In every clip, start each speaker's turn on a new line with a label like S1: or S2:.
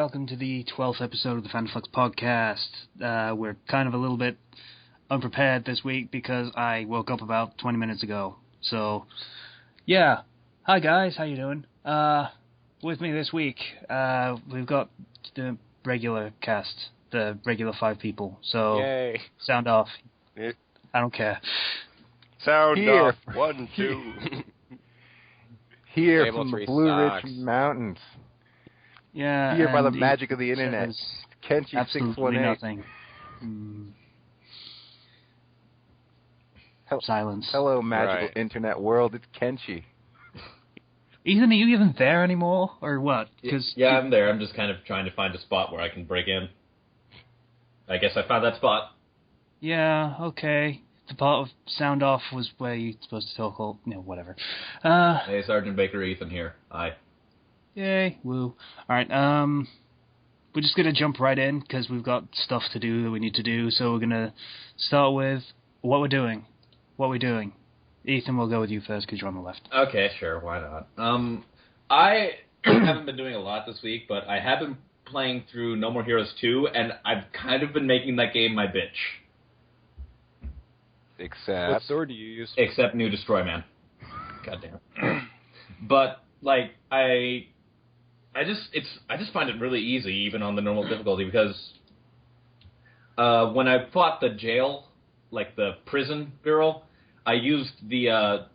S1: welcome to the 12th episode of the Fandom Flux podcast. We're kind of a little bit unprepared this week because I woke up about 20 minutes ago. So, yeah. Hi guys, how you doing? With me this week, we've got the regular cast, the regular 5 people. So,
S2: Yay.
S1: Sound off. I don't care.
S2: Sound
S3: Here.
S2: off. 1, 2.
S3: Here
S2: Table
S3: from the
S2: 3
S3: Blue
S2: sucks.
S3: Ridge Mountains.
S1: Yeah.
S3: Here by the
S1: and
S3: magic of the internet. Kenchi
S1: absolutely
S3: 618.
S1: nothing. Silence.
S3: Hello, magical
S2: Right.
S3: internet world. It's Kenchi.
S1: Ethan, are you even there anymore, or what?
S4: Yeah, I'm there. I'm just kind of trying to find a spot where I can break in. I guess I found that spot.
S1: Yeah, okay. The part of sound off was where you're supposed to talk all... whatever.
S4: Hey, Sergeant Baker, Ethan here. Hi.
S1: Yay, woo. Alright, we're just gonna jump right in, because we've got stuff to do that we need to do, so we're gonna start with what we're doing. What we're doing. Ethan, we'll go with you first, because you're on the left.
S4: Okay, sure, why not? I haven't been doing a lot this week, but I have been playing through No More Heroes 2, and I've kind of been making that game my bitch.
S3: Except...
S2: What sword do you use?
S4: Except New Destroy Man. Goddamn. But, like, I just find it really easy, even on the normal difficulty, because when I fought the jail, like the prison girl, I used the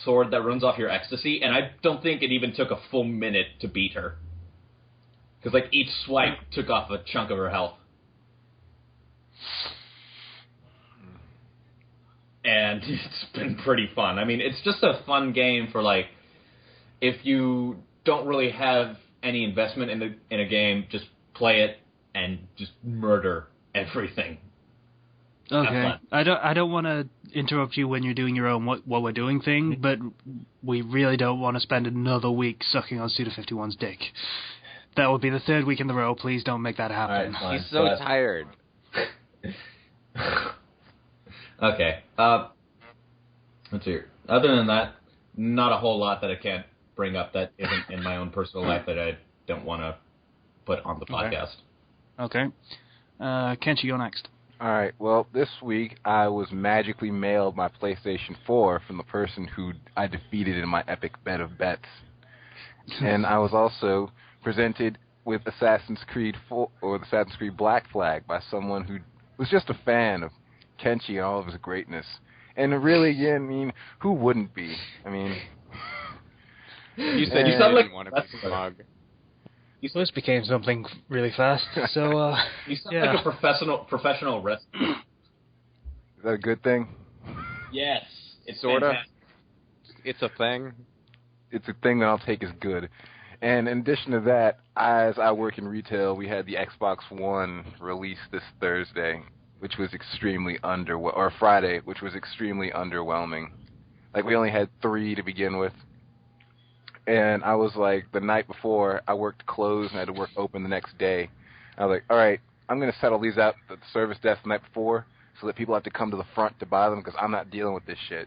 S4: sword that runs off your ecstasy, and I don't think it even took a full minute to beat her. Because, like, each swipe took off a chunk of her health. And it's been pretty fun. I mean, it's just a fun game for, like, if you don't really have any investment in a game, just play it and just murder everything.
S1: Okay. I don't want to interrupt you when you're doing your own what we're doing thing, but we really don't want to spend another week sucking on Suda51's dick. That would be the 3rd week in a row. Please don't make that happen.
S4: All right,
S2: He's so tired.
S4: Okay. Let's see. Other than that, not a whole lot that I can't bring up that isn't in my own personal life that I don't want to put on the podcast.
S1: Okay. Kenchi, you're next.
S3: Alright, well, this week I was magically mailed my PlayStation 4 from the person who I defeated in my epic bet of bets. And I was also presented with Assassin's Creed Black Flag by someone who was just a fan of Kenchi and all of his greatness. And really, yeah, I mean, who wouldn't be? I mean...
S2: You said you
S4: sound
S2: didn't
S4: like
S2: want to be smug.
S1: This became something really fast, so,
S4: You sound
S1: yeah.
S4: like a professional wrestler.
S3: Is that a good thing?
S4: Yes. It's
S2: Sorta.
S4: fantastic.
S2: It's a thing.
S3: It's a thing that I'll take as good. And in addition to that, as I work in retail, we had the Xbox One released this Thursday, which was extremely or Friday, which was extremely underwhelming. Like, we only had 3 to begin with. And I was like, the night before, I worked closed and I had to work open the next day. I was like, all right, I'm going to settle these out at the service desk the night before so that people have to come to the front to buy them because I'm not dealing with this shit.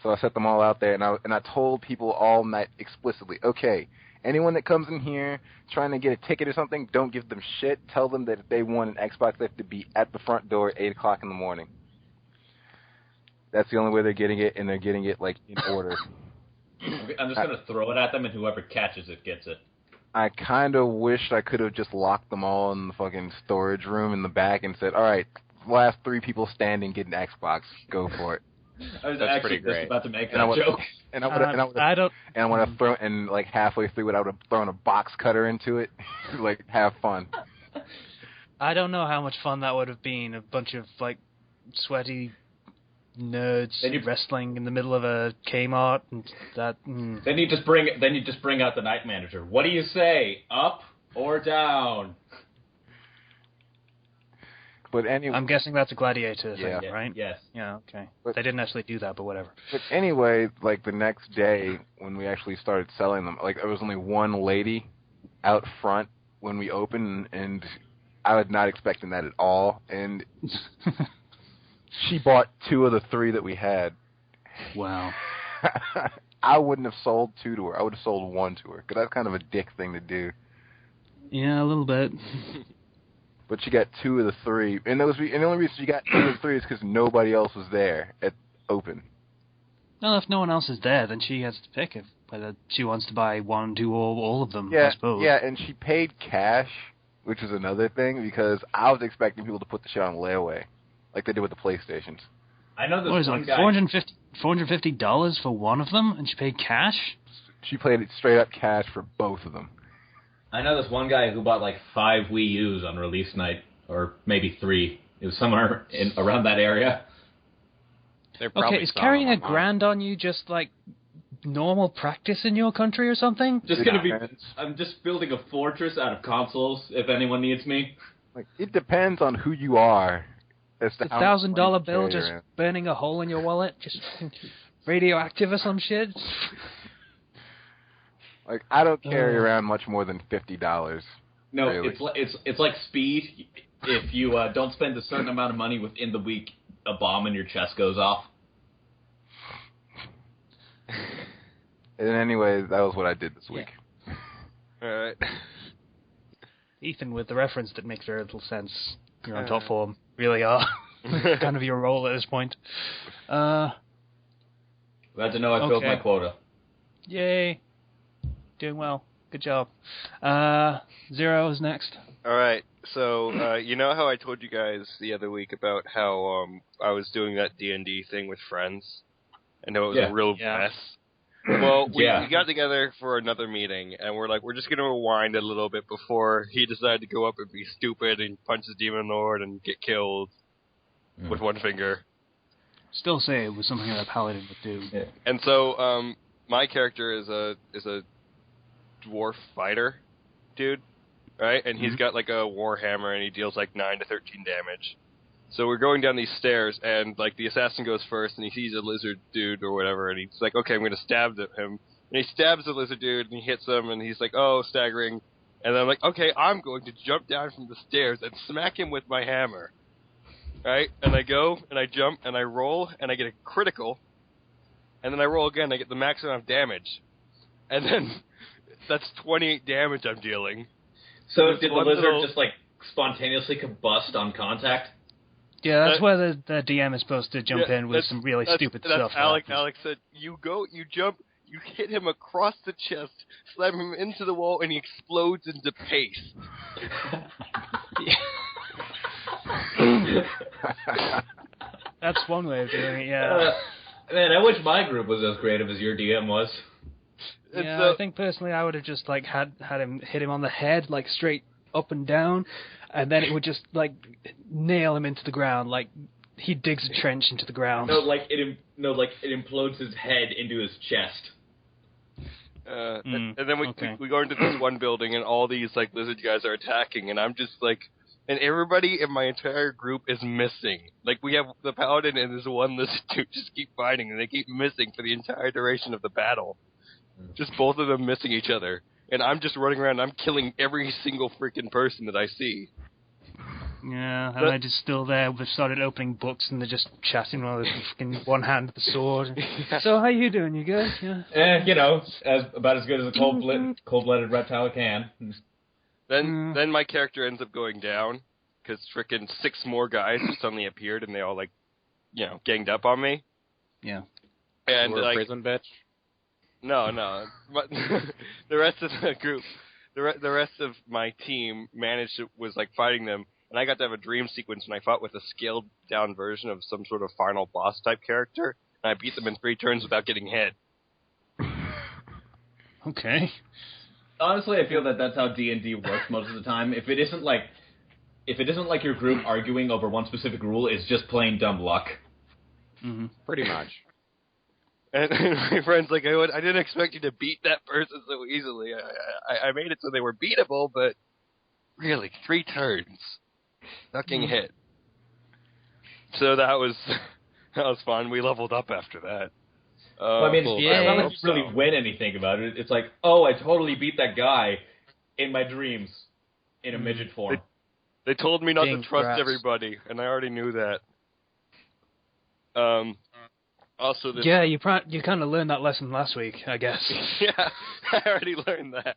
S3: So I set them all out there, and I told people all night explicitly, okay, anyone that comes in here trying to get a ticket or something, don't give them shit. Tell them that if they want an Xbox, they have to be at the front door at 8 o'clock in the morning. That's the only way they're getting it, and they're getting it, like, in order.
S4: I'm just going to throw it at them, and whoever catches it gets it.
S3: I kind of wish I could have just locked them all in the fucking storage room in the back and said, all right, last 3 people standing get an Xbox. Go for it.
S4: I was
S2: That's
S4: actually
S2: pretty
S4: just
S2: great.
S4: about to make
S3: And
S4: that
S3: I would,
S4: joke.
S3: and I would have thrown, and like halfway through it, I would have thrown a box cutter into it, like have fun.
S1: I don't know how much fun that would have been. A bunch of, like, sweaty nerds wrestling in the middle of a Kmart and that.
S4: Then you just bring out the night manager. What do you say? Up or down?
S3: But anyway,
S1: I'm guessing that's a gladiator
S3: Yeah.
S1: thing, right?
S4: Yes.
S1: Yeah, okay.
S3: But-
S1: They didn't actually do that, but whatever.
S3: But anyway, like the next day when we actually started selling them, like there was only one lady out front when we opened, and I was not expecting that at all. And she bought 2 of the 3 that we had.
S1: Wow.
S3: I wouldn't have sold 2 to her. I would have sold 1 to her, because that's kind of a dick thing to do.
S1: Yeah, a little bit.
S3: But she got 2 of the 3, and the only reason she got 2 of the 3 is because nobody else was there at open.
S1: Well, if no one else is there, then she has to pick whether she wants to buy 1, 2, or all of them,
S3: Yeah,
S1: I suppose.
S3: yeah, and she paid cash, which is another thing, because I was expecting people to put the shit on layaway, like they did with the PlayStations.
S4: I know this
S1: What is it,
S4: one
S1: like
S4: guy.
S1: $450 for one of them, and she paid cash?
S3: She paid it straight up cash for both of them.
S4: I know this one guy who bought like 5 Wii U's on release night, or maybe 3. It was somewhere around that area.
S2: They're probably
S1: Okay, is
S2: selling
S1: carrying
S2: them
S1: a
S2: online.
S1: $1,000 on you just like normal practice in your country or something?
S4: Just
S3: It
S4: gonna be.
S3: depends.
S4: I'm just building a fortress out of consoles. If anyone needs me.
S3: Like, it depends on who you are. As to
S1: The
S3: how much money
S1: $1,000
S3: you
S1: bill
S3: carry
S1: just
S3: around.
S1: burning a hole in your wallet, just radioactive or some shit?
S3: Like, I don't carry around much more than $50.
S4: No,
S3: Really?
S4: it's like speed. If you don't spend a certain amount of money within the week, a bomb in your chest goes off.
S3: And anyway, that was what I did this week.
S2: All right.
S1: Ethan, with the reference that makes very little sense. You're on top form. Really are. Kind of your role at this point.
S4: Glad to know I filled
S1: Okay.
S4: my quota.
S1: Yay. Doing well. Good job. Zero is next.
S5: All right. So, you know how I told you guys the other week about how I was doing that D&D thing with friends, and how it was
S4: Yeah.
S5: a real
S1: Yeah.
S5: mess? Well, we
S4: Yeah.
S5: got together for another meeting, and we're just going to rewind a little bit before he decided to go up and be stupid and punch the Demon Lord and get killed with one finger.
S1: Still say it was something that a paladin would do.
S4: Yeah.
S5: And so, my character is a dwarf fighter dude, right? And he's got like a warhammer, and he deals like 9 to 13 damage. So we're going down these stairs, and like the assassin goes first, and he sees a lizard dude or whatever, and he's like, okay, I'm gonna stab him. And he stabs the lizard dude, and he hits him, and he's like, oh, staggering. And then I'm like, okay, I'm going to jump down from the stairs and smack him with my hammer. Right? And I go, and I jump, and I roll, and I get a critical. And then I roll again, I get the max amount of damage. And then that's 28 damage I'm dealing.
S4: So
S5: There's
S4: did the
S5: one
S4: lizard
S5: little-
S4: just like spontaneously combust on contact?
S1: Yeah, that's where the DM is supposed to jump in with
S5: that's-
S1: some really
S5: that's-
S1: stupid
S5: that's
S1: stuff.
S5: Alex said, you go, you jump, you hit him across the chest, slam him into the wall, and he explodes into paste.
S1: That's one way of doing it, yeah.
S4: Man, I wish my group was as creative as your DM was.
S5: And
S1: Yeah,
S5: so-
S1: I think personally I would have just like had him hit him on the head, like straight up and down, and then it would just like nail him into the ground, like he digs a trench into the ground.
S4: No, like it implodes his head into his chest.
S5: And then
S1: okay.
S5: we go into this one building, and all these like lizard guys are attacking, and I'm just like, and everybody in my entire group is missing. Like we have the paladin and this one lizard dude just keep fighting, and they keep missing for the entire duration of the battle. Just both of them missing each other, and I'm just running around. And I'm killing every single freaking person that I see.
S1: Yeah, and I just still there. We've started opening books, and they're just chatting while they're fucking one hand with the sword. So how you doing? You good? Yeah.
S4: You know, about as good as a cold-blooded reptile can.
S5: Then my character ends up going down because freaking 6 more guys suddenly appeared, and they all like, ganged up on me.
S1: Yeah.
S5: And
S2: We're a
S5: like,
S2: prison bitch.
S5: no, but the rest of the group, the rest of my team was like fighting them, and I got to have a dream sequence when I fought with a scaled down version of some sort of final boss type character, and I beat them in 3 turns without getting hit.
S1: Okay.
S4: Honestly, I feel that that's how D&D works most of the time. If it isn't like your group arguing over one specific rule, it's just plain dumb luck.
S1: Mm-hmm.
S2: Pretty much.
S5: And my friend's like, I didn't expect you to beat that person so easily. I made it so they were beatable, but really, 3 turns, not getting hit. So that was fun. We leveled up after that.
S4: I mean,
S5: Cool.
S4: it's not
S5: I
S4: like you really win anything about it. It's like, oh, I totally beat that guy in my dreams in a midget form.
S5: They told me not
S1: Being
S5: to trust
S1: grass.
S5: everybody, and I already knew that. Also, this,
S1: Yeah, you kind of learned that lesson last week, I guess.
S5: yeah, I already learned that.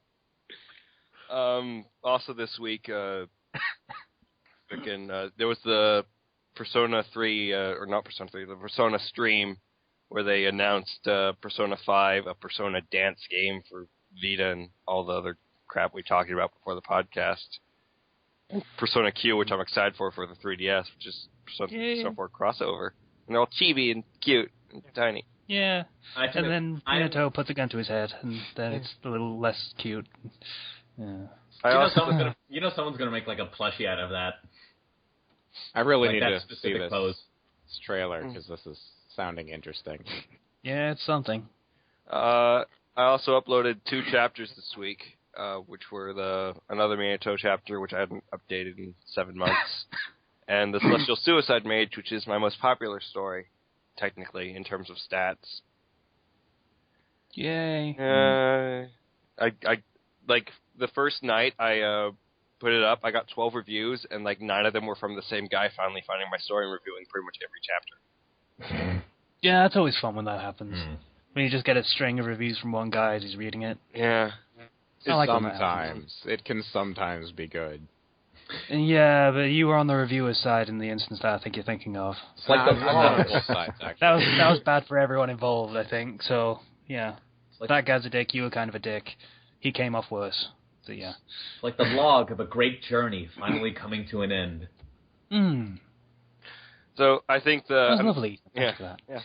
S5: Also this week, there was the Persona 3, or not Persona 3, the Persona stream, where they announced Persona 5, a Persona dance game for Vita and all the other crap we talked about before the podcast. And Persona Q, which I'm excited for the 3DS, which is Persona 4 crossover. And they're all chibi and cute and tiny.
S1: Yeah, and then Minato puts a gun to his head, and then it's a little less cute. Yeah.
S4: Someone's gonna make like a plushie out of that.
S6: I really
S4: like
S6: need
S4: that
S6: to see
S4: specific
S6: this
S4: pose.
S6: trailer because this is sounding interesting.
S1: Yeah, it's something.
S5: I also uploaded 2 chapters this week, which were another Minato chapter, which I hadn't updated in 7 months, and the Celestial Suicide Mage, which is my most popular story, technically, in terms of stats.
S1: Yay.
S5: I like, the first night I put it up, I got 12 reviews, and like 9 of them were from the same guy finally finding my story and reviewing pretty much every chapter.
S1: Yeah, it's always fun when that happens. When you just get a string of reviews from one guy as he's reading it.
S5: Yeah.
S1: I like
S6: Sometimes. It can sometimes be good.
S1: Yeah, but you were on the reviewer's side in the instance that I think you're thinking of.
S4: It's like
S6: I'm on both sides, actually.
S1: That was bad for everyone involved, I think. So, yeah. That guy's a dick, you were kind of a dick. He came off worse. So, yeah.
S4: It's like the log of a great journey finally coming to an end.
S5: So I think
S1: that was lovely.
S5: Yeah.
S1: For that.
S5: Yeah.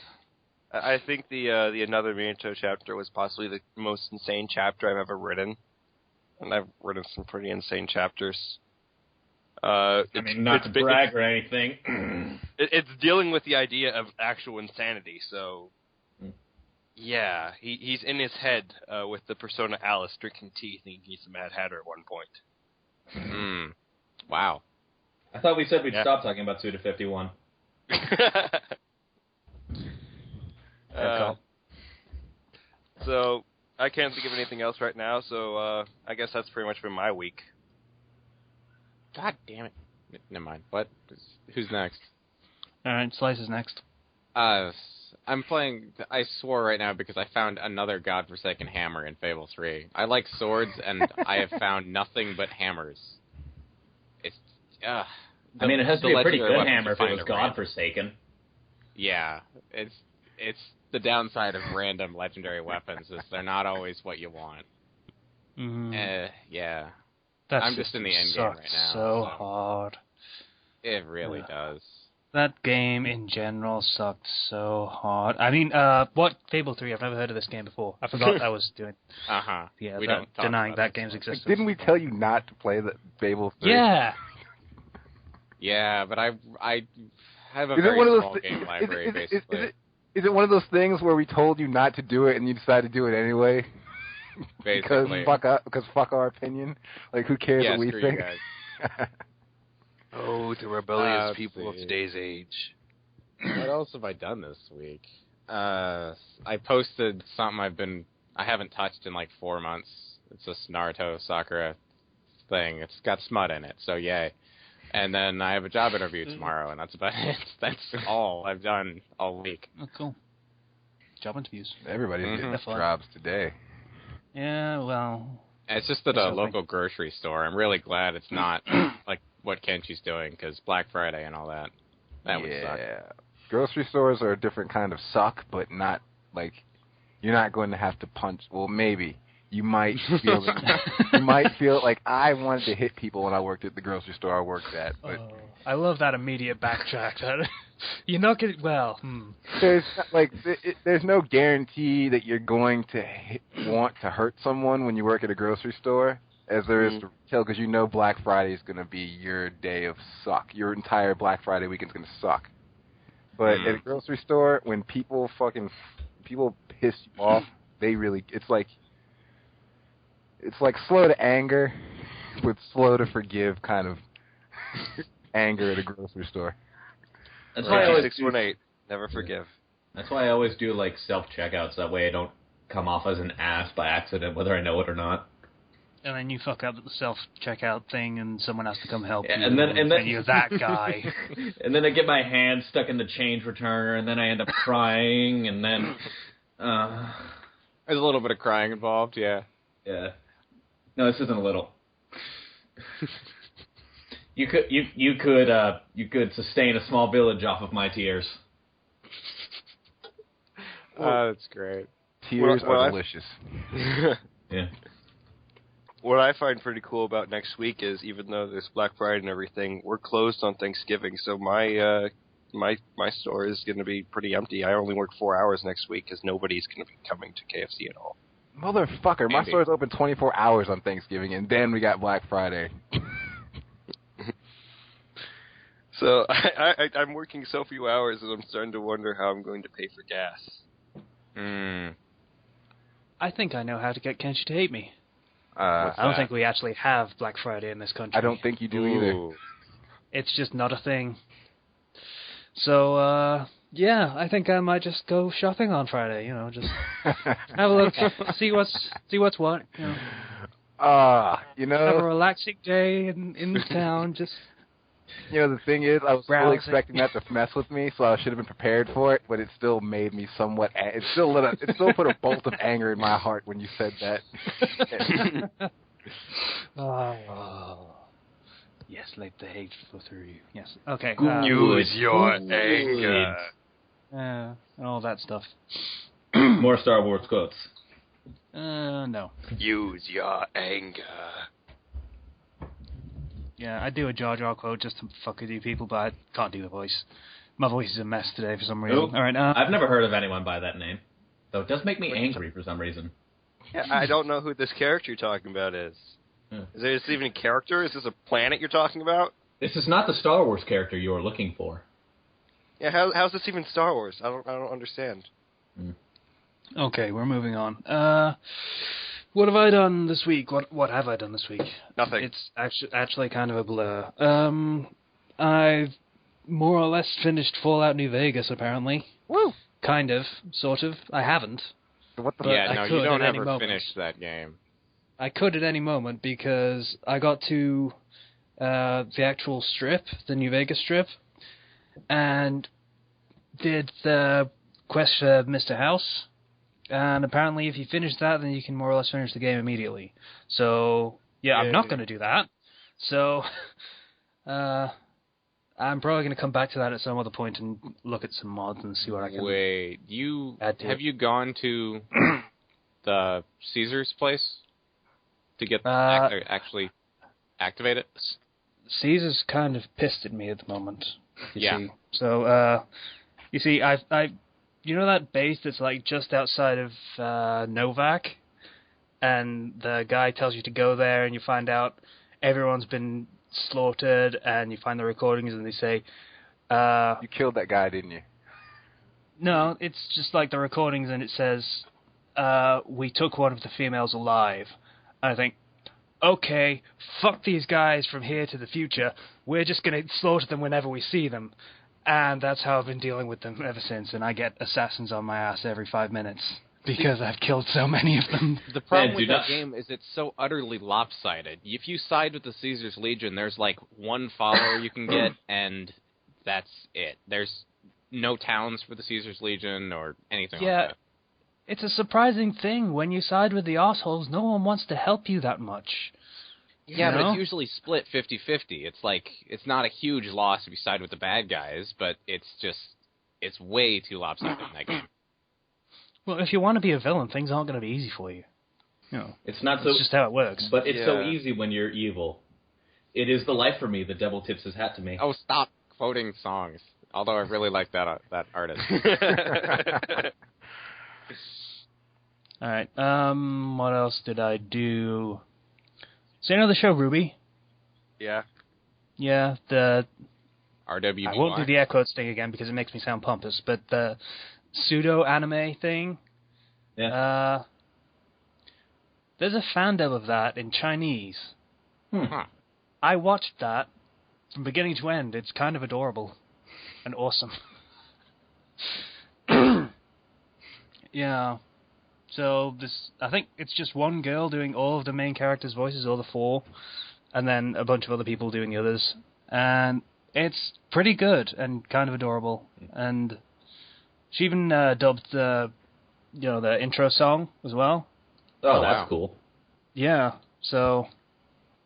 S5: I think the Another Minato chapter was possibly the most insane chapter I've ever written, and I've written some pretty insane chapters.
S4: Not to brag or anything.
S5: It's dealing with the idea of actual insanity. So, yeah, he's in his head with the persona Alice drinking tea, thinking he's the Mad Hatter at one point.
S6: Wow.
S4: I thought we said we'd stop talking about Suda 51.
S5: So I can't think of anything else right now, so I guess that's pretty much been my week.
S6: God damn it. Never mind. What? Who's next?
S1: Alright, Slice is next.
S6: I'm playing... I swore right now because I found another godforsaken hammer in Fable 3. I like swords, and I have found nothing but hammers. It's...
S4: it has to be a pretty good hammer if it was
S6: random.
S4: godforsaken.
S6: Yeah. It's the downside of random legendary weapons is they're not always what you want. Yeah. I'm just in the end game right now.
S1: So hard.
S6: It really does.
S1: That game in general sucked so hard. I mean, what Fable 3? I've never heard of this game before. I forgot I was doing. Yeah,
S6: we don't talk
S1: denying
S6: about
S1: that game's existence.
S3: Didn't we tell you not to play the Fable 3?
S1: Yeah.
S6: Yeah, but I have a very small game library, basically.
S3: Is it one of those things where we told you not to do it and you decided to do it anyway?
S6: Basically.
S3: because fuck our opinion. Like, who cares what we
S6: screw
S3: think?
S6: You guys.
S5: Oh, the rebellious people of today's age.
S6: What else have I done this week? I posted something I haven't touched in like 4 months. It's this Naruto Sakura thing. It's got smut in it, so yay. And then I have a job interview tomorrow, and that's about it. That's all I've done all week.
S1: Oh, cool. Job interviews.
S3: Everybody's getting jobs today.
S1: Yeah, well...
S6: It's just at a local grocery store. I'm really glad it's not like what Kenchi's doing, because Black Friday and all that. That would suck.
S3: Yeah. Grocery stores are a different kind of suck, but not, like, you're not going to have to punch... Well, maybe. You might feel like I wanted to hit people when I worked at the grocery store I worked at. But
S1: I love that immediate backtrack. You're not getting
S3: there's no guarantee that you're going to want to hurt someone when you work at a grocery store, as there is to retail, because you know Black Friday is going to be your day of suck. Your entire Black Friday weekend's going to suck. But at a grocery store, when people piss you off, it's like slow to anger, with slow to forgive kind of anger at a grocery store.
S4: That's why I always
S5: 618. Never forgive.
S4: That's why I always do like self-checkouts. That way I don't come off as an ass by accident, whether I know it or not.
S1: And then you fuck up the self-checkout thing, and someone has to come help you.
S4: And then
S1: you're that guy.
S4: And then I get my hand stuck in the change returner, and then I end up crying, and then...
S6: There's a little bit of crying involved, yeah.
S4: Yeah. No, this isn't a little. You could sustain a small village off of my tears.
S6: That's great.
S3: Tears
S5: Well,
S3: are delicious.
S4: Yeah.
S5: What I find pretty cool about next week is, even though there's Black Friday and everything, we're closed on Thanksgiving, so my store is going to be pretty empty. I only work 4 hours next week because nobody's going to be coming to KFC at all.
S3: Motherfucker, my
S6: Andy.
S3: store's open 24 hours on Thanksgiving, and then we got Black Friday.
S5: So I'm working so few hours that I'm starting to wonder how I'm going to pay for gas.
S1: I think I know how to get Kenchi to hate me.
S6: What's
S1: I don't
S6: that?
S1: think we actually have Black Friday in this country.
S3: I don't think you do either.
S6: Ooh.
S1: It's just not a thing. So, yeah, I think I might just go shopping on Friday. Just have a look, see what's what. Have a relaxing day in the town. Just
S3: The thing is, I was fully
S1: Browsing.
S3: expecting that to mess with me, so I should have been prepared for it. But it still made me somewhat. It still put a bolt of anger in my heart when you said that.
S1: oh, yes, let the hate flow through you. Yes. Okay.
S5: Use your anger.
S1: And all that stuff.
S4: More Star Wars quotes.
S1: No.
S5: Use your anger.
S1: Yeah, I do a Jar Jar quote just to fuck with you people, but I can't do the voice. My voice is a mess today for some reason.
S4: Nope.
S1: All right.
S4: I've never heard of anyone by that name, though it does make me angry for some reason.
S5: Yeah, I don't know who this character you're talking about is.
S4: Yeah.
S5: Is this even a character? Is this a planet you're talking about?
S4: This is not the Star Wars character you are looking for.
S5: Yeah, how's this even Star Wars? I don't understand.
S1: Okay, we're moving on. What have I done this week? What have I done this week?
S5: Nothing.
S1: It's actually kind of a blur. I've more or less finished Fallout New Vegas, apparently.
S3: Woo!
S1: Kind of, sort of. I haven't.
S3: What the?
S1: But
S6: Yeah,
S1: I
S6: no,
S1: could
S6: you don't
S1: at any
S6: ever
S1: moment.
S6: finish that game.
S1: I could at any moment because I got to the actual strip, the New Vegas strip, and did the quest for Mr. House. And apparently if you finish that, then you can more or less finish the game immediately. So, yeah, I'm not going to do that. So, I'm probably going to come back to that at some other point and look at some mods and see what I can
S6: Wait,
S1: add to
S6: have
S1: it.
S6: you gone to the Caesar's place to get actually activate it?
S1: Caesar's kind of pissed at me at the moment.
S6: Yeah.
S1: See. So, you see, you know that base that's like just outside of Novak, and the guy tells you to go there, and you find out everyone's been slaughtered, and you find the recordings, and they say,
S3: You killed that guy, didn't you?
S1: no, it's just like the recordings, and it says, we took one of the females alive. And I think, okay, fuck these guys from here to the future. We're just going to slaughter them whenever we see them. And that's how I've been dealing with them ever since. And I get assassins on my ass every 5 minutes because I've killed so many of them.
S6: The problem
S4: Man,
S6: with
S4: do
S6: that
S4: not-
S6: game is it's so utterly lopsided. If you side with the Caesar's Legion, there's like one follower you can get, and that's it. There's no towns for the Caesar's Legion or anything like that.
S1: It's a surprising thing. When you side with the assholes, no one wants to help you that much.
S6: Yeah,
S1: You
S6: but
S1: know?
S6: it's usually split 50-50. It's like, it's not a huge loss if you side with the bad guys, but it's way too lopsided in that game.
S1: Well, if you want to be a villain, things aren't going to be easy for you.
S4: It's not so.
S1: It's just how it works.
S4: But it's so
S5: Yeah.
S4: easy when you're evil. It is the life for me. The devil tips his hat to me.
S6: Oh, stop quoting songs. Although I really like that artist.
S1: All right. What else did I do? So you know the show Ruby?
S5: Yeah.
S1: Yeah, the
S6: RWBY.
S1: I won't do the air quotes thing again because it makes me sound pompous, but the pseudo-anime thing,
S4: Yeah.
S1: there's a fandom of that in Chinese.
S6: Huh.
S1: I watched that from beginning to end. It's kind of adorable and awesome. Yeah. So I think it's just one girl doing all of the main characters' voices, all the 4, and then a bunch of other people doing the others. And it's pretty good and kind of adorable. And she even dubbed the intro song as well.
S4: Oh,
S6: wow.
S4: that's cool.
S1: Yeah. So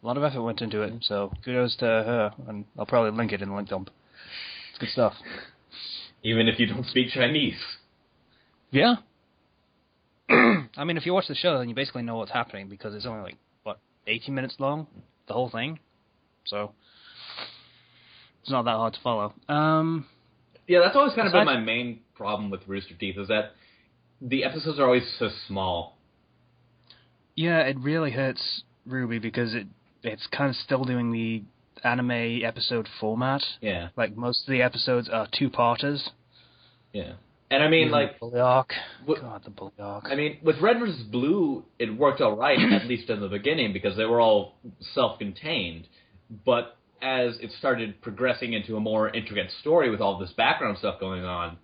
S1: A lot of effort went into it, so kudos to her, and I'll probably link it in the link dump. It's good stuff.
S4: Even if you don't speak Chinese.
S1: Yeah. I mean, if you watch the show, then you basically know what's happening, because it's only, 80 minutes long, the whole thing? So, it's not that hard to follow.
S4: Yeah, that's always kind of been my main problem with Rooster Teeth, is that the episodes are always so small.
S1: Yeah, it really hurts Ruby, because it's kind of still doing the anime episode format.
S4: Yeah.
S1: Like, most of the episodes are two-parters.
S4: Yeah. And I mean,
S1: the bully arc.
S4: God,
S1: the bully arc.
S4: I mean, with Red vs. Blue, it worked all right, at least in the beginning, because they were all self-contained. But as it started progressing into a more intricate story with all this background stuff going on,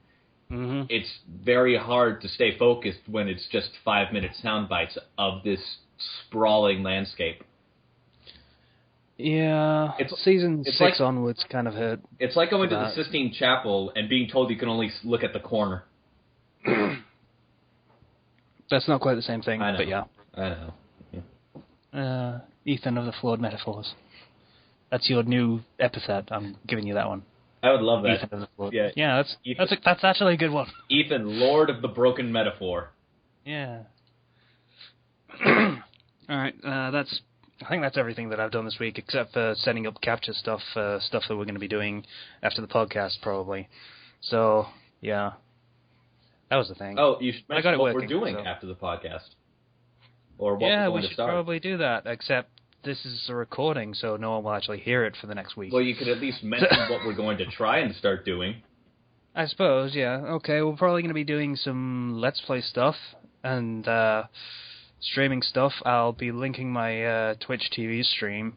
S4: it's very hard to stay focused when it's just 5-minute sound bites of this sprawling landscape.
S1: Yeah, season 6 onwards kind of hurt.
S4: It's like going to the Sistine Chapel and being told you can only look at the corner.
S1: That's not quite the same thing, but yeah.
S4: I know. Yeah.
S1: Ethan of the Flawed Metaphors. That's your new epithet. I'm giving you that one.
S4: I would love that.
S1: Ethan of the Flawed.
S4: Yeah,
S1: that's actually a good one.
S4: Ethan, Lord of the Broken Metaphor.
S1: Yeah. All right, I think that's everything that I've done this week, except for setting up capture stuff that we're going to be doing after the podcast, probably. So, yeah. That was the thing.
S4: Oh, you should mention what we're doing after the podcast. Or what we're going to start.
S1: Yeah, we should probably do that, except this is a recording, so no one will actually hear it for the next week.
S4: Well, you could at least mention what we're going to try and start doing.
S1: I suppose, yeah. Okay, we're probably going to be doing some Let's Play stuff, and streaming stuff. I'll be linking my Twitch TV stream.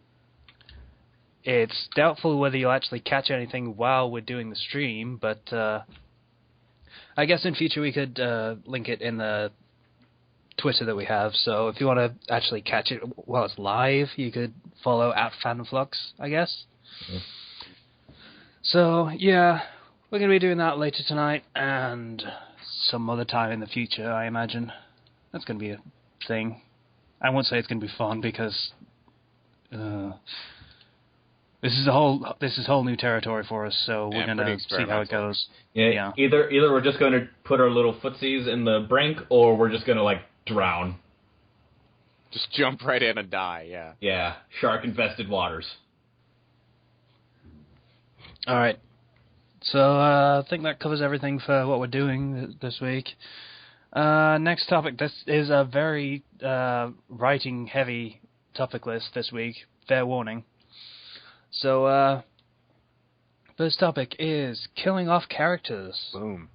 S1: It's doubtful whether you'll actually catch anything while we're doing the stream, but I guess in future we could link it in the Twitter that we have. So if you want to actually catch it while it's live, you could follow @Fandom Flux, I guess. Mm-hmm. So, yeah, we're going to be doing that later tonight and some other time in the future, I imagine. That's going to be a thing. I won't say it's going to be fun because this is whole new territory for us, so we're going to see how it goes.
S4: Yeah. Either we're just going to put our little footsies in the brink, or we're just going to drown.
S6: Just jump right in and die. Yeah.
S4: Yeah. Shark-infested waters.
S1: All right. So I think that covers everything for what we're doing this week. Next topic. This is a very writing-heavy topic list this week. Fair warning. So, first topic is killing off characters.
S3: Boom.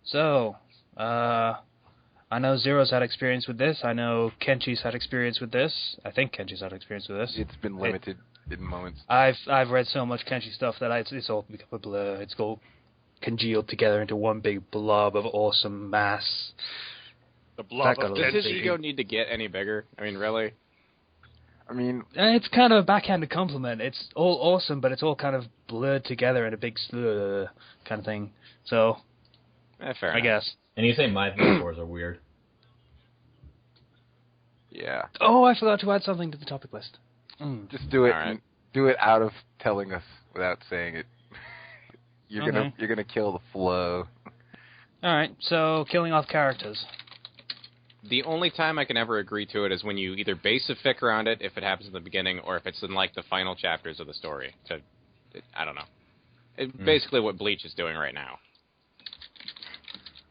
S1: So, I know Zero's had experience with this. I know Kenchi's had experience with this. I think Kenchi's had experience with this.
S3: It's been limited in moments.
S1: I've read so much Kenchi stuff that it's all become a blur. It's all congealed together into one big blob of awesome mass.
S6: The blob of Does his ego need to get any bigger? I mean, really?
S3: I mean...
S1: It's kind of a backhanded compliment. It's all awesome, but it's all kind of blurred together in a big kind of thing. So,
S6: fair enough.
S1: I guess.
S4: And you say my metaphors are weird.
S3: Yeah.
S1: Oh, I forgot to add something to the topic list.
S3: Just do it.
S6: Right.
S3: Do it out of telling us without saying it. You're gonna kill the flow.
S1: All right. So killing off characters.
S6: The only time I can ever agree to it is when you either base a fic around it, if it happens in the beginning, or if it's in the final chapters of the story. I don't know. Basically, what Bleach is doing right now.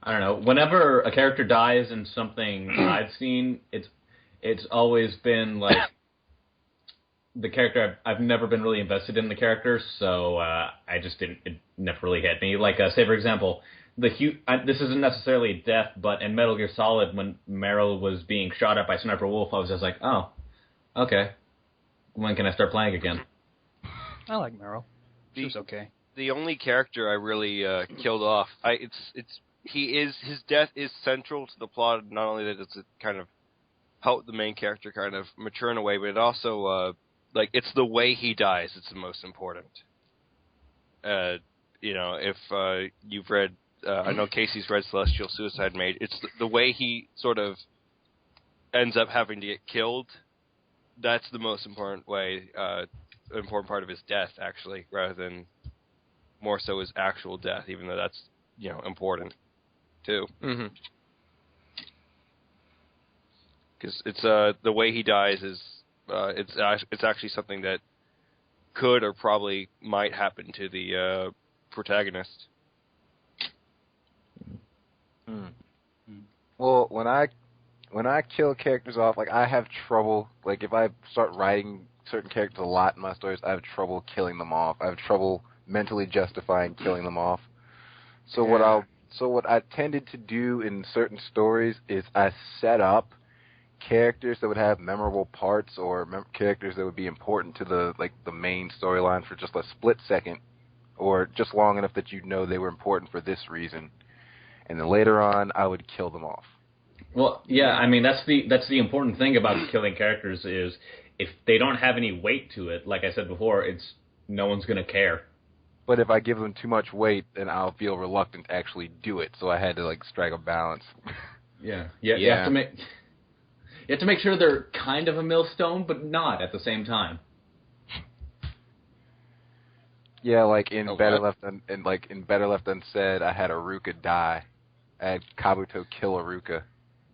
S4: I don't know. Whenever a character dies in something I've seen, it's always been the character. I've never been really invested in the character, so I just didn't. It never really hit me. Say for example, this isn't necessarily a death, but in Metal Gear Solid, when Meryl was being shot at by Sniper Wolf, I was just like, oh, okay. When can I start playing again?
S1: I like Meryl. She's okay.
S5: The only character I really killed off, his death is central to the plot. Not only that it's kind of help the main character kind of mature in a way, but it also it's the way he dies that's the most important. If you've read, I know Casey's read Celestial Suicide Maid. It's the way he sort of ends up having to get killed that's the most important important part of his death, actually, rather than more so his actual death, even though that's, important, too.
S6: Mm-hmm.
S5: Because it's, the way he dies is, it's actually something that could or probably might happen to the, protagonist.
S3: Well, when I kill characters off, like, I have trouble, like, if I start writing certain characters a lot in my stories, I have trouble killing them off. I have trouble mentally justifying killing them off. So what I tended to do in certain stories is I set up characters that would have memorable parts or characters that would be important to the main storyline for just a split second, or just long enough that they were important for this reason. And then later on, I would kill them off.
S4: Well, yeah, I mean, that's the important thing about killing characters is if they don't have any weight to it, like I said before, no one's going to care.
S3: But if I give them too much weight, then I'll feel reluctant to actually do it. So I had to strike a balance.
S4: Yeah. You have to make sure they're kind of a millstone, but not at the same time.
S3: Yeah, like in Better Left Unsaid, I had Aruka die. I had Kabuto kill Aruka.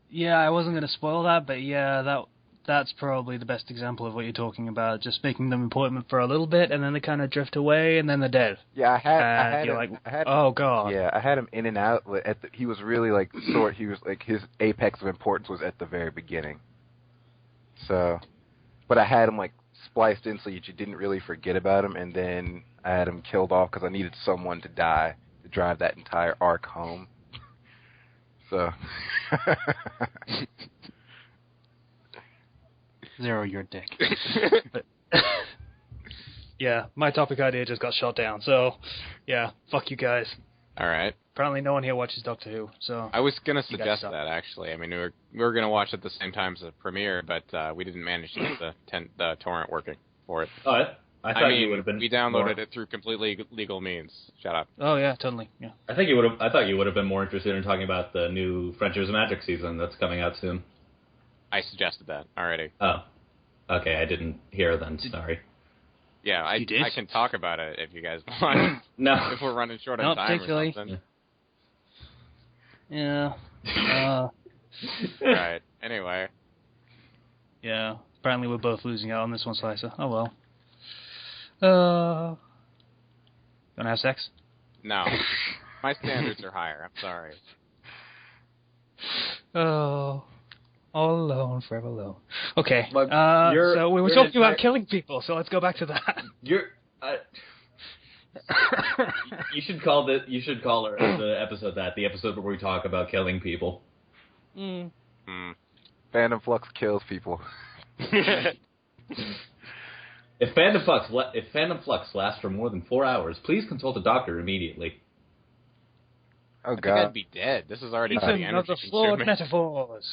S1: Yeah, I wasn't going to spoil that, but yeah, that's probably the best example of what you're talking about. Just making them important for a little bit, and then they kind of drift away, and then they're dead.
S3: Yeah, I had him,
S1: oh god.
S3: Yeah, I had him in and out. He was really he was his apex of importance was at the very beginning. So, but I had him spliced in so you didn't really forget about him, and then I had him killed off because I needed someone to die to drive that entire arc home. So.
S1: Zero your dick. But, yeah, my topic idea just got shot down, so yeah, fuck you guys.
S6: All right.
S1: Apparently no one here watches Doctor Who, so...
S6: I was going to suggest that, actually. I mean, we were going to watch it the same time as the premiere, but we didn't manage to get the torrent working for it.
S4: Oh, I thought you would have been...
S6: We downloaded it through completely legal means. Shut up.
S1: Oh, yeah, totally, yeah.
S4: I thought you would have been more interested in talking about the new Frontiers of Magic season that's coming out soon.
S6: I suggested that already.
S4: Oh. Okay, I didn't hear then, sorry.
S6: Yeah, I can talk about it if you guys want.
S4: No.
S6: If we're running short on time
S1: particularly.
S6: or something.
S1: Yeah.
S6: Right. Anyway.
S1: Yeah. Apparently we're both losing out on this one, Slicer. Oh well. You wanna have sex?
S6: No. My standards are higher. I'm sorry.
S1: Oh. All alone, forever alone. Okay.
S4: But
S1: so we were talking about killing people, so let's go back to that.
S4: You should call the episode the episode where we talk about killing people.
S3: Fandom Flux kills people.
S4: If Fandom Flux lasts for more than 4 hours, please consult a doctor immediately.
S3: Oh
S6: I
S3: god.
S6: think I'd be dead. This is already pretty
S1: Ethan of
S6: energy
S1: the flawed
S6: consuming.
S1: metaphors.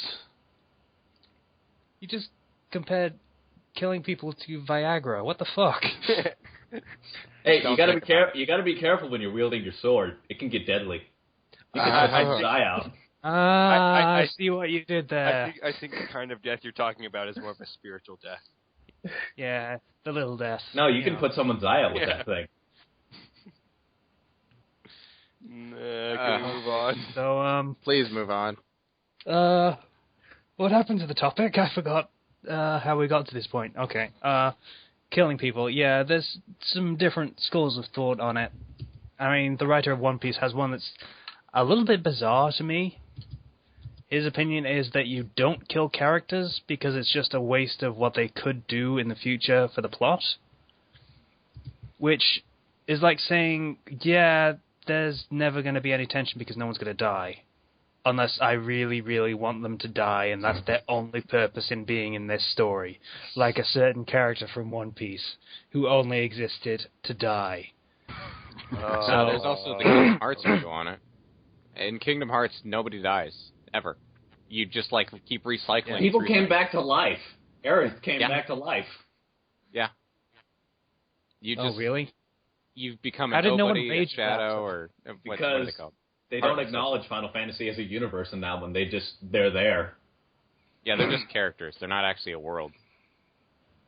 S1: You just compared killing people to Viagra. What the fuck?
S4: Hey, you gotta be careful when you're wielding your sword. It can get deadly. You can put his eye out.
S1: I see what you did there.
S5: I think the kind of death you're talking about is more of a spiritual death.
S1: Yeah, the little death.
S4: No, you can put someone's eye out with that thing.
S5: Can we move on?
S1: So,
S6: Please move on.
S1: what happened to the topic? I forgot how we got to this point. Okay. Killing people. Yeah, there's some different schools of thought on it. I mean, the writer of One Piece has one that's a little bit bizarre to me. His opinion is that you don't kill characters because it's just a waste of what they could do in the future for the plot. Which is like saying, yeah, there's never going to be any tension because no one's going to die. Unless I really, really want them to die, and that's their only purpose in being in this story. Like a certain character from One Piece, who only existed to die.
S6: So there's also the Kingdom Hearts view on it. In Kingdom Hearts, nobody dies. Ever. You just, keep recycling.
S4: People came back to life. Aerith came back to life.
S6: Yeah. You just,
S1: really?
S6: You've become
S1: How
S6: a
S1: did no one
S6: nobody, a
S1: rage
S6: shadow,
S1: about
S6: or... What
S4: Because
S6: are they called?
S4: they don't acknowledge Final Fantasy as a universe in that one. They're there.
S6: Yeah, they're just characters. They're not actually a world.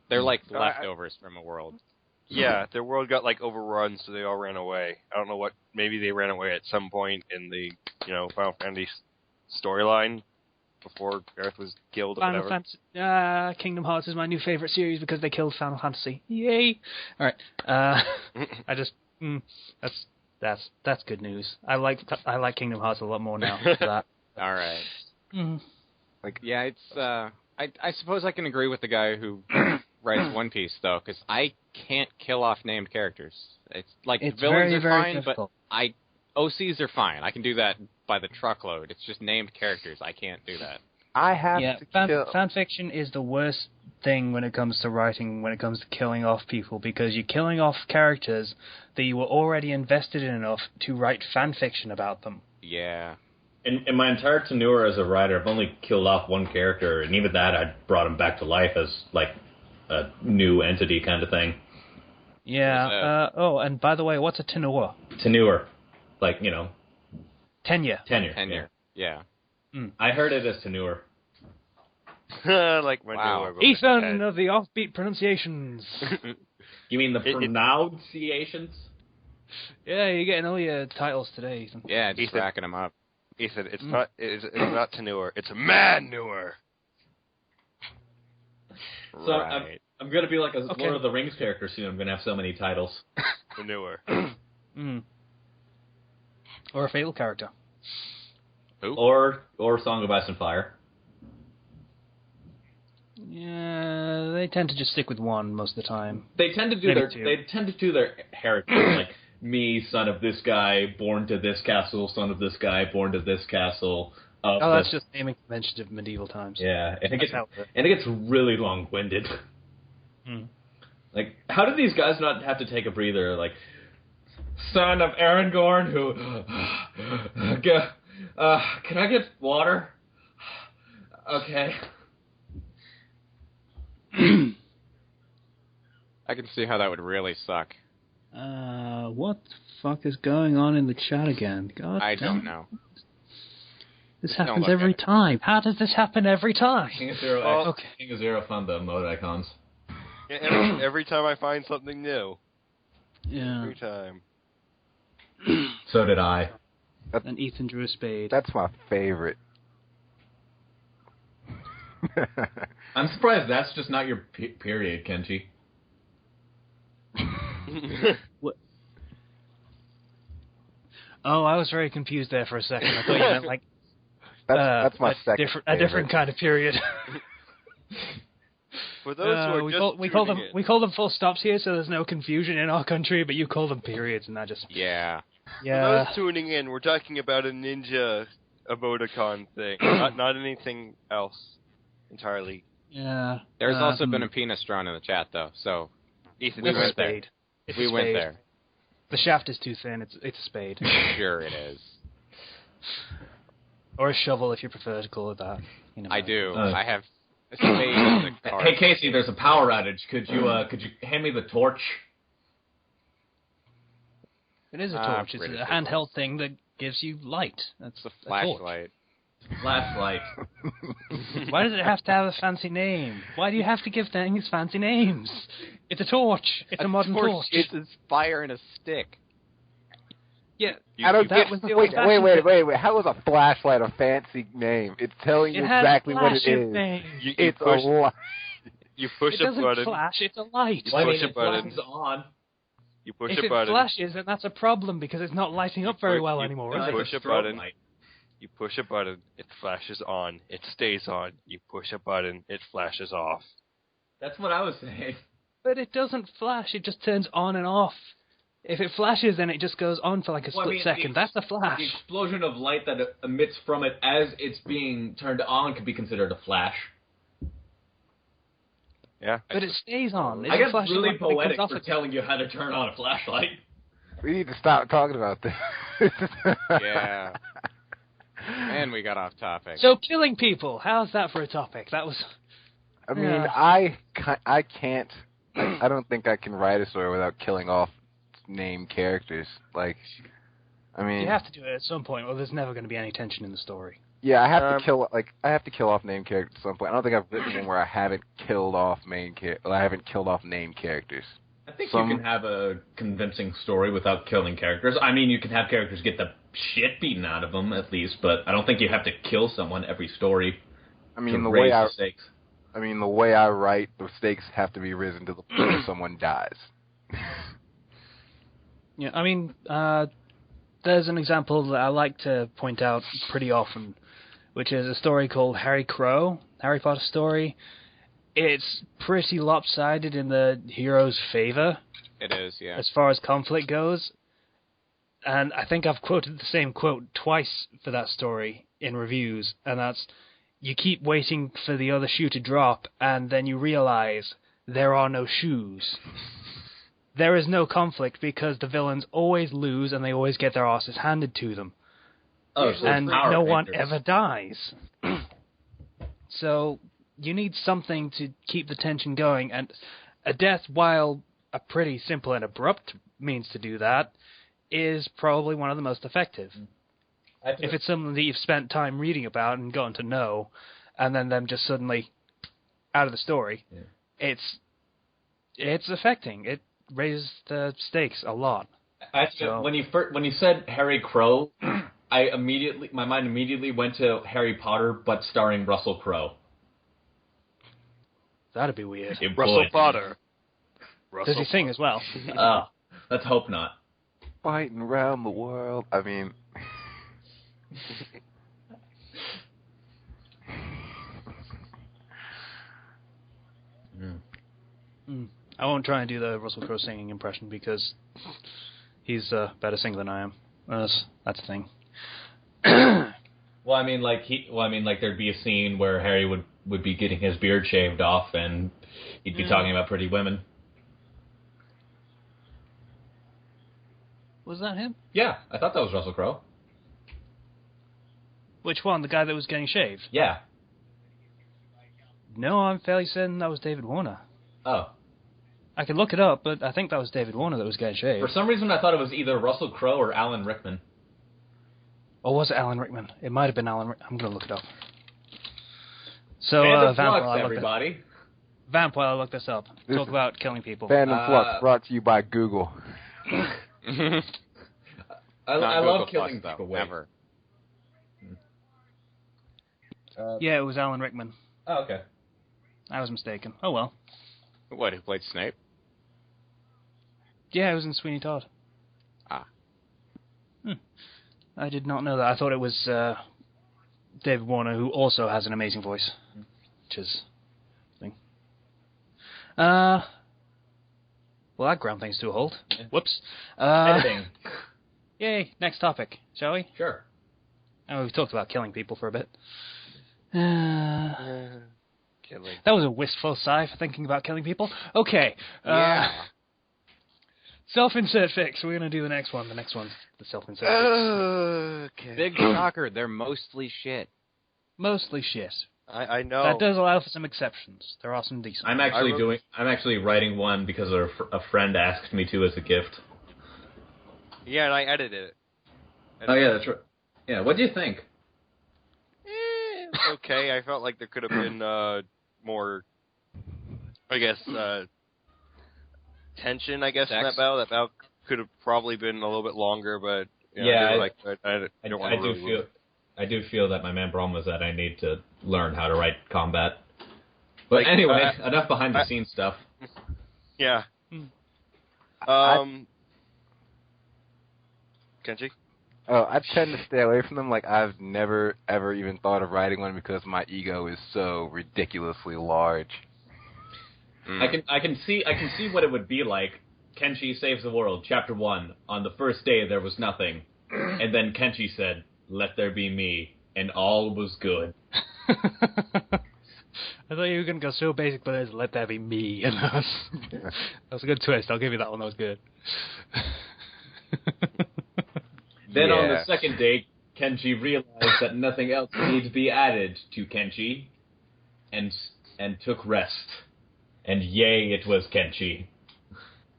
S6: They're like leftovers from a world.
S5: Yeah, their world got like overrun, so they all ran away. I don't know what. Maybe they ran away at some point in the Final Fantasy storyline before Earth was killed or
S1: Final
S5: whatever.
S1: Fantasy, Kingdom Hearts is my new favorite series because they killed Final Fantasy. Yay! All right, I just that's good news. I like Kingdom Hearts a lot more now for that.
S6: All right.
S1: Mm.
S6: Yeah, it's. I suppose I can agree with the guy who writes One Piece though, because I can't kill off named characters. It's like
S1: It's
S6: villains
S1: very,
S6: are
S1: very
S6: fine,
S1: difficult.
S6: but OCs are fine. I can do that by the truckload. It's just named characters. I can't do that.
S3: I have to kill.
S1: Fan fiction is the worst thing when it comes to writing, when it comes to killing off people, because you're killing off characters that you were already invested in enough to write fan fiction about them.
S6: Yeah.
S4: In my entire tenure as a writer, I've only killed off one character, and even that I brought him back to life as like a new entity kind of thing.
S1: Yeah. And by the way, what's a tenure?
S4: Tenure, like
S1: Tenure.
S4: Tenure.
S6: Yeah.
S4: I heard it as tenure.
S5: Like my
S6: Wow.
S5: new
S1: Ethan of the offbeat pronunciations.
S4: You mean the pronunciations?
S1: Yeah, you're getting all your titles today, Ethan.
S6: Yeah, just
S5: Ethan.
S6: racking them up.
S5: Ethan, it's not tenure, it's manure.
S4: So
S6: Right.
S4: I'm going to be like a
S1: Okay.
S4: Lord of the Rings character soon. I'm going to have so many titles.
S5: Manure.
S1: Or a fatal character.
S4: Or Song of Ice and Fire.
S1: Yeah, they tend to just stick with one most of the time.
S4: They tend to do
S1: Maybe
S4: their
S1: two.
S4: they tend to do their heritage, like me, son of this guy, born to this castle, son of this guy, born to this castle.
S1: Oh, that's just naming conventions of medieval times.
S4: Yeah, and it
S1: That's how it works.
S4: gets really long-winded. Like, how did these guys not have to take a breather? Like, son of Aragorn, who, can I get water? Okay.
S6: I can see how that would really suck.
S1: What the fuck is going on in the chat again? God
S6: I
S1: damn
S6: don't
S1: it.
S6: know.
S1: This
S6: Don't
S1: happens
S6: look
S1: every
S6: at it.
S1: time. How does this happen every time?
S4: King of Zero,
S5: Well,
S4: okay. King of Zero found the mode icons.
S5: Yeah, every time I find something new.
S1: Yeah.
S5: Every time.
S4: So did I.
S1: And Ethan drew a spade.
S3: That's my favorite.
S4: I'm surprised that's just not your period, Kenchi.
S1: Oh, I was very confused there for a second. I thought you meant like
S3: That's my second.
S1: a different kind of period.
S5: For those who are
S1: we
S5: just
S1: call them full stops here, so there's no confusion in our country. But you call them periods, and that just
S6: Yeah.
S5: For
S1: yeah.
S5: those tuning in, we're talking about a ninja emoticon thing, not anything else entirely.
S1: Yeah.
S6: There's also been a penis drawn in the chat, though, so
S5: Ethan,
S6: We
S1: It's a
S6: went there.
S1: spade. It's
S6: we
S1: a
S6: went
S1: spade.
S6: there.
S1: The shaft is too thin. It's a spade,
S6: Sure it is.
S1: or a shovel if you prefer to call it that. You know,
S6: I do.
S4: Uh,
S6: I have a spade as a card.
S4: Hey Casey, there's a power outage. Could you hand me the torch?
S1: It is a torch. It's
S6: pretty
S1: a handheld thing that gives you light. That's
S6: It's a
S1: a torch.
S6: flashlight.
S4: Flashlight.
S1: Why does it have to have a fancy name? Why do you have to give things fancy names? It's a torch. It's a modern torch.
S6: It's a fire and a stick.
S1: Yeah,
S3: I don't
S1: that
S3: get.
S1: was the
S3: Wait.
S1: old-fashioned
S3: How is a flashlight a fancy name? It's telling you
S1: It has
S3: exactly what it
S1: flashes
S3: is.
S1: name.
S5: You
S3: It's
S5: push,
S3: a light.
S5: you push
S1: It
S5: a
S1: doesn't
S5: button.
S1: flash. It's a light.
S5: You
S4: Well, I
S5: push
S4: mean,
S5: a button.
S4: flashes on.
S5: You push
S1: If
S5: a
S1: it
S5: button.
S1: flashes, then that's a problem because it's not lighting up very well
S5: you
S1: anymore.
S5: push
S1: Is it?
S4: Like
S5: a
S4: strobe
S5: button.
S4: light.
S5: You push a button, it flashes on. It stays on. You push a button, it flashes off.
S4: That's what I was saying.
S1: But it doesn't flash. It just turns on and off. If it flashes, then it just goes on for like a
S4: Well,
S1: split second. That's a flash.
S4: The explosion of light that emits from it as it's being turned on could be considered a flash.
S5: Yeah.
S1: But it stays on. It
S4: I guess
S1: flashes
S4: really
S1: on when it
S4: poetic
S1: comes
S4: for
S1: off.
S4: telling you how to turn on a flashlight.
S3: We need to stop talking about this.
S6: Yeah. And we got off topic.
S1: So killing people. How's that for a topic? That was.
S3: I mean,
S1: Yeah.
S3: I can't. I don't think I can write a story without killing off named characters. Like, I mean,
S1: You have to do it at some point, or there's never going to be any tension in the story.
S3: yeah, I have to kill off named characters at some point. I don't think I've written one where I haven't killed off named characters.
S4: I think you can have a convincing story without killing characters. I mean, you can have characters get the shit beaten out of them, at least, but I don't think you have to kill someone every story.
S3: I mean,
S4: the way the stakes.
S3: I mean, the way I write, the stakes have to be risen to the point where someone dies.
S1: Yeah, I mean, there's an example that I like to point out pretty often, which is a story called Harry Crow, Harry Potter story. It's pretty lopsided in the hero's favor.
S6: It is, yeah.
S1: As far as conflict goes. And I think I've quoted the same quote twice for that story in reviews, and that's, you keep waiting for the other shoe to drop, and then you realize there are no shoes. There is no conflict because the villains always lose and they always get their asses handed to them.
S4: Oh,
S1: and no one ever dies. So you need something to keep the tension going, and a death, while a pretty simple and abrupt means to do that, is probably one of the most effective. If it's something that you've spent time reading about and gotten to know, and then them just suddenly out of the story, it's affecting. It raises the stakes a lot.
S4: When you said Harry Crow, my mind immediately went to Harry Potter, but starring Russell Crowe.
S1: That'd be weird.
S2: Russell Potter.
S1: Does he sing as well?
S4: Let's hope not.
S3: Fighting around the world. I mean...
S1: I won't try and do the Russell Crowe singing impression because he's a better singer than I am. That's the thing.
S4: Well, I mean, there'd be a scene where Harry would be getting his beard shaved off, and he'd be talking about pretty women.
S1: Was that him?
S4: Yeah, I thought that was Russell Crowe.
S1: Which one? The guy that was getting shaved?
S4: Yeah.
S1: No, I'm fairly certain that was David Warner.
S4: Oh.
S1: I could look it up, but I think that was David Warner that was getting shaved.
S4: For some reason, I thought it was either Russell Crowe or Alan Rickman.
S1: Or was it Alan Rickman? It might have been Alan Rickman. I'm going to look it up. So,
S4: Fandom
S1: Vamp,
S4: Flux, everybody.
S1: Vamp, while I look this up. Talk about killing people.
S3: Fandom Flux, brought to you by Google.
S4: I love killing people.
S6: Never.
S1: Yeah, it was Alan Rickman.
S4: Oh, okay.
S1: I was mistaken. Oh, well.
S6: What, who played Snape?
S1: Yeah, it was in Sweeney Todd.
S6: Ah.
S1: I did not know that. I thought it was David Warner, who also has an amazing voice. Which is... thing. Well, that ground things to a halt. Yeah. Whoops.
S4: Editing.
S1: Yay, next topic, shall we?
S4: Sure.
S1: Oh, we've talked about killing people for a bit.
S6: Killing.
S1: That was a wistful sigh for thinking about killing people. Okay.
S6: Yeah.
S1: Self-insert fix. We're going to do the next one. The next one's the self-insert fix.
S6: Okay. Big shocker. They're mostly shit.
S1: Mostly shit.
S5: I know.
S1: That does allow for some exceptions. There are some decent.
S4: I'm actually writing one because a friend asked me to as a gift.
S5: Yeah, and I edited it.
S4: Oh yeah, that's right. Yeah, what do you think?
S5: It's okay. I felt like there could have been more, I guess, tension. I guess in that battle. That battle could have probably been a little bit longer, but I do feel that my man problem was that I need to learn how to write combat. But anyway, enough behind the scenes stuff. Yeah. Kenchi?
S3: Oh, I tend to stay away from them. Like, I've never, ever even thought of writing one because my ego is so ridiculously large.
S4: I can see what it would be like. Kenchi saves the world, Chapter 1. On the first day, there was nothing. And then Kenchi said, "Let there be me," and all was good.
S1: I thought you were going to go so basic, but it's "let there be me." And that was a good twist. I'll give you that one. That was good.
S4: Then on the second day, Kenchi realized that nothing else needed to be added to Kenchi, and took rest. And yay, it was Kenchi.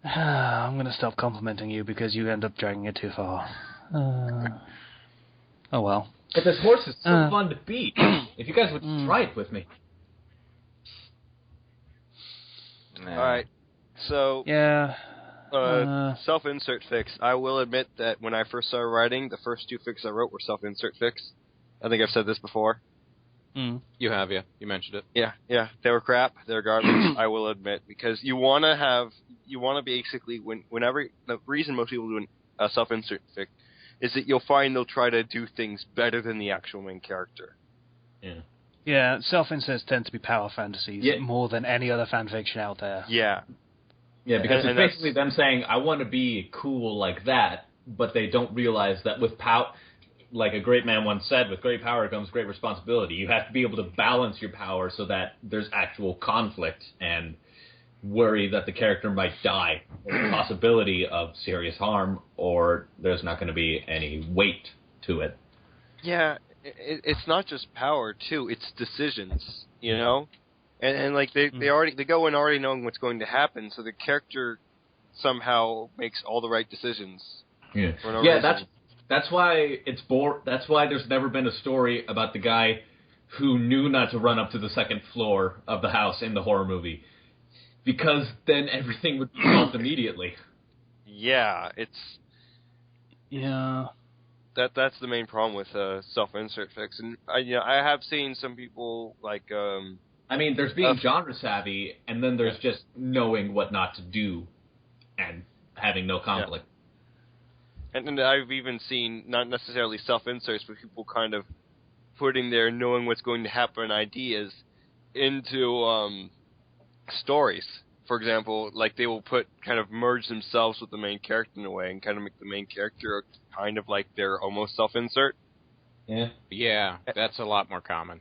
S1: I'm going to stop complimenting you because you end up dragging it too far. Oh well.
S4: But this horse is so fun to beat. If you guys would try it with me.
S3: Nah.
S5: All right. So,
S1: Yeah.
S5: self-insert fix. I will admit that when I first started writing, the first 2 fixes I wrote were self-insert fix. I think I've said this before.
S6: You have, yeah. You mentioned it.
S5: Yeah. They were crap. They're garbage. I will admit, because you want to basically whenever the reason most people do a self-insert fix is that you'll find they'll try to do things better than the actual main character.
S4: Yeah.
S1: Yeah, self-inserts tend to be power fantasies more than any other fanfiction out there.
S5: Yeah.
S4: Yeah, because it's basically them saying, I want to be cool like that, but they don't realize that with power, like a great man once said, with great power comes great responsibility. You have to be able to balance your power so that there's actual conflict and worry that the character might die, or the possibility of serious harm, or there's not going to be any weight to it.
S5: Yeah, it's not just power too; it's decisions, you know, and like they go in already knowing what's going to happen, so the character somehow makes all the right decisions.
S4: Yeah,
S5: for no reason.
S4: That's why it's That's why there's never been a story about the guy who knew not to run up to the second floor of the house in the horror movie. Because then everything would be solved immediately.
S5: Yeah, that's the main problem with self-insert fix, and I have seen some people like.
S4: I mean, there's being genre savvy, and then there's just knowing what not to do, and having no conflict.
S5: Yeah. And I've even seen not necessarily self-inserts, but people kind of putting their knowing what's going to happen ideas into stories. For example, like they will kind of merge themselves with the main character in a way and kind of make the main character kind of like their almost self-insert.
S4: Yeah.
S6: Yeah, that's a lot more common.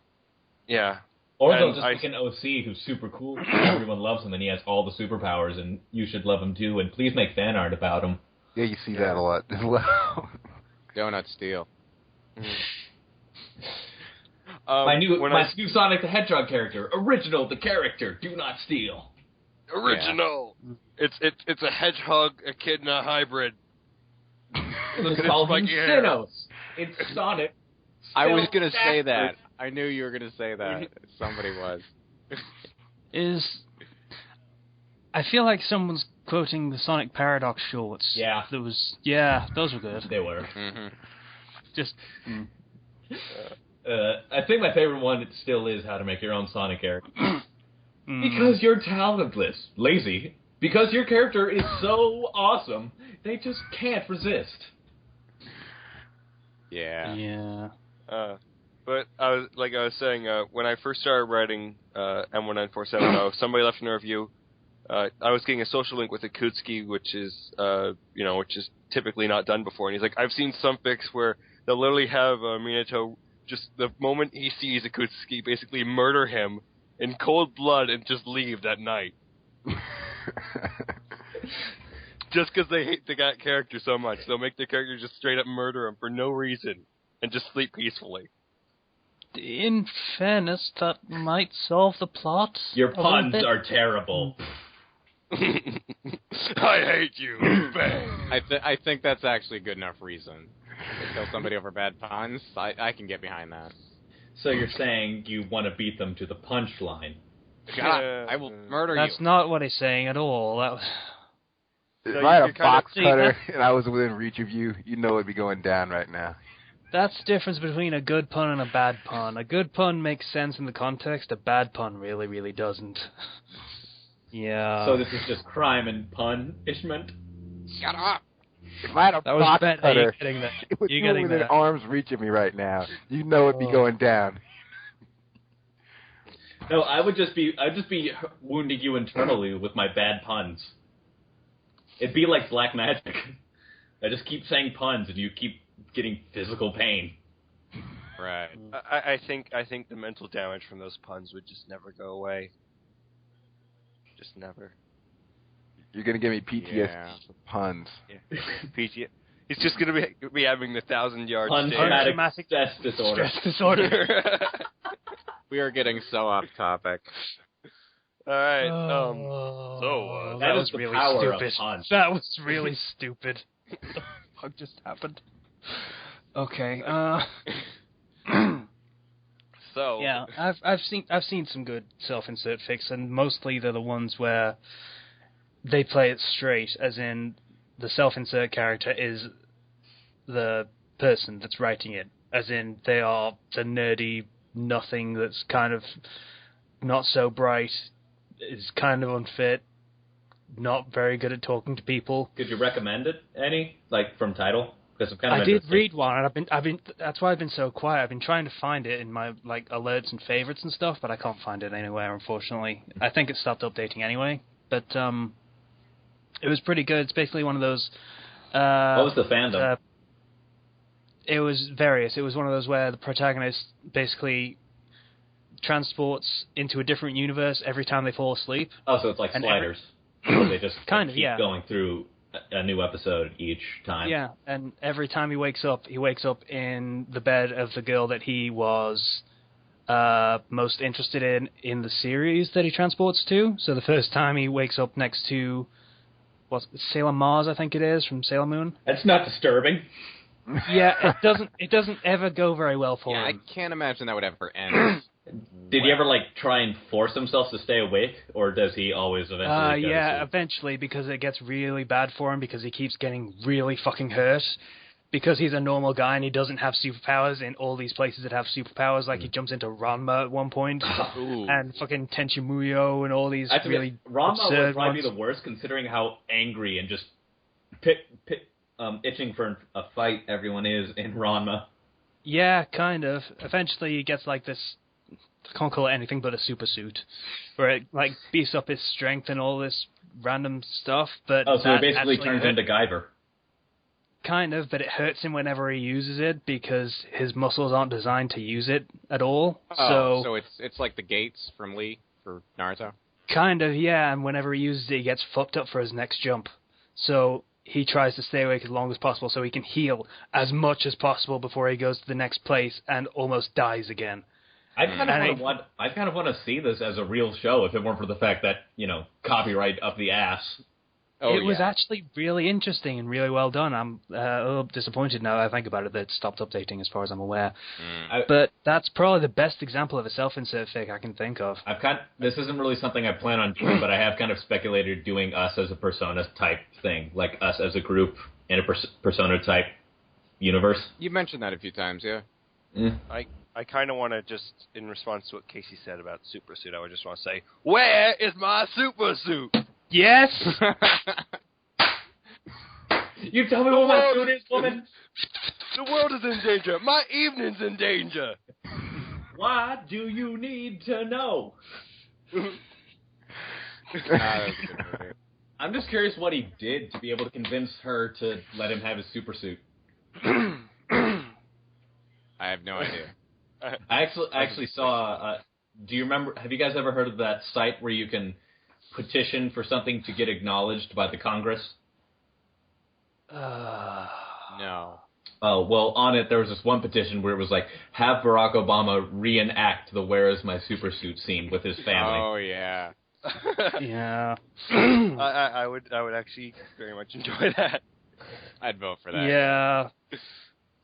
S5: Yeah.
S4: Or they'll just make an OC who's super cool, everyone loves him, and he has all the superpowers, and you should love him too, and please make fan art about him.
S3: Yeah, you see that a lot as well.
S6: Donut steal.
S4: My new Sonic the Hedgehog character, original the character, do not steal.
S5: Original. Yeah. It's a hedgehog, a kid, and a hybrid.
S4: It's called Sinnoh. It's Sonic.
S6: I was gonna say that. I knew you were gonna say that. Somebody was.
S1: I feel like someone's quoting the Sonic Paradox shorts.
S4: Yeah.
S1: Those were good.
S4: They were.
S6: Mm-hmm.
S1: Just.
S4: I think my favorite one still is how to make your own Sonic character. Because you're talentless, lazy. Because your character is so awesome, they just can't resist.
S6: Yeah.
S1: Yeah.
S5: But I was saying, when I first started writing M19470, somebody left in a review. I was getting a social link with Akutsuki, which is typically not done before. And he's like, I've seen some fics where they'll literally have Minato just the moment he sees Akutsuki basically murder him in cold blood and just leave that night. Just because they hate the character so much, they'll make the character just straight up murder him for no reason and just sleep peacefully.
S1: In fairness, that might solve the plot.
S4: Your puns are terrible.
S5: I hate you. Bang.
S6: I think that's actually a good enough reason to kill somebody over bad puns. I can get behind that.
S4: So you're saying you want to beat them to the punchline?
S6: Shut up! I will murder you.
S1: That's not what he's saying at all. That was...
S3: If I had a box cutter and I was within reach of you, you know it'd be going down right now.
S1: That's the difference between a good pun and a bad pun. A good pun makes sense in the context. A bad pun really, really doesn't. Yeah.
S4: So this is just crime and punishment?
S6: Shut up!
S3: If I had a box cutter, it would be within arm's reach of me right now. You know it'd be going down.
S4: No, I'd just be wounding you internally with my bad puns. It'd be like black magic. I just keep saying puns and you keep getting physical pain.
S5: Right. I think the mental damage from those puns would just never go away. Just never.
S3: You're gonna give me PTSD with puns.
S5: Yeah. PTSD. He's just gonna be having the 1,000-yard
S4: traumatic stress disorder.
S6: We are getting so off topic.
S5: All right.
S1: That was really stupid. That was really stupid. What the fuck just happened? Okay.
S5: So
S1: Yeah, I've seen some good self-insert fics, and mostly they're the ones where they play it straight, as in the self-insert character is the person that's writing it, as in they are the nerdy nothing that's kind of not so bright, is kind of unfit, not very good at talking to people.
S4: Could you recommend it, any? Like, from title? Because I'm kind of
S1: I did
S4: interested.
S1: read one, and I've been. That's why I've been so quiet. I've been trying to find it in my alerts and favorites and stuff, but I can't find it anywhere, unfortunately. I think it stopped updating anyway, but it was pretty good. It's basically one of those.
S4: What was the fandom?
S1: It was various. It was one of those where the protagonist basically transports into a different universe every time they fall asleep.
S4: Oh, so it's like Sliders. Where they just
S1: kind of,
S4: keep
S1: yeah,
S4: going through a new episode each time.
S1: Yeah, and every time he wakes up in the bed of the girl that he was most interested in the series that he transports to. So the first time he wakes up next to Sailor Mars, I think it is, from Sailor Moon.
S4: That's not disturbing.
S1: Yeah, it doesn't ever go very well for him.
S6: I can't imagine that would ever end.
S4: Did he ever try and force himself to stay awake, or does he always eventually?
S1: Yeah, eventually, because it gets really bad for him because he keeps getting really fucking hurt. Because he's a normal guy and he doesn't have superpowers in all these places that have superpowers. Like he jumps into Ranma at one point, and fucking Tenchi Muyo and all these really
S4: Ranma
S1: absurd
S4: would probably
S1: ones.
S4: be the worst, considering how angry and just itching for a fight everyone is in Ranma.
S1: Yeah, kind of. Eventually he gets this, I can't call it anything but a super suit, where it beefs up his strength and all this random stuff. But
S4: so he basically turns into Guyver.
S1: Kind of, but it hurts him whenever he uses it because his muscles aren't designed to use it at all.
S6: So it's like the gates from Lee for Naruto?
S1: Kind of, yeah, and whenever he uses it, he gets fucked up for his next jump. So he tries to stay awake as long as possible so he can heal as much as possible before he goes to the next place and almost dies again.
S4: I kind of want to see this as a real show if it weren't for the fact that, copyright up the ass.
S1: It was actually really interesting and really well done. I'm a little disappointed now that I think about it that it stopped updating as far as I'm aware. But that's probably the best example of a self-insert fic I can think of.
S4: This isn't really something I plan on doing, but I have kind of speculated doing us as a Persona type thing, like us as a group in a Persona type universe.
S6: You mentioned that a few times, yeah.
S5: I kind of want to just, in response to what Casey said about Super Suit, I would just want to say, where is my Super Suit?
S1: Yes!
S4: You tell me what my suit is, woman!
S5: The world is in danger. My evening's in danger.
S4: Why do you need to know? I'm just curious what he did to be able to convince her to let him have his super suit.
S6: I have no idea.
S4: I actually saw. Do you remember? Have you guys ever heard of that site where you can petition for something to get acknowledged by the Congress?
S6: No.
S4: Oh, well, on it, there was this one petition where it was have Barack Obama reenact the "Where is my super suit" scene with his family.
S6: Oh, yeah.
S1: Yeah.
S5: I would actually very much enjoy that.
S6: I'd vote for that.
S1: Yeah.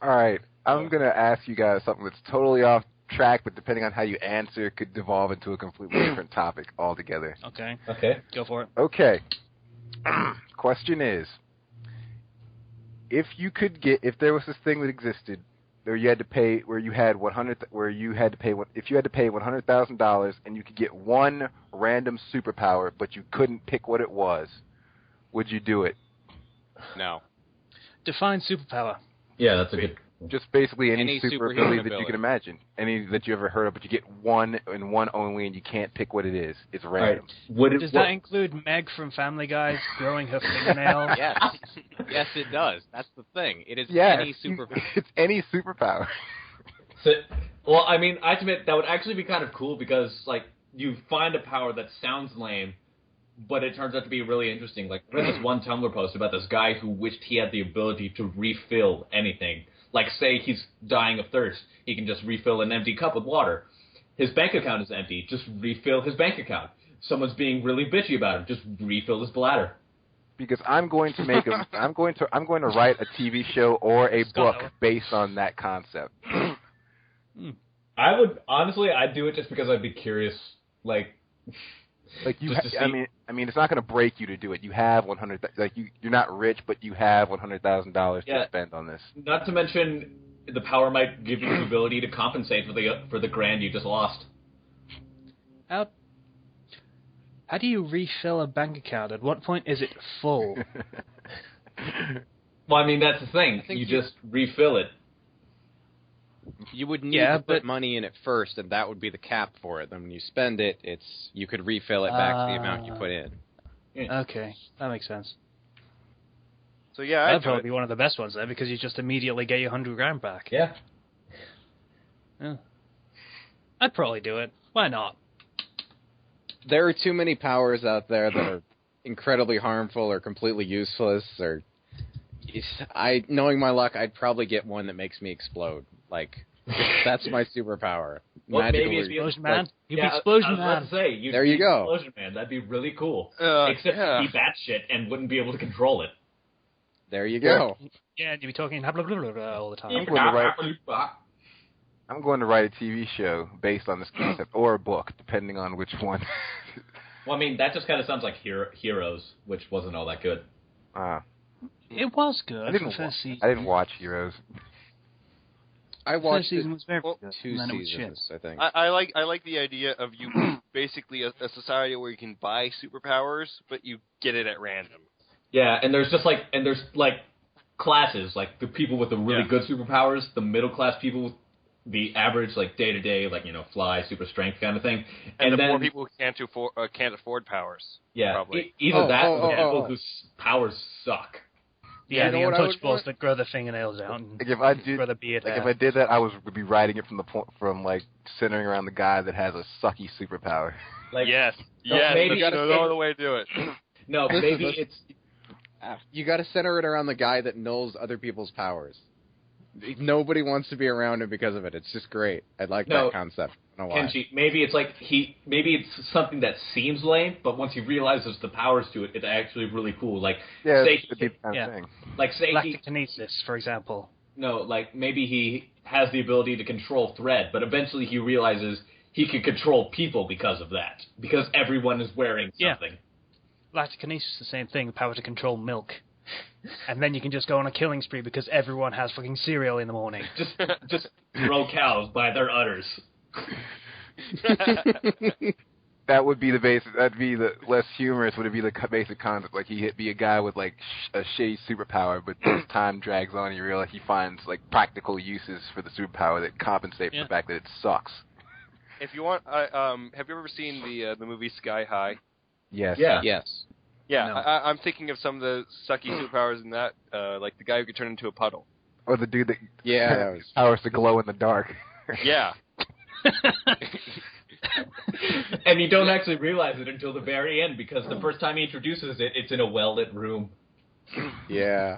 S3: All right, I'm going to ask you guys something that's totally off track, but depending on how you answer, it could devolve into a completely different topic altogether.
S1: Okay. Go for it.
S3: Okay. Question is, if there was this thing that existed where you had to pay, if you had to pay $100,000 and you could get one random superpower, but you couldn't pick what it was, would you do it?
S6: No.
S1: Define superpower.
S4: Yeah, that's a good.
S3: Just basically any super
S6: superhuman
S3: ability that you can imagine, any that you ever heard of, but you get one and one only, and you can't pick what it is. It's random.
S4: Right.
S1: Does that include Meg from Family Guy growing her fingernail?
S6: Yes. Yes, it does. That's the thing. It is
S3: any
S6: superpower.
S3: It's any superpower.
S4: Well, I mean, I admit that would actually be kind of cool because, you find a power that sounds lame, but it turns out to be really interesting. I read this one Tumblr post about this guy who wished he had the ability to refill anything. Say he's dying of thirst, he can just refill an empty cup with water. His bank account is empty, just refill his bank account. Someone's being really bitchy about him, just refill his bladder.
S3: because I'm going to make I'm going to write a TV show or a book based on that concept.
S4: I would honestly, I'd do it just because I'd be curious, like
S3: you. I mean, it's not going to break you to do it. You have 100. Like you're not rich, but you have $100,000 to spend on this.
S4: Not to mention, the power might give you the ability to compensate for the grand you just lost.
S1: How do you refill a bank account? At what point is it full?
S4: Well, I mean, that's the thing. You just refill it.
S6: You would need to put money in it first, and that would be the cap for it. Then when you spend it, you could refill it back to the amount you put in.
S1: Okay, that makes sense.
S5: So yeah,
S1: that'd probably be one of the best ones there, because you just immediately get your $100,000 back.
S4: Yeah.
S1: I'd probably do it. Why not?
S6: There are too many powers out there that are incredibly harmful or completely useless. Knowing my luck, I'd probably get one that makes me explode. Like, that's my superpower.
S4: Well, maybe it's
S1: Explosion Man. You'd be Explosion Man.
S4: I was about to say,
S6: there you go.
S4: Explosion Man. That'd be really cool. Except you'd be batshit and wouldn't be able to control it.
S6: There you go.
S1: Yeah, and you'd be talking blah, blah, blah, blah, blah, all the time.
S3: I'm going to write a TV show based on this concept, or a book, depending on which one.
S4: Well, I mean, that just kind of sounds like Heroes, which wasn't all that good.
S1: It was good.
S3: I didn't watch Heroes.
S6: I watched
S1: the first season was very good.
S6: 2 seasons, I think.
S5: I like the idea of you basically a society where you can buy superpowers, but you get it at random.
S4: Yeah, and there's classes, like the people with the really good superpowers, the middle class people with the average, like day-to-day, like, fly, super strength kind of thing.
S5: And then, poor people who can't afford powers.
S4: Yeah,
S5: probably.
S4: Either that or people whose powers suck.
S1: Yeah, the untouchables that grow their fingernails out and
S3: if I did,
S1: grow the beard
S3: if I did that, I would be writing it from centering around the guy that has a sucky superpower.
S5: Like, yes, maybe that's the way to do it.
S4: No, maybe it's...
S6: You got to center it around the guy that knows other people's powers. Nobody wants to be around him because of it. It's just great. I like that concept. I don't know why.
S4: Kenchi, maybe it's something that seems lame, but once he realizes the powers to it, it's actually really cool. Like, say
S1: Lactokinesis, for example.
S4: No, like maybe he has the ability to control thread, but eventually he realizes he can control people because of that, because everyone is wearing something.
S1: Yeah. Lactokinesis is the same thing, the power to control milk. And then you can just go on a killing spree because everyone has fucking cereal in the morning.
S4: Just throw cows by their udders.
S3: That would be the basic. That'd be the less humorous. Would it be the basic concept? Like he'd be a guy with like a shitty superpower, but as time drags on, you realize he finds like practical uses for the superpower that compensate for the fact that it sucks.
S5: If you want, have you ever seen the movie Sky High?
S3: Yes.
S4: Yeah.
S6: Yes.
S5: Yeah,
S1: No.
S5: I'm thinking of some of the sucky superpowers in that, like the guy who could turn into a puddle.
S3: Or the dude that powers to glow in the dark.
S5: Yeah.
S4: And you don't actually realize it until the very end, because the first time he introduces it, it's in a well-lit room.
S6: Yeah.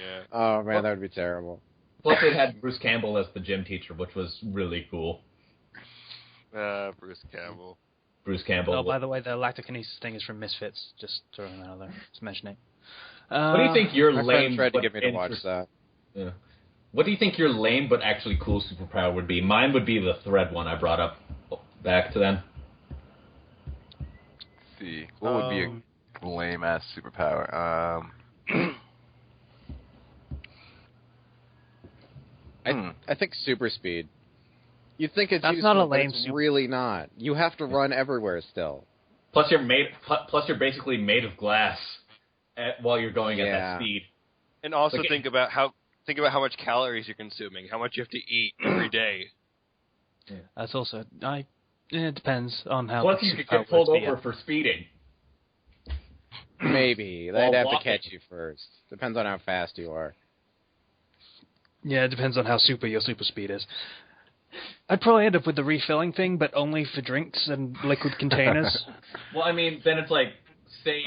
S5: Yeah.
S6: Oh, man, that would be terrible.
S4: Plus, it had Bruce Campbell as the gym teacher, which was really cool.
S5: Bruce Campbell.
S4: Bruce Campbell.
S1: Oh, by the way, the lactokinesis thing is from Misfits. Just throwing that out there. Just mentioning it.
S4: What do you think your
S6: my
S4: lame...
S6: friend tried to get me to watch that.
S4: Yeah. What do you think your lame but actually cool superpower would be? Mine would be the thread one I brought up back to then.
S3: Let's see. What would be a lame-ass superpower?
S6: I think super speed. You think it's
S1: That's
S6: useful,
S1: not a
S6: but
S1: lame
S6: it's really not. You have to run everywhere still.
S4: Plus, you're basically made of glass while you're going at that speed.
S5: And also think about how much calories you're consuming, how much you have to eat every day.
S1: Yeah. That's also... it depends on how...
S4: Plus, you could get pulled over for speeding.
S6: Maybe. They'd have to catch you first. Depends on how fast you are.
S1: Yeah, it depends on how super your super speed is. I'd probably end up with the refilling thing, but only for drinks and liquid containers.
S4: Well, I mean, then it's like, say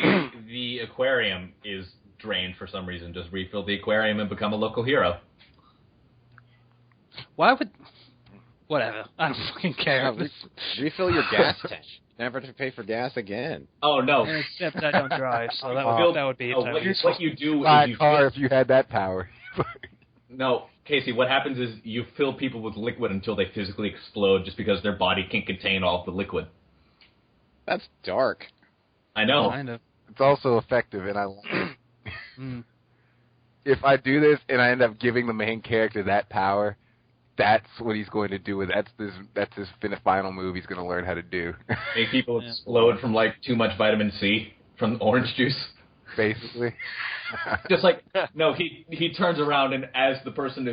S4: the aquarium is drained for some reason. Just refill the aquarium and become a local hero.
S1: Why would... Whatever. I don't fucking care.
S6: Refill your gas tank. Never to pay for gas again.
S4: Oh no!
S1: Except I don't drive, so that would be
S4: what you do
S3: Buy
S4: is
S3: a
S4: you
S3: car if you had that power.
S4: No, Casey, what happens is you fill people with liquid until they physically explode just because their body can't contain all of the liquid.
S6: That's dark.
S4: I know.
S1: Kind of.
S3: It's also effective, and I like it. If I do this and I end up giving the main character that power, that's what he's going to do. That's his final move he's going to learn how to do.
S4: Make people explode from, like, too much vitamin C from orange juice.
S3: Basically.
S4: Just like, no, he turns around, and as the person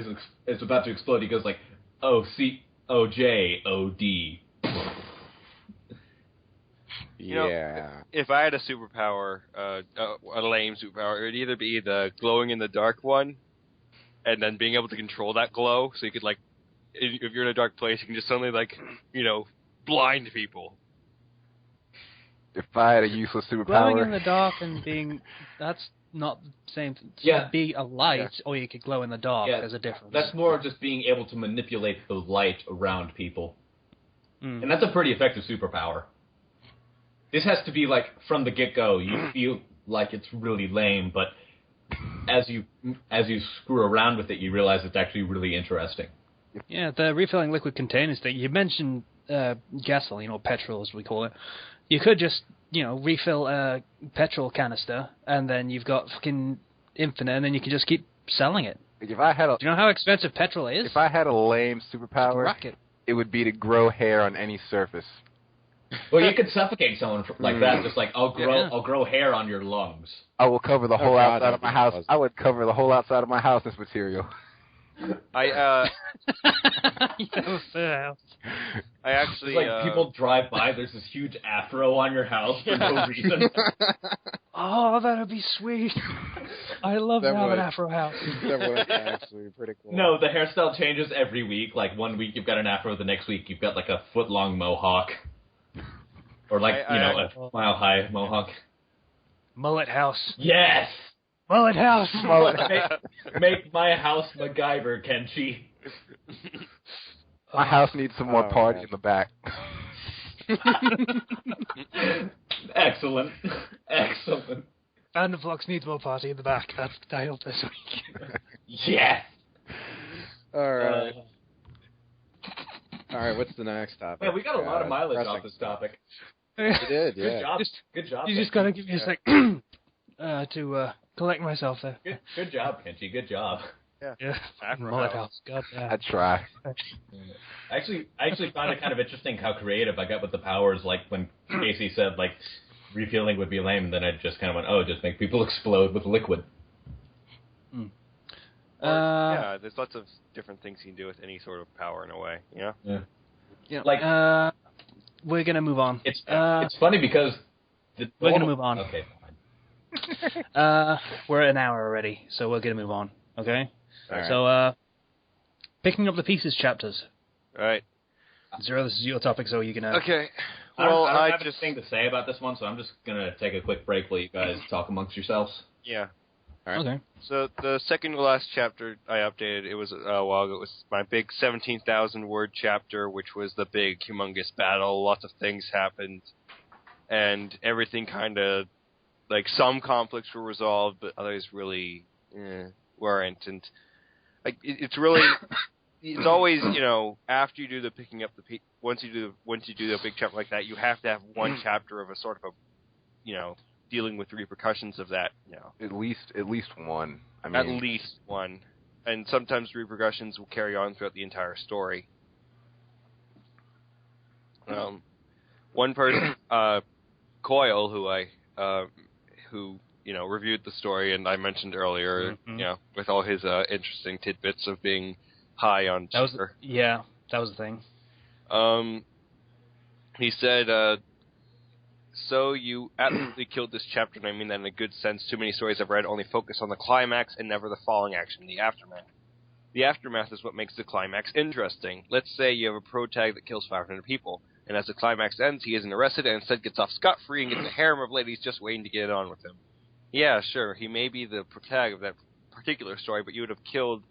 S4: is about to explode, he goes like, O-C, O-J, O-D.
S5: You know, if I had a superpower, a lame superpower, it would either be the glowing in the dark one, and then being able to control that glow, so you could, like, if you're in a dark place, you can just suddenly, like, blind people.
S3: If I had a useless superpower...
S1: Glowing in the dark and that's not the same thing.
S4: Yeah.
S1: Be a light, or you could glow in the dark.
S4: Yeah,
S1: There's a difference.
S4: That's more just being able to manipulate the light around people.
S1: And
S4: that's a pretty effective superpower. This has to be, like, from the get-go, you feel like it's really lame, but as you screw around with it, you realize it's actually really interesting.
S1: Yeah, the refilling liquid containers thing. You mentioned gasoline, or petrol as we call it. You could just, refill a petrol canister, and then you've got fucking infinite, and then you can just keep selling it.
S3: If I had
S1: Do you know how expensive petrol is?
S3: If I had a lame superpower,
S1: Rocket.
S3: it would be to grow hair on any surface.
S4: Well, you could suffocate someone like that, just like, I'll grow hair on your lungs.
S3: I will cover the whole outside of my house. I would cover the whole outside of my house in this material.
S5: I actually...
S4: It's like people drive by, there's this huge afro on your house for no reason.
S1: Oh, that'd be sweet. I love to have an afro house.
S6: That would actually be pretty cool.
S4: No, the hairstyle changes every week. Like, one week you've got an afro, the next week you've got, like, a foot-long mohawk. Or, like, a mile-high mohawk.
S1: Mullet house.
S4: Yes!
S1: Mullet house. Mullet.
S4: Make my house MacGyver, Kenchi.
S3: My house needs some more party in the back.
S4: Excellent. Excellent.
S1: Fandom Flux needs more party in the back. That's the title this week.
S4: Yes!
S6: Alright. Alright, what's the next topic?
S4: Man, we got a lot of mileage off this topic.
S6: We did, yeah.
S4: Good job.
S1: You just gotta give me a sec to collect myself there.
S4: Good job, Kenchi. Good job.
S1: Yeah. Mullet house. God damn.
S3: I'd try.
S4: I actually found it kind of interesting how creative I got with the powers. Like when Casey said like refueling would be lame, and then I just kind of went, just make people explode with liquid.
S5: Yeah, there's lots of different things you can do with any sort of power in a way.
S1: Yeah.
S4: Like
S1: we're gonna move on.
S4: It's funny because
S1: we're gonna move on.
S4: Okay, fine.
S1: We're at an hour already, so we're gonna move on. Okay.
S5: Right.
S1: So picking up the pieces chapters.
S5: All right.
S1: Zero, this is your topic, so you're gonna.
S5: Okay.
S4: Well, I don't have a thing to say about this one, so I'm just gonna take a quick break while you guys talk amongst yourselves.
S5: Yeah.
S6: All right.
S1: Okay.
S5: So the second to last chapter I updated, it was a while ago. It was my big 17,000 word chapter, which was the big, humongous battle. Lots of things happened, and everything kind of, like, some conflicts were resolved, but others really weren't. And like it's really, it's always, after you do the picking up the once you do the big chapter like that, you have to have one chapter of a sort of a, dealing with the repercussions of that,
S3: At least one. I mean,
S5: at least one. And sometimes the repercussions will carry on throughout the entire story. One person, Coyle, who reviewed the story, and I mentioned earlier, with all his interesting tidbits of being high on sugar.
S1: That was the thing.
S5: He said, so you absolutely killed this chapter, and I mean that in a good sense. Too many stories I've read only focus on the climax and never the falling action, the aftermath. The aftermath is what makes the climax interesting. Let's say you have a protag that kills 500 people, and as the climax ends, he isn't arrested and instead gets off scot-free and gets a harem of ladies just waiting to get on with him. Yeah, sure, he may be the protag of that particular story, but you would have killed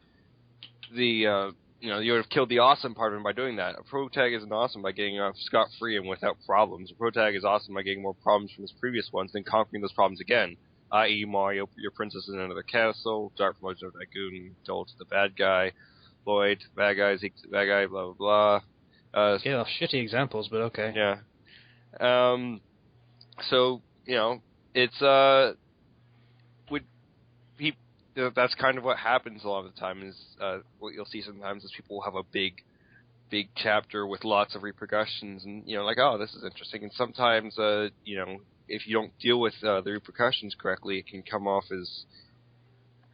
S5: the you would have killed the awesome part of him by doing that. A protag isn't awesome by getting off scot-free and without problems. A protag is awesome by getting more problems from his previous ones, then conquering those problems again. I.e., Mario, your princess is in another castle, Dark Promotion of that goon, told to the bad guy, Lloyd, bad guy, Zeke, the bad guy, blah, blah, blah.
S1: Yeah, shitty examples, but okay.
S5: Yeah. So, it's, that's kind of what happens a lot of the time is, what you'll see sometimes is people will have a big chapter with lots of repercussions and, oh, this is interesting. And sometimes, if you don't deal with the repercussions correctly, it can come off as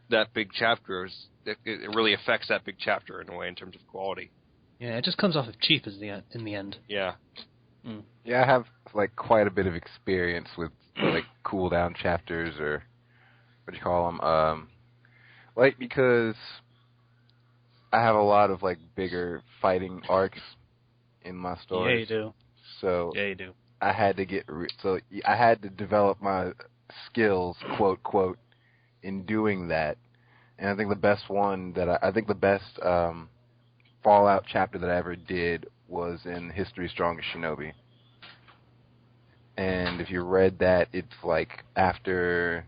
S5: that big chapter. It really affects that big chapter in a way in terms of quality.
S1: Yeah, it just comes off as cheap in the end.
S5: Yeah.
S1: Mm.
S3: Yeah, I have quite a bit of experience with cooldown chapters, or what do you call them? Because I have a lot of bigger fighting arcs in my story.
S1: Yeah, you do.
S3: So
S1: yeah, you do.
S3: I had to I had to develop my skills, quote, in doing that. And I think the best Fallout chapter that I ever did was in History's Strongest Shinobi. And if you read that, it's after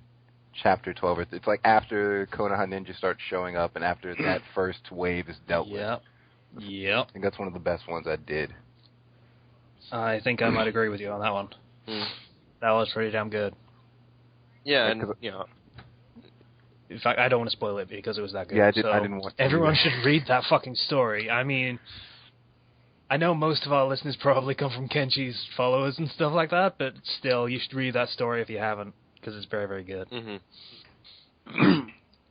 S3: chapter 12, it's after Konoha Ninja starts showing up and after that first wave is dealt with.
S1: Yep.
S3: I think that's one of the best ones I did.
S1: I think I might agree with you on that one.
S5: Mm.
S1: That was pretty damn good.
S5: Yeah, and,
S1: In fact, I don't want to spoil it because it was that good.
S3: Yeah, I
S1: didn't
S3: want to.
S1: Everyone should read that fucking story. I mean, I know most of our listeners probably come from Kenchi's followers and stuff like that, but still, you should read that story if you haven't, because it's very, very good.
S5: Mm-hmm.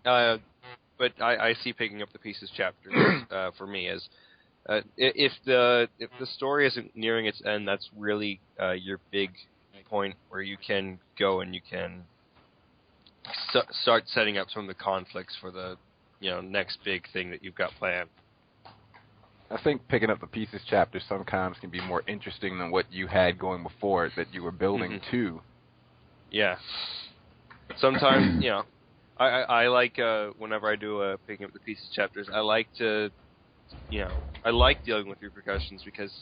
S5: But I see picking up the pieces chapters for me as if the story isn't nearing its end, that's really your big point where you can go and you can start setting up some of the conflicts for the next big thing that you've got planned.
S3: I think picking up the pieces chapter sometimes can be more interesting than what you had going before it that you were building to.
S5: Yeah. Sometimes, I like whenever I do picking up the pieces chapters, I like to, I like dealing with repercussions because,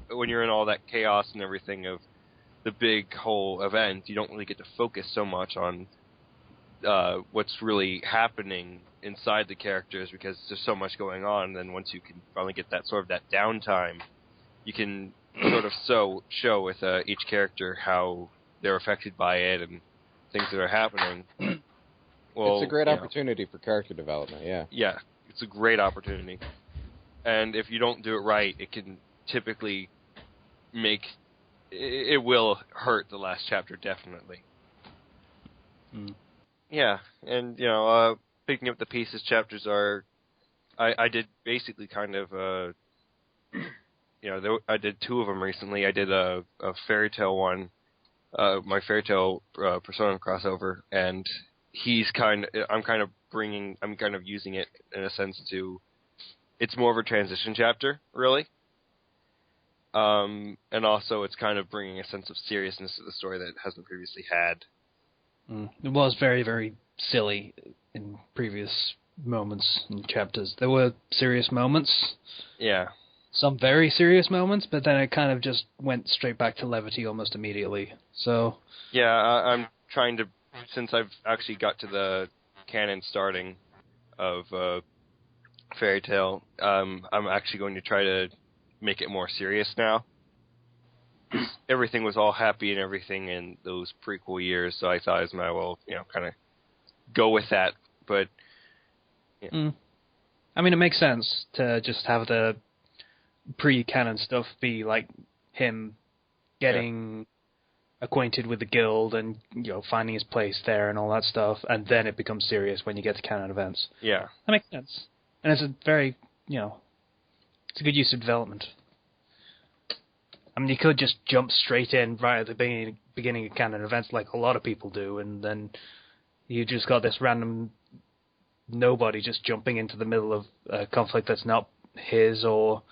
S5: when you're in all that chaos and everything of the big whole event, you don't really get to focus so much on what's really happening inside the characters because there's so much going on. And then once you can finally get that sort of that downtime, you can sort of show with each character how they're affected by it and things that are happening. Well,
S6: it's a great opportunity for character development, yeah.
S5: Yeah, it's a great opportunity. And if you don't do it right, it can typically it will hurt the last chapter, definitely.
S1: Mm.
S5: Yeah, and, picking up the pieces chapters are, I did basically kind of, I did two of them recently. I did a Fairy Tail one, my Fairy Tail Persona crossover, and I'm kind of using it in a sense it's more of a transition chapter, really. And also it's kind of bringing a sense of seriousness to the story that it hasn't previously had.
S1: It was very, very silly in previous moments and chapters. There were serious moments.
S5: Yeah.
S1: Some very serious moments, but then it kind of just went straight back to levity almost immediately. So.
S5: Yeah, I'm trying to, since I've actually got to the canon starting of Fairy Tail, I'm actually going to try to make it more serious now. Everything was all happy and everything in those prequel years, so I thought I might well, kind of go with that. But
S1: I mean, it makes sense to just have the pre-canon stuff be like him getting acquainted with the guild and finding his place there and all that stuff, and then it becomes serious when you get to canon events.
S5: Yeah,
S1: that makes sense, and it's a very it's a good use of development. I mean, you could just jump straight in right at the beginning of canon events like a lot of people do, and then you just got this random nobody just jumping into the middle of a conflict that's not his or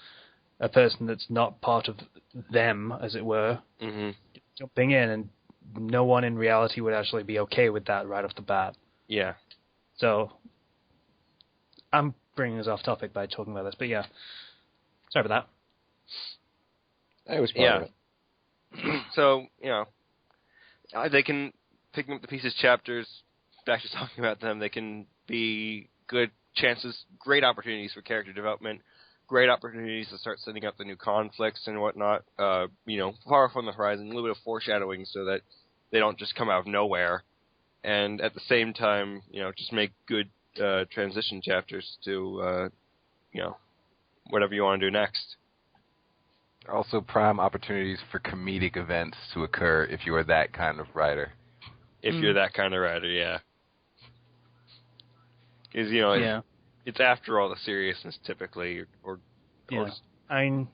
S1: a person that's not part of them, as it were, jumping in, and no one in reality would actually be okay with that right off the bat.
S5: Yeah.
S1: So I'm bringing us off topic by talking about this, but yeah. Sorry about that.
S6: I was part of it.
S5: So, they can pick up the pieces chapters, back to talking about them, they can be good chances, great opportunities for character development, great opportunities to start setting up the new conflicts and whatnot, far from the horizon, a little bit of foreshadowing so that they don't just come out of nowhere. And at the same time, just make good transition chapters to, whatever you want to do next.
S3: Also prime opportunities for comedic events to occur if you are that kind of writer.
S5: If you're that kind of writer, yeah. Because, it's after all the seriousness typically.
S1: I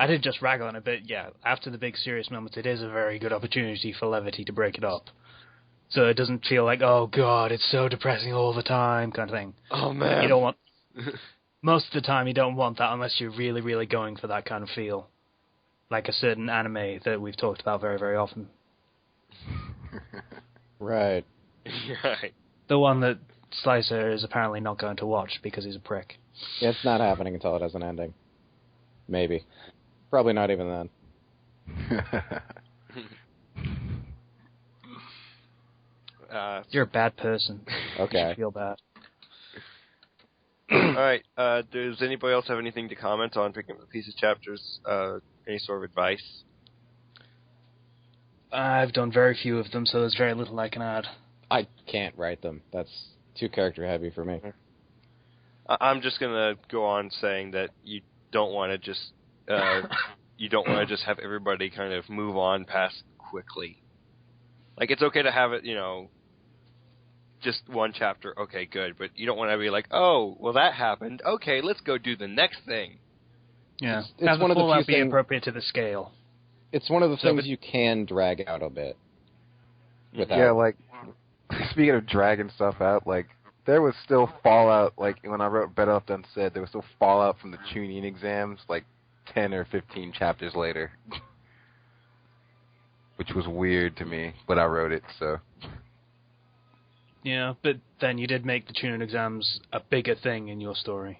S1: did just rag on it, but yeah, after the big serious moments, it is a very good opportunity for levity to break it up. So it doesn't feel like, oh god, it's so depressing all the time kind of thing.
S5: Oh man.
S1: You don't want... Most of the time you don't want that unless you're really, really going for that kind of feel. Like a certain anime that we've talked about very, very often.
S6: Right.
S5: Right.
S1: The one that Slicer is apparently not going to watch because he's a prick.
S6: Yeah, it's not happening until it has an ending. Maybe. Probably not even then.
S1: You're a bad person.
S6: Okay.
S1: You should feel bad.
S5: All right. Does anybody else have anything to comment on picking up the pieces chapters? Any sort of advice?
S1: I've done very few of them, so there's very little I can add.
S6: I can't write them. That's too character heavy for me.
S5: I'm just gonna go on saying that you don't want to just have everybody kind of move on past quickly. Like, it's okay to have it, just one chapter, okay, good, but you don't want to be like, oh, well, that happened, okay, let's go do the next thing.
S1: Yeah,
S6: it's one of the few
S1: be
S6: things
S1: appropriate to the scale.
S6: It's one of the things you can drag out a bit. Without.
S3: Yeah, like, speaking of dragging stuff out, like, there was still fallout, like, when I wrote Better Off Done Said, there was still fallout from the tuning exams, like, 10 or 15 chapters later. Which was weird to me, but I wrote it, so...
S1: Yeah, but then you did make the tuning exams a bigger thing in your story.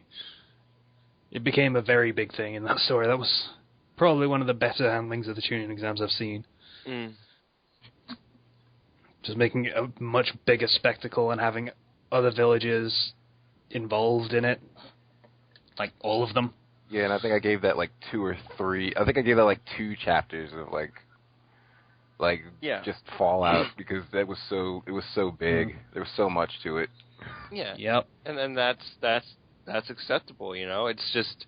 S1: It became a very big thing in that story. That was probably one of the better handlings of the tuning exams I've seen. Just making it a much bigger spectacle and having other villages involved in it. Like, all of them.
S3: Yeah, and I think I gave that, like, 2 or 3... I think I gave that, like, 2 chapters of, just fallout, because it was so big. There was so much to it.
S5: Yeah.
S1: Yep.
S5: And then that's acceptable, It's just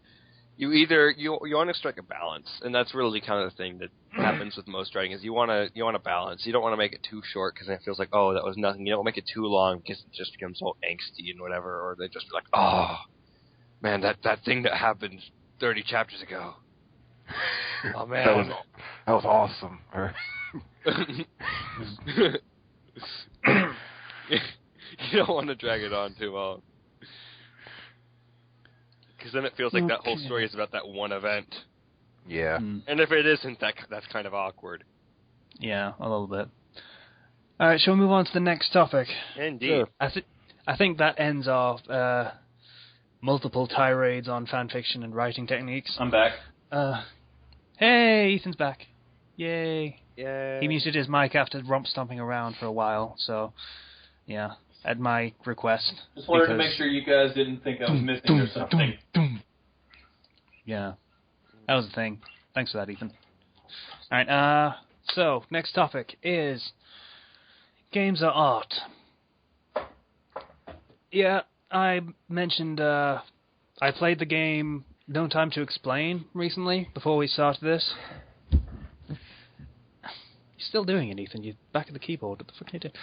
S5: you want to strike a balance, and that's really kind of the thing that happens with most writing is you want to balance. You don't want to make it too short because then it feels like, oh, that was nothing. You don't make it too long because it just becomes all angsty and whatever, or they just be like, oh, man, that thing that happened 30 chapters ago. Oh man,
S3: that was awesome.
S5: You don't want to drag it on too long, because then it feels like that whole story is about that one event.
S3: Yeah.
S5: And if it isn't, that's kind of awkward.
S1: Yeah, a little bit. All right, shall we move on to the next topic?
S5: Indeed.
S1: Sure. I think that ends our multiple tirades on fanfiction and writing techniques.
S4: I'm back.
S1: Hey, Ethan's back. Yay.
S5: Yay.
S1: He muted his mic after romp stomping around for a while, so, yeah, at my request.
S4: Just wanted to make sure you guys didn't think I was missing or something.
S1: Yeah, that was the thing. Thanks for that, Ethan. Alright, so, next topic is games are art. Yeah, I mentioned, I played the game No Time to Explain recently, before we started this. You're still doing it, Ethan. You're back at the keyboard. What the fuck are you doing?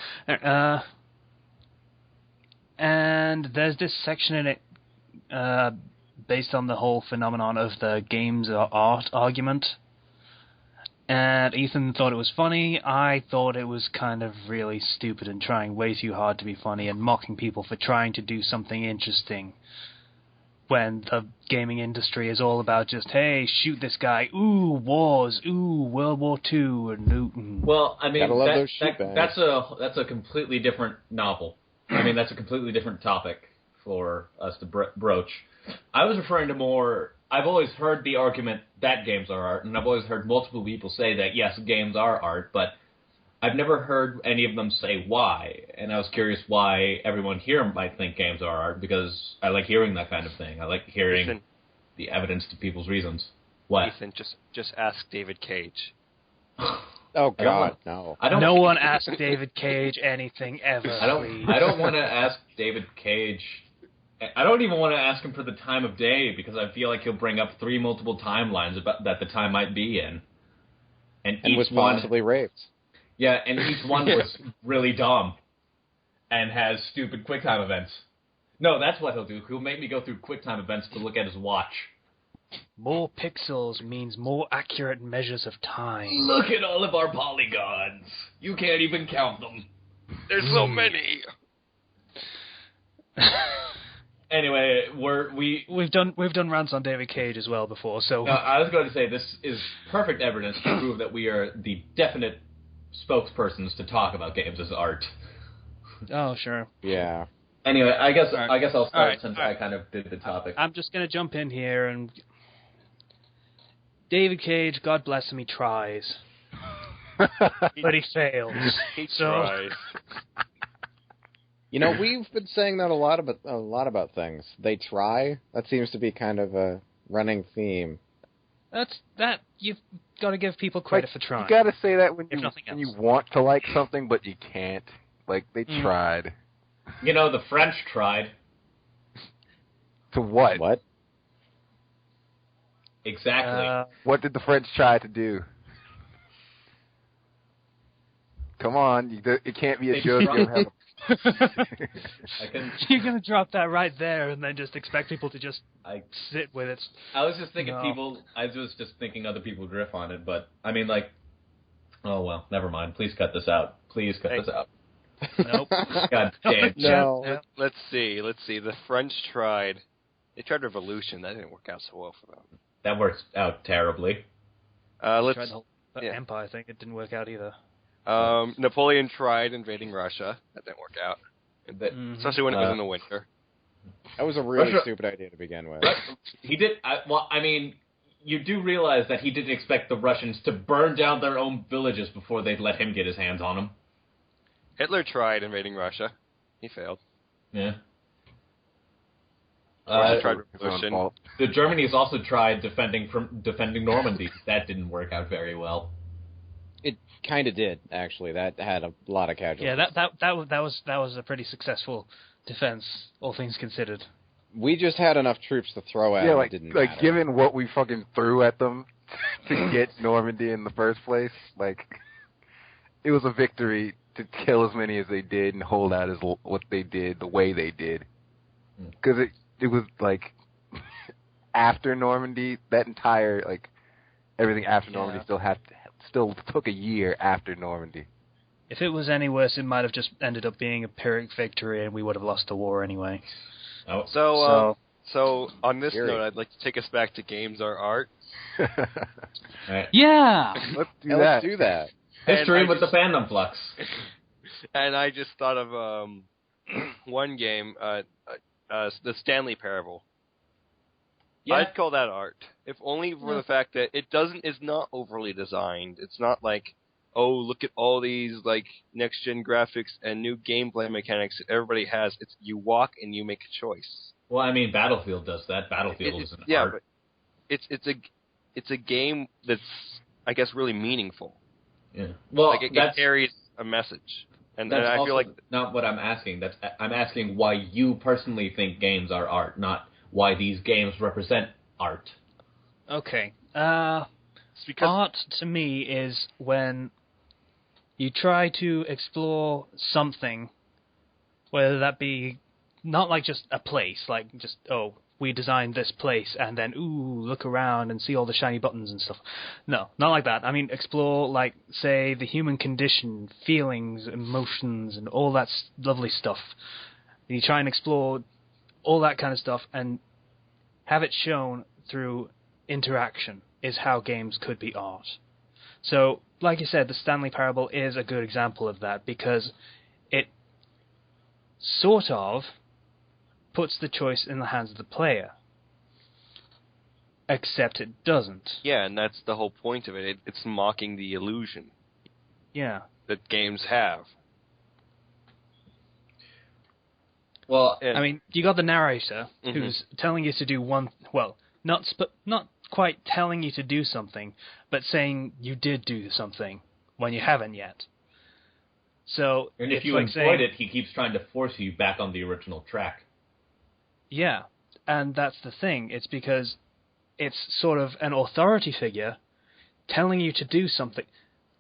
S1: And there's this section in it based on the whole phenomenon of the games are art argument. And Ethan thought it was funny. I thought it was kind of really stupid and trying way too hard to be funny and mocking people for trying to do something interesting. When the gaming industry is all about just, hey, shoot this guy, ooh, wars, ooh, World War II, and Newton.
S4: Well, I mean,
S6: that's
S4: a completely different novel. I mean, that's a completely different topic for us to broach. I was referring to more. I've always heard the argument that games are art, and I've always heard multiple people say that yes, games are art, but I've never heard any of them say why. And I was curious why everyone here might think games are art, because I like hearing that kind of thing. I like hearing
S5: Ethan,
S4: the evidence to people's reasons. What?
S5: Ethan, just ask David Cage.
S6: Oh God, no.
S1: No one asked David Cage anything ever.
S4: I don't want to ask David Cage. I don't even want to ask him for the time of day, because I feel like he'll bring up 3 multiple timelines about that the time might be in, and each
S6: was
S4: one
S6: possibly raped.
S4: Yeah, and each one was really dumb and has stupid QuickTime events. No, that's what he'll do. He'll make me go through QuickTime events to look at his watch.
S1: More pixels means more accurate measures of time.
S4: Look at all of our polygons. You can't even count them.
S5: There's so many.
S4: Anyway,
S1: we've done rants on David Cage as well before, so
S4: I was going to say this is perfect evidence to prove that we are the definite spokespersons to talk about games as art.
S1: Oh, sure.
S6: Yeah.
S4: Anyway, I guess I'll start
S1: since
S4: I kind of did the topic.
S1: I'm just going to jump in here, and David Cage, God bless him, he tries. But he fails.
S5: He
S1: so,
S5: tries.
S6: You know, we've been saying that a lot about things. They try. That seems to be kind of a running theme.
S1: You've got to give people credit for trying.
S3: You got to say that when
S1: If
S3: you want to like something, but you can't. Like, they tried.
S4: You know, the French tried.
S3: To what?
S6: What?
S4: Exactly.
S3: What did the French try to do? Come on, it can't be a joke. You don't have
S1: You're going to drop that right there and then just expect people to just sit with it.
S4: I was just thinking I was just thinking other people riff on it, but I mean, like, oh well, never mind. Please cut this out. Please cut this out.
S1: Nope.
S4: God damn.
S6: No.
S5: Let's see. The French tried. They tried revolution. That didn't work out so well for them.
S4: That worked out terribly.
S1: Tried the whole empire thing. It didn't work out either.
S5: Napoleon tried invading Russia. That didn't work out. Especially when it was in the winter.
S6: That was a really stupid idea to begin with.
S4: He did. I mean, you do realize that he didn't expect the Russians to burn down their own villages before they'd let him get his hands on them.
S5: Hitler tried invading Russia. He failed.
S4: Yeah.
S5: Tried revolution.
S4: The Germany's also tried defending Normandy. That didn't work out very well.
S6: It kind of did, actually. That had a lot of casualties.
S1: Yeah, that was a pretty successful defense, all things considered.
S6: We just had enough troops to throw at them. It didn't matter.
S3: Given what we fucking threw at them to get Normandy in the first place, it was a victory to kill as many as they did and hold out as what they did the way they did. Because it was after Normandy, that entire everything after Normandy still took a year after Normandy.
S1: If it was any worse, it might have just ended up being a Pyrrhic victory, and we would have lost the war anyway.
S5: So on this note, I'd like to take us back to games are art.
S4: Right.
S1: Yeah,
S3: Let's do that.
S4: History with the Fandom Flux.
S5: And I just thought of one game, the Stanley Parable.
S4: Yeah.
S5: I'd call that art, if only for the fact that is not overly designed. It's not like, oh, look at all these next gen graphics and new gameplay mechanics that everybody has. It's you walk and you make a choice.
S4: Well, I mean, Battlefield does that. Battlefield is an art.
S5: But it's a game that's, I guess, really meaningful.
S4: Yeah. Well,
S5: it carries a message, and I feel like
S4: not what I'm asking. I'm asking why you personally think games are art, not why these games represent art.
S1: Okay. Art to me is when you try to explore something, whether that be not just a place, we designed this place and then, look around and see all the shiny buttons and stuff. No, not like that. I mean, explore, say, the human condition, feelings, emotions, and all that lovely stuff. You try and explore all that kind of stuff and have it shown through interaction is how games could be art. So, like you said, the Stanley Parable is a good example of that because it sort of puts the choice in the hands of the player. Except it doesn't.
S5: Yeah, and that's the whole point of it. It's mocking the illusion that games have.
S4: Well,
S1: I mean, you got the narrator who's telling you to do not quite telling you to do something, but saying you did do something when you haven't yet. So,
S4: and if you avoid it, he keeps trying to force you back on the original track.
S1: Yeah, and that's the thing. It's because it's sort of an authority figure telling you to do something.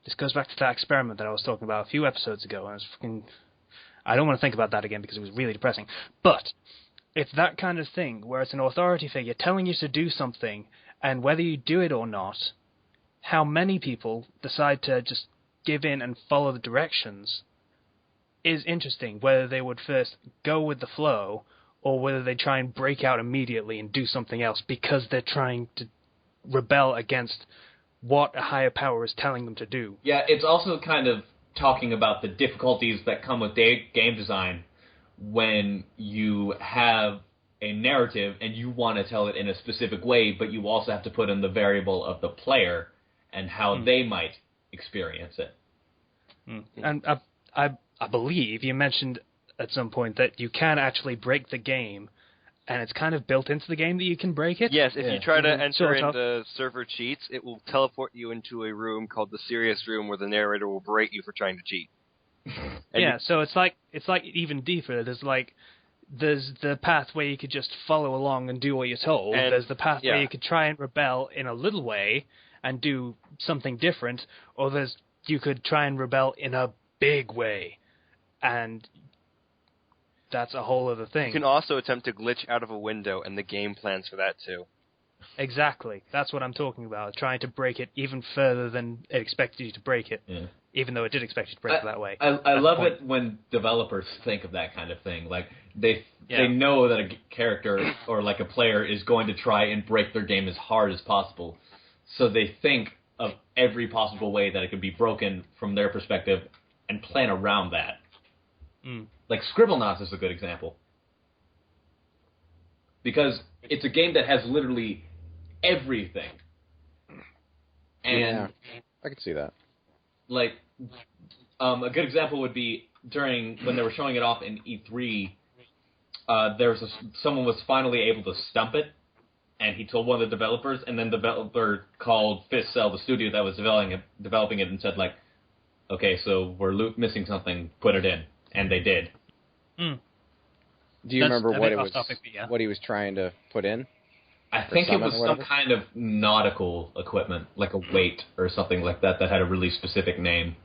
S1: This goes back to that experiment that I was talking about a few episodes ago. I don't want to think about that again because it was really depressing. But it's that kind of thing where it's an authority figure telling you to do something, and whether you do it or not, how many people decide to just give in and follow the directions is interesting. Whether they would first go with the flow, or whether they try and break out immediately and do something else because they're trying to rebel against what a higher power is telling them to do.
S4: Yeah, it's also kind of talking about the difficulties that come with game design when you have a narrative and you want to tell it in a specific way, but you also have to put in the variable of the player and how they might experience it.
S1: And I believe you mentioned at some point that you can actually break the game, and it's kind of built into the game that you can break it?
S5: Yes, if you try to enter
S1: sort of.
S5: into server cheats, it will teleport you into a room called the serious room where the narrator will berate you for trying to cheat.
S1: So it's like even deeper. There's the path where you could just follow along and do what you're told.
S5: And,
S1: there's the path where you could try and rebel in a little way and do something different, or you could try and rebel in a big way, and that's a whole other thing.
S5: You can also attempt to glitch out of a window, and the game plans for that too.
S1: Exactly. That's what I'm talking about. Trying to break it even further than it expected you to break it, even though it did expect you to break it that way.
S4: I love it when developers think of that kind of thing. Like, they know that a character or like a player is going to try and break their game as hard as possible. So they think of every possible way that it could be broken from their perspective and plan around that. Like Scribblenauts is a good example. Because it's a game that has literally everything. And
S6: I could see that.
S4: Like, a good example would be when they were showing it off in E3, someone was finally able to stump it, and he told one of the developers, and then the developer called Fistcell, the studio that was developing it, and said, like, okay, so we're missing something, put it in. And they did.
S6: Do you remember what he was trying to put in?
S4: I think it was some kind of nautical equipment, like a weight or something like that had a really specific name.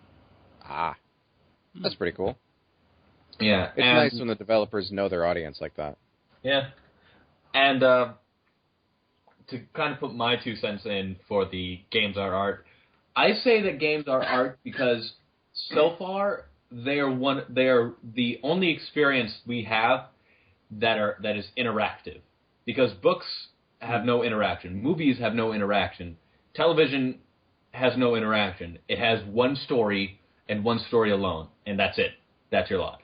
S6: That's pretty cool.
S4: Yeah.
S6: It's nice when the developers know their audience like that.
S4: Yeah. And to kind of put my 2 cents in for the games are art, I say that games are art because so far they are the only experience we have that is interactive. Because books have no interaction, movies have no interaction, television has no interaction. It has one story and one story alone, and that's it. That's your lot.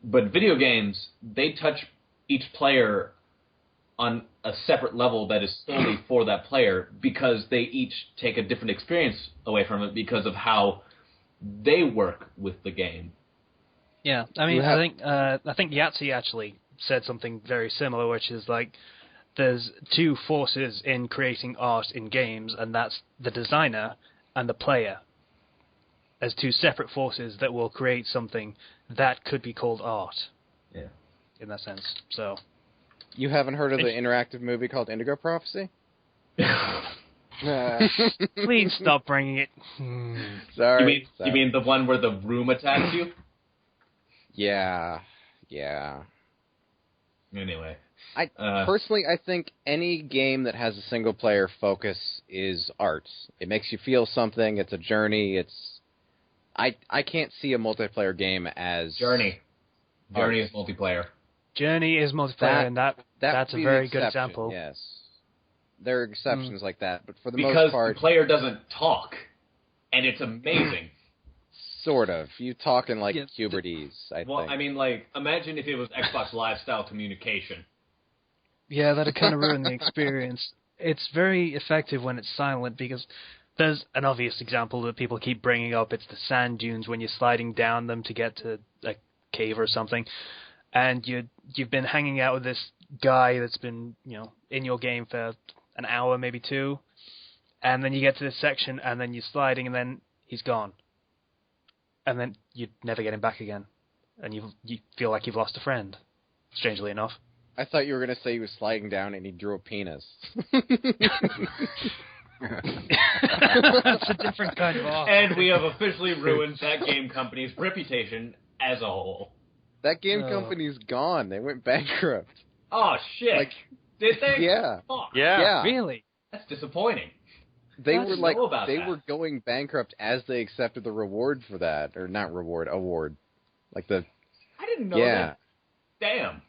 S4: But video games, they touch each player on a separate level that is solely for that player because they each take a different experience away from it because of how they work with the game.
S1: Yeah, I mean, I think Yahtzee actually said something very similar, which is like there's two forces in creating art in games, and that's the designer and the player. As two separate forces that will create something that could be called art.
S4: Yeah.
S1: In that sense. So.
S6: You haven't heard of the interactive movie called Indigo Prophecy?
S1: Please stop bringing it.
S6: Sorry.
S4: You mean the one where the room attacks you?
S6: Yeah.
S4: Anyway.
S6: Personally, I think any game that has a single-player focus is art. It makes you feel something. It's a journey. I can't see a multiplayer game as...
S4: Journey is multiplayer.
S1: Journey is multiplayer, and that's a very good example.
S6: Yes. There are exceptions like that, but for the most part...
S4: Because the player doesn't talk, and it's amazing.
S6: Sort of. You talk in, Cubertese, I think.
S4: Well, I mean, like, imagine if it was Xbox Live-style communication.
S1: Yeah, that'd kind of ruin the experience. It's very effective when it's silent because there's an obvious example that people keep bringing up. It's the sand dunes when you're sliding down them to get to a cave or something, and you've been hanging out with this guy that's been in your game for an hour, maybe two, and then you get to this section, and then you're sliding, and then he's gone, and then you never get him back again, and you feel like you've lost a friend. Strangely enough.
S6: I thought you were going to say he was sliding down and he drew a penis.
S1: That's a different kind of art.
S4: And we have officially ruined that game company's reputation as a whole.
S6: That game company's gone. They went bankrupt.
S4: Oh, shit. Did they?
S6: Yeah.
S4: Fuck.
S5: Yeah.
S1: Really?
S4: That's disappointing.
S6: They
S4: I
S6: were
S4: didn't
S6: like,
S4: know about
S6: they
S4: that.
S6: were going bankrupt as they accepted the reward for that. Or not reward, award. Like the...
S4: I didn't know
S6: Yeah.
S4: that. Damn.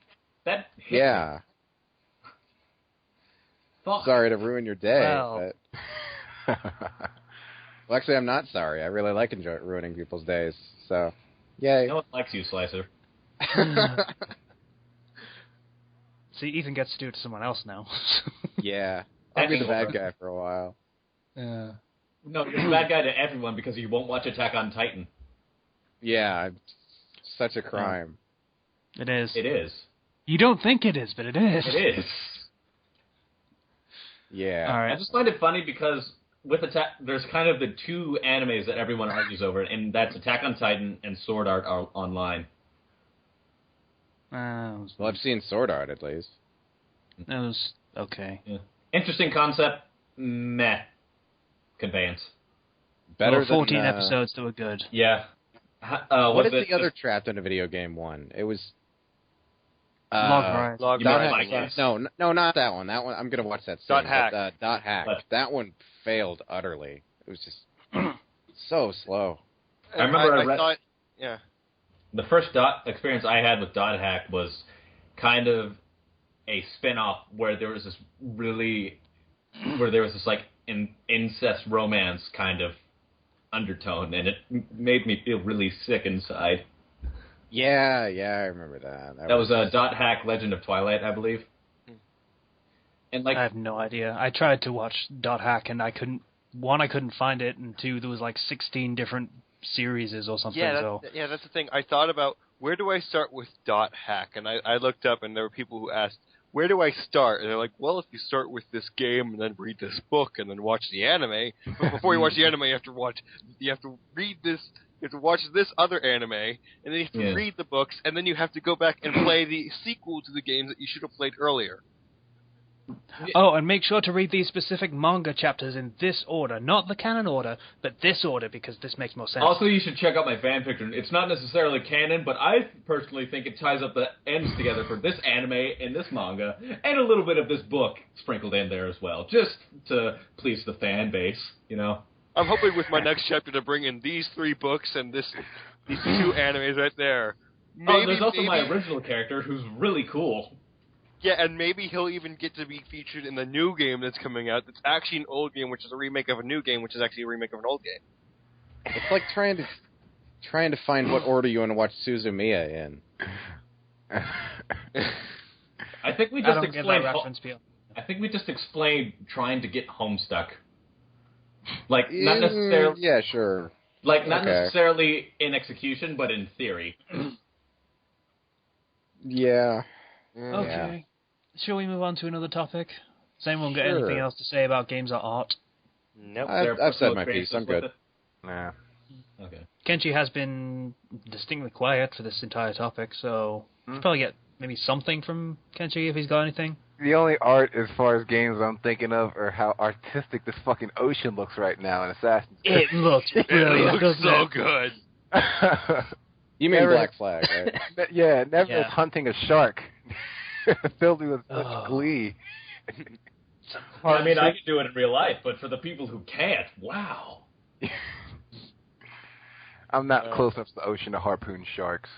S4: That hit
S6: Yeah.
S4: me. Fuck.
S6: Sorry to ruin your day.
S1: Well.
S6: But... Well, actually, I'm not sorry. I really like ruining people's days. So, yay.
S4: No one likes you, Slicer.
S1: See, Ethan gets to do it to someone else now.
S6: Yeah. I'll be the
S4: That's
S6: bad guy for a while.
S1: Yeah.
S4: No, you're a bad guy to everyone because you won't watch Attack on Titan.
S6: Yeah. Such a crime.
S1: It is.
S4: It is.
S1: You don't think it is, but it is.
S4: It is.
S6: Yeah.
S1: All right.
S4: I just find it funny because with Attack, there's kind of the two animes that everyone argues over, and that's Attack on Titan and Sword Art Online.
S6: Well, I've seen Sword Art, at least.
S1: It was okay.
S4: Yeah. Interesting concept, meh. Conveyance.
S6: Better
S1: Well, 14
S6: than,
S1: episodes that were good.
S4: Yeah.
S6: What is
S4: was
S6: the other trapped in a video game one? It was...
S1: Log Rise.
S5: Log
S4: You might
S5: Rise.
S4: like it.
S6: No, not that one. That one, I'm going to watch that soon.
S5: Dot Hack.
S6: But, Dot Hack.
S4: But-
S6: That one failed utterly. It was just so slow.
S4: I remember I read-
S5: thought, yeah.
S4: The first Dot experience I had with Dot Hack was kind of a spin-off where there was this like incest romance kind of undertone, and it made me feel really sick inside.
S6: Yeah, I remember that.
S4: That was Dot Hack Legend of Twilight, I believe. And
S1: I have no idea. I tried to watch Dot Hack, and I couldn't find it, and two, there was like 16 different series or something.
S5: Yeah, that's the thing. I thought about, where do I start with Dot Hack? And I looked up, and there were people who asked, where do I start? And they're like, well, if you start with this game and then read this book and then watch the anime, but before you watch the anime, you have to read this, you have to watch this other anime, and then you have to read the books, and then you have to go back and play the sequel to the games that you should have played earlier.
S1: Oh, and make sure to read these specific manga chapters in this order. Not the canon order, but this order, because this makes more sense.
S4: Also, you should check out my fan fiction. It's not necessarily canon, but I personally think it ties up the ends together for this anime and this manga, and a little bit of this book sprinkled in there as well, just to please the fan base, you know?
S5: I'm hoping with my next chapter to bring in these 3 books and these 2 animes right there.
S4: There's also my original character, who's really cool.
S5: Yeah, and maybe he'll even get to be featured in the new game that's coming out. That's actually an old game, which is a remake of a new game, which is actually a remake of an old game.
S6: It's like trying to find what order you want to watch Suzumiya in.
S4: I think we
S1: I
S4: just
S1: don't get that
S4: explained.
S1: reference, Peel.
S4: I think we just explained trying to get Homestuck. Like not necessarily.
S6: Yeah, sure.
S4: Like not
S6: Okay.
S4: necessarily in execution, but in theory.
S6: Yeah.
S1: Okay. Shall we move on to another topic? Does anyone got
S6: Sure.
S1: anything else to say about games or art?
S5: Nope.
S6: I've said my piece. I'm good.
S3: Nah.
S4: Okay.
S1: Kenchi has been distinctly quiet for this entire topic, so we'll probably get maybe something from Kenchi if he's got anything.
S3: The only art as far as games I'm thinking of are how artistic this fucking ocean looks right now in Assassin's Creed.
S1: It looks brilliant,
S5: It looks
S1: doesn't
S5: so
S1: it?
S5: good.
S6: You mean
S3: Never-
S6: Black Flag, right?
S3: Yeah, never
S1: Yeah.
S3: is hunting a shark. Filled me with such
S1: Oh.
S3: glee.
S4: I mean, I could do it in real life, but for the people who can't, wow.
S3: I'm not close enough to the ocean to harpoon sharks.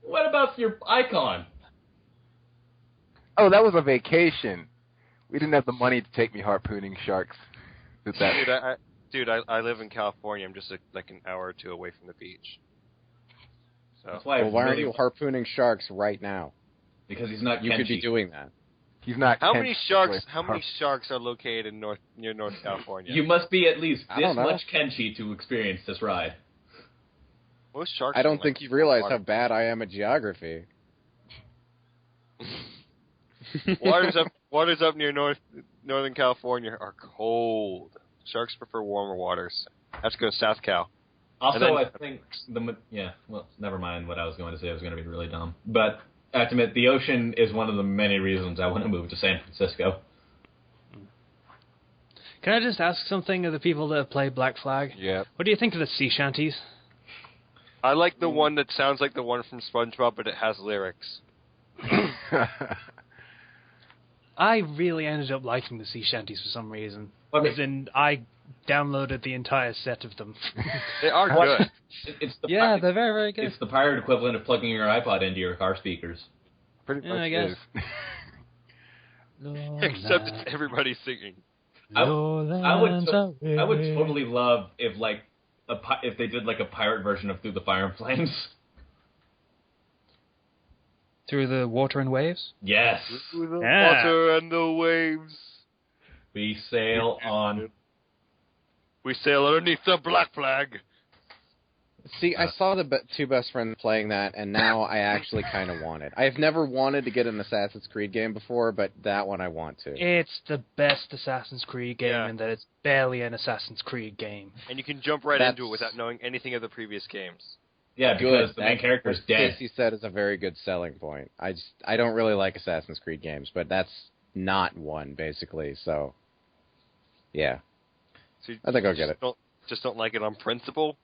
S4: What about your icon?
S3: Oh, that was a vacation. We didn't have the money to take me harpooning sharks. Did that?
S5: Dude, I live in California. I'm just like an hour or 2 away from the beach. So
S4: That's why.
S6: Well, why aren't you harpooning sharks right now?
S4: Because he's not
S6: You
S4: Kenchi.
S6: could be doing that.
S3: He's not.
S5: How
S3: Kenchi
S5: many sharks?
S3: with
S5: How many sharks are located near North California?
S4: You must be at least
S6: I
S4: this
S6: don't know.
S4: much Kenchi to experience this ride.
S5: Most sharks.
S6: I don't think you realize how
S5: water.
S6: bad I am at geography.
S5: Waters up near Northern California are cold. Sharks prefer warmer waters. Have to go to South Cal.
S4: Also,
S5: then-
S4: I think well, never mind what I was going to say. I was going to be really dumb. But I have to admit, the ocean is one of the many reasons I want to move to San Francisco.
S1: Can I just ask something of the people that play Black Flag?
S3: Yeah.
S1: What do you think of the sea shanties?
S5: I like the one that sounds like the one from SpongeBob, but it has lyrics.
S1: I really ended up liking the sea shanties for some reason.
S4: Okay.
S1: As in, I downloaded the entire set of them.
S5: They are good.
S4: It's the
S1: Yeah, they're very, very good.
S4: It's the pirate equivalent of plugging your iPod into your car speakers.
S3: Pretty
S1: Yeah,
S3: much
S1: I guess.
S3: is.
S5: Except it's everybody singing.
S4: I would totally love if if they did like a pirate version of Through the Fire and Flames.
S1: Through the water and waves?
S4: Yes,
S5: Through the
S1: Yeah.
S5: water and the waves,
S4: we sail on.
S5: we sail underneath the Black Flag.
S6: See, I saw the two best friends playing that, and now I actually kind of want it. I've never wanted to get an Assassin's Creed game before, but that one I want to.
S1: It's the best Assassin's Creed game
S5: Yeah.
S1: in that it's barely an Assassin's Creed game.
S5: And you can jump right
S6: That's-
S5: into it without knowing anything of the previous games.
S4: Yeah, because the main character is dead.
S6: Casey said is a very good selling point. I don't really like Assassin's Creed games, but that's not one basically. So, yeah,
S5: So you
S6: I think I'll get it.
S5: Just don't like it on principle.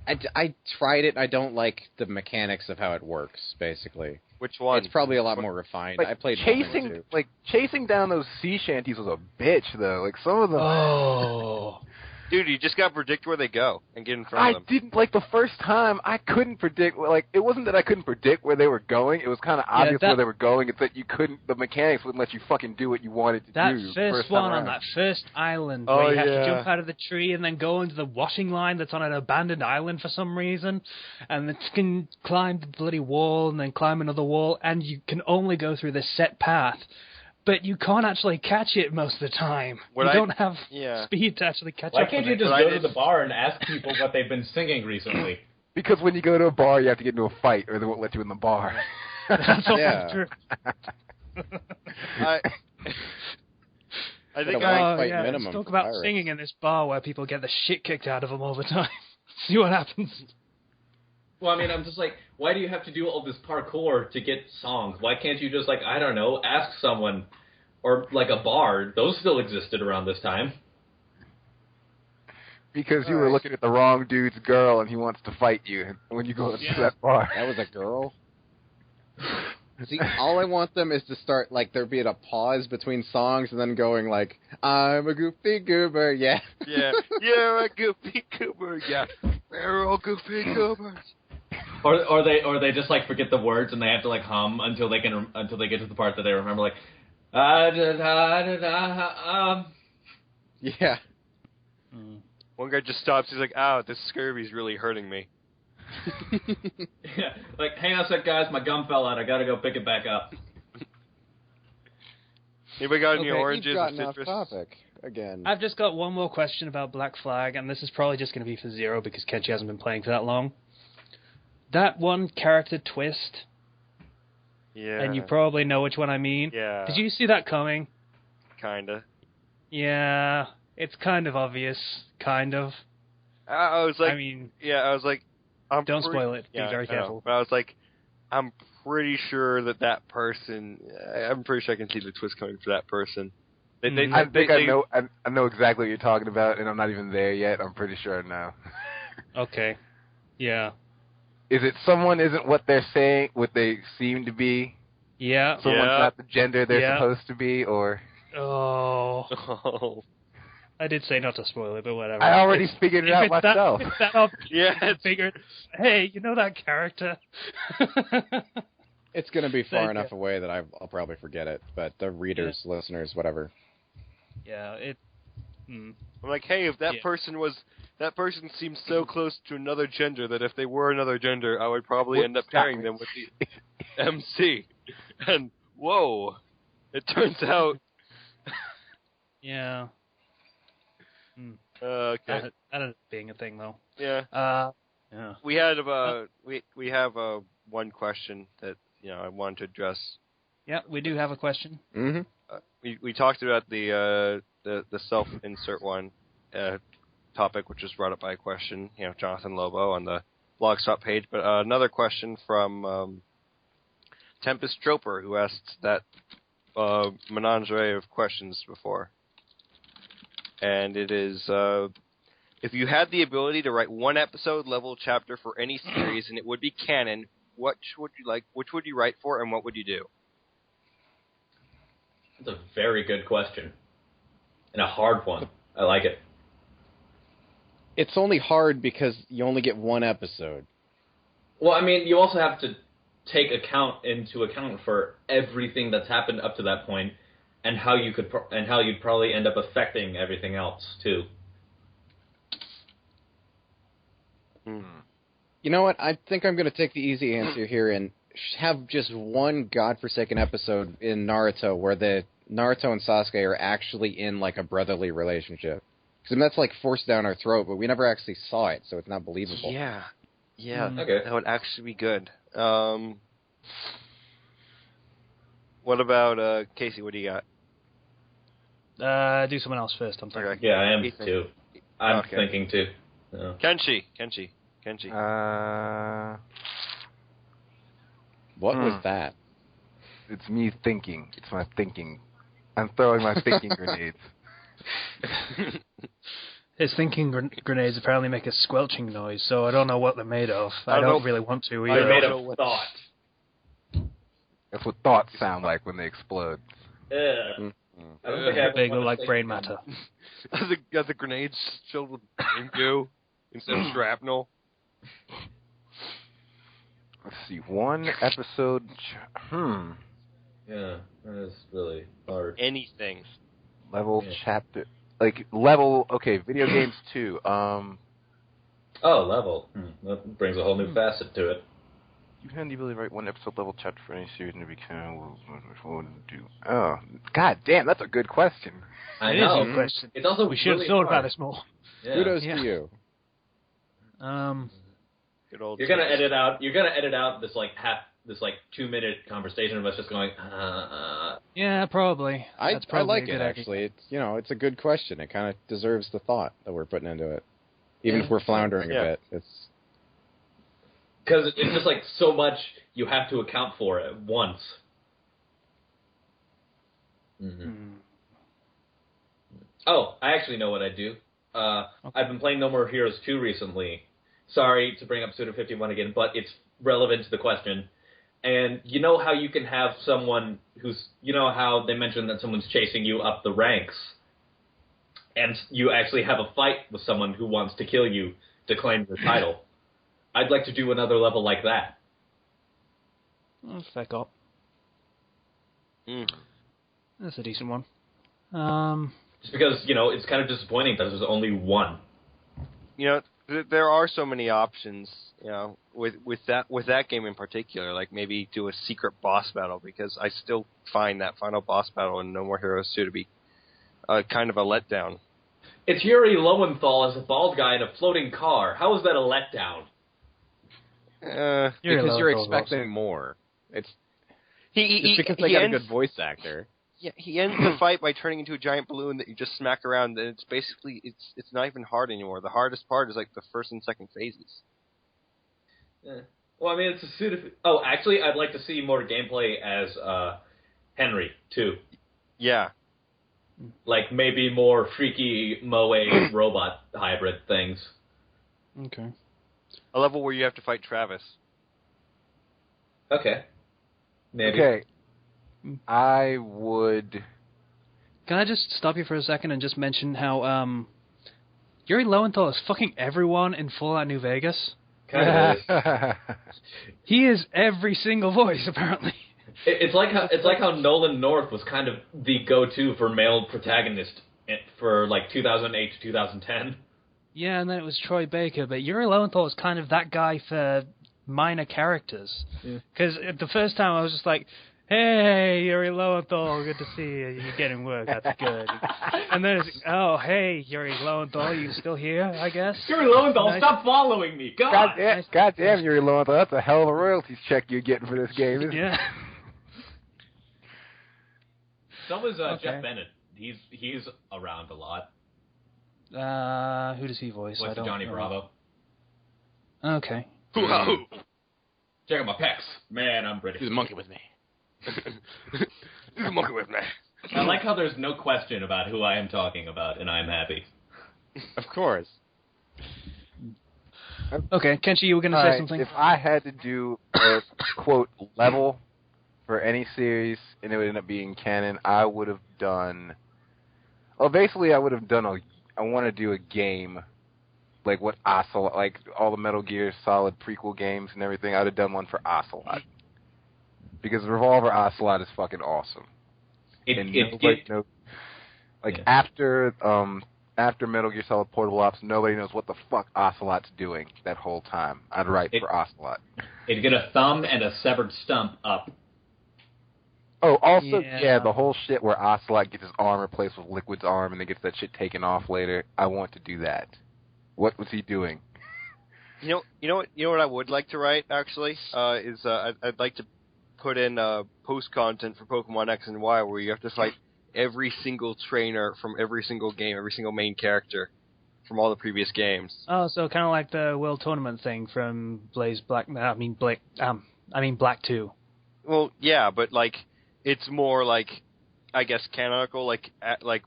S6: I tried it. I don't like the mechanics of how it works. Basically,
S5: Which one?
S6: it's probably a lot more refined.
S3: Like,
S6: I played one and two.
S3: chasing down those sea shanties was a bitch though. Like some of them.
S1: Oh.
S5: Dude, you just gotta predict where they go and get in front
S3: I
S5: of them.
S3: didn't like the first time. I couldn't predict. Like it wasn't that I couldn't predict where they were going. It was kind of obvious where they were going. It's that you couldn't. The mechanics wouldn't let you fucking do what you wanted to
S1: That
S3: do.
S1: first
S3: time
S1: one on
S3: around.
S1: that first island
S3: Oh,
S1: where you have
S3: yeah.
S1: to jump out of the tree and then go into the washing line that's on an abandoned island for some reason, and then you can climb the bloody wall and then climb another wall, and you can only go through this set path, but you can't actually catch it most of the time.
S5: What
S1: you
S5: I-
S1: don't have
S5: yeah.
S1: speed to actually catch
S4: Why
S1: up
S4: can't
S1: with
S4: you
S1: it.
S4: just
S5: But I
S4: go to
S5: did-
S4: the bar and ask people what they've been singing recently?
S3: Because when you go to a bar, you have to get into a fight, or they won't let you in the bar.
S1: That's all
S6: Yeah.
S1: true.
S5: I think
S6: But a
S5: I.
S6: white fight
S1: yeah,
S6: minimum
S1: let's talk
S6: for
S1: about
S6: pirates.
S1: singing in this bar where people get the shit kicked out of them all the time. See what happens.
S4: Well, I mean, I'm just like, why do you have to do all this parkour to get songs? Why can't you just, I don't know, ask someone, or like a bar? Those still existed around this time.
S3: Because you were looking at the wrong dude's girl, and he wants to fight you when you go to that bar.
S6: That was a girl. See, all I want them is to start there be a pause between songs and then going I'm a goofy goober, yeah.
S5: Yeah, you're a goofy goober. Yeah, we're all goofy goobers.
S4: Or they just forget the words and they have to hum until they get to the part that they remember,
S6: Yeah.
S5: One guy just stops. He's like, "Ow, this scurvy's really hurting me."
S4: Yeah, hang on a sec, guys, my gum fell out. I gotta go pick it back up.
S5: Anybody got any
S6: Okay,
S5: oranges
S6: you've
S5: or
S6: gotten off
S5: citrus?
S6: topic again.
S1: I've just got one more question about Black Flag, and this is probably just going to be for Zero because Kenchi hasn't been playing for that long. That one character twist,
S5: Yeah.
S1: and you probably know which one I mean.
S5: Yeah.
S1: Did you see that coming?
S5: Kinda.
S1: Yeah, it's kind of obvious, kind of.
S5: I was like,
S1: I mean,
S5: I was like,
S1: don't spoil it. Be very
S5: I know.
S1: careful.
S5: But I was like, I'm pretty sure that person. I'm pretty sure I can see the twist coming for that person.
S3: I know exactly what you're talking about, and I'm not even there yet. I'm pretty sure I know.
S1: Okay. Yeah.
S3: Is it someone isn't what they're saying, what they seem to be?
S1: Yeah.
S3: Someone's
S5: Yeah.
S3: not the gender they're
S1: Yeah.
S3: supposed to be, or...
S1: Oh.
S5: Oh.
S1: I did say not to spoil it, but whatever.
S3: I already figured it
S1: If
S3: out
S1: it's
S3: myself.
S1: That, if that obvious,
S5: Yeah,
S1: I figured, hey, you know that character?
S6: It's going to be far
S1: Thank
S6: enough
S1: you.
S6: away that I'll probably forget it, but the readers, listeners, whatever.
S1: Yeah, it... Mm.
S5: I'm like, hey, if that
S1: Yeah.
S5: person seems so close to another gender that if they were another gender, I would probably end up pairing them with the MC. And whoa, It turns out.
S1: Yeah.
S5: Okay.
S1: That ended up being a thing, though.
S5: Yeah.
S1: Yeah.
S5: We had we have one question that I wanted to address.
S1: Yeah, we do have a question.
S6: Mm-hmm.
S5: We talked about the self-insert one topic, which was brought up by a question, Jonathan Lobo on the Blogspot page. But another question from Tempest Troper, who asked that menagerie of questions before. And it is, if you had the ability to write one episode level chapter for any series and it would be canon, which would you write for and what would you do?
S4: That's a very good question. And a hard one. I like it.
S6: It's only hard because you only get one episode.
S4: Well, I mean, you also have to take into account for everything that's happened up to that point, and how you'd probably end up affecting everything else too.
S6: You know what? I think I'm going to take the easy answer here and have just one godforsaken episode in Naruto where the Naruto and Sasuke are actually in like a brotherly relationship. Because that's like forced down our throat, but we never actually saw it, so it's not believable.
S5: Yeah,
S4: Okay.
S5: That would actually be good. What about Casey? What do you got?
S1: Do someone else first. I'm thinking.
S4: Yeah, I am
S5: Ethan.
S4: too. I'm
S5: Okay.
S4: thinking too. Yeah.
S5: Kenchi.
S6: What was that?
S3: It's me thinking. It's my thinking. I'm throwing my thinking grenades.
S1: His thinking grenades apparently make a squelching noise, so I don't know what they're made of. I
S5: don't
S1: don't
S5: know.
S1: really want to
S4: They're
S1: either.
S4: made of thought.
S3: That's what thoughts sound like when they explode.
S4: I don't think I
S1: They
S4: ever
S1: look like
S4: wanted to
S1: brain
S4: think
S1: matter.
S5: Got the grenades filled with brain goo instead of shrapnel.
S3: Let's see, one episode.
S4: Yeah, that is really hard.
S5: Anything.
S3: Level
S4: Yeah.
S3: chapter. Like, level. Okay, video games 2.
S4: Oh, level. That brings a whole new facet to it.
S3: You can really write one episode level chapter for any series and it became. What would it do? Oh, god damn, that's a good question.
S4: I
S1: It is
S4: know.
S1: a good question.
S4: It's also
S1: We should have
S4: really
S1: thought
S4: hard.
S1: about this more.
S4: Yeah.
S6: Kudos
S1: Yeah.
S6: to you.
S5: Good old.
S4: You're gonna edit out. You're gonna edit out this 2-minute conversation of us just going.
S1: Yeah, probably.
S6: I
S1: That's probably
S6: like
S1: a good
S6: it
S1: idea.
S6: actually. It's a good question. It kind of deserves the thought that we're putting into it, even if we're floundering a bit. It's
S4: Because it's just like so much you have to account for at once. Oh, I actually know what I do. I've been playing No More Heroes 2 recently. Sorry to bring up Suda 51 again, but it's relevant to the question. And you know how you can have someone how they mentioned that someone's chasing you up the ranks, and you actually have a fight with someone who wants to kill you to claim your title. I'd like to do another level like that.
S1: That's fair cop.
S5: Mm.
S1: That's a decent one.
S4: Just because, it's kind of disappointing that there's only one.
S5: There are so many options, with that game in particular, like maybe do a secret boss battle, because I still find that final boss battle in No More Heroes 2 to be kind of a letdown.
S4: It's Yuri Lowenthal as a bald guy in a floating car. How is that a letdown?
S6: because you're expecting more. It's because they got a good voice actor.
S5: Yeah, he ends the fight by turning into a giant balloon that you just smack around, and it's basically it's not even hard anymore. The hardest part is like the first and second phases.
S4: Yeah. Well, I mean, it's a suit of... Oh, actually, I'd like to see more gameplay as Henry, too.
S5: Yeah.
S4: Like, maybe more freaky Moe robot hybrid things.
S1: Okay.
S5: A level where you have to fight Travis.
S4: Okay. Maybe.
S3: Okay. I would.
S1: Can I just stop you for a second and just mention how Yuri Lowenthal is fucking everyone in Fallout New Vegas?
S4: Kind of.
S1: He is every single voice, apparently.
S4: It's like how Nolan North was kind of the go-to for male protagonist for like 2008 to 2010.
S1: Yeah, and then it was Troy Baker, but Yuri Lowenthal is kind of that guy for minor characters. Because the first time I was just like, hey, Yuri Lowenthal, good to see you. You're getting work. That's good. And then it's, oh, hey, Yuri Lowenthal, you still here, I guess?
S4: Yuri Lowenthal,
S1: Nice.
S4: stop following me. God.
S3: God damn, Yuri Lowenthal, that's a hell of a royalties check you're getting for this game, isn't it?
S1: Yeah.
S4: So was
S1: Okay.
S4: Jeff Bennett. He's around a lot.
S1: Who does he voice?
S4: Voice
S1: I
S4: of
S1: don't
S4: Johnny
S1: know.
S4: Bravo.
S1: Okay.
S5: Hoo-ha-hoo.
S4: Check out my pecs. Man, I'm British.
S6: He's a monkey with me.
S5: He's a monkey with me.
S4: I like how there's no question about who I am talking about, and I'm happy.
S6: Of course.
S1: Okay, Kenchi, you were going to say
S3: Alright,
S1: something?
S3: if I had to do a, quote, level for any series, and it would end up being canon, I would have done... Well, basically, I would have done I want to do a game, like what Ocelot, like all the Metal Gear Solid prequel games and everything, I would have done one for Ocelot. Because Revolver Ocelot is fucking awesome. Nobody knows... Like, after Metal Gear Solid Portable Ops, nobody knows what the fuck Ocelot's doing that whole time. I'd write for Ocelot.
S4: It'd get a thumb and a severed stump up.
S3: Oh, also,
S1: Yeah.
S3: the whole shit where Ocelot gets his arm replaced with Liquid's arm and then gets that shit taken off later. I want to do that. What was he doing?
S5: You know what I would like to write actually is I'd like to put in post content for Pokemon X and Y where you have to fight every single trainer from every single game, every single main character from all the previous games.
S1: Oh, so kind of like the World Tournament thing from Black 2.
S5: Well, yeah, but like it's more like I guess canonical. Like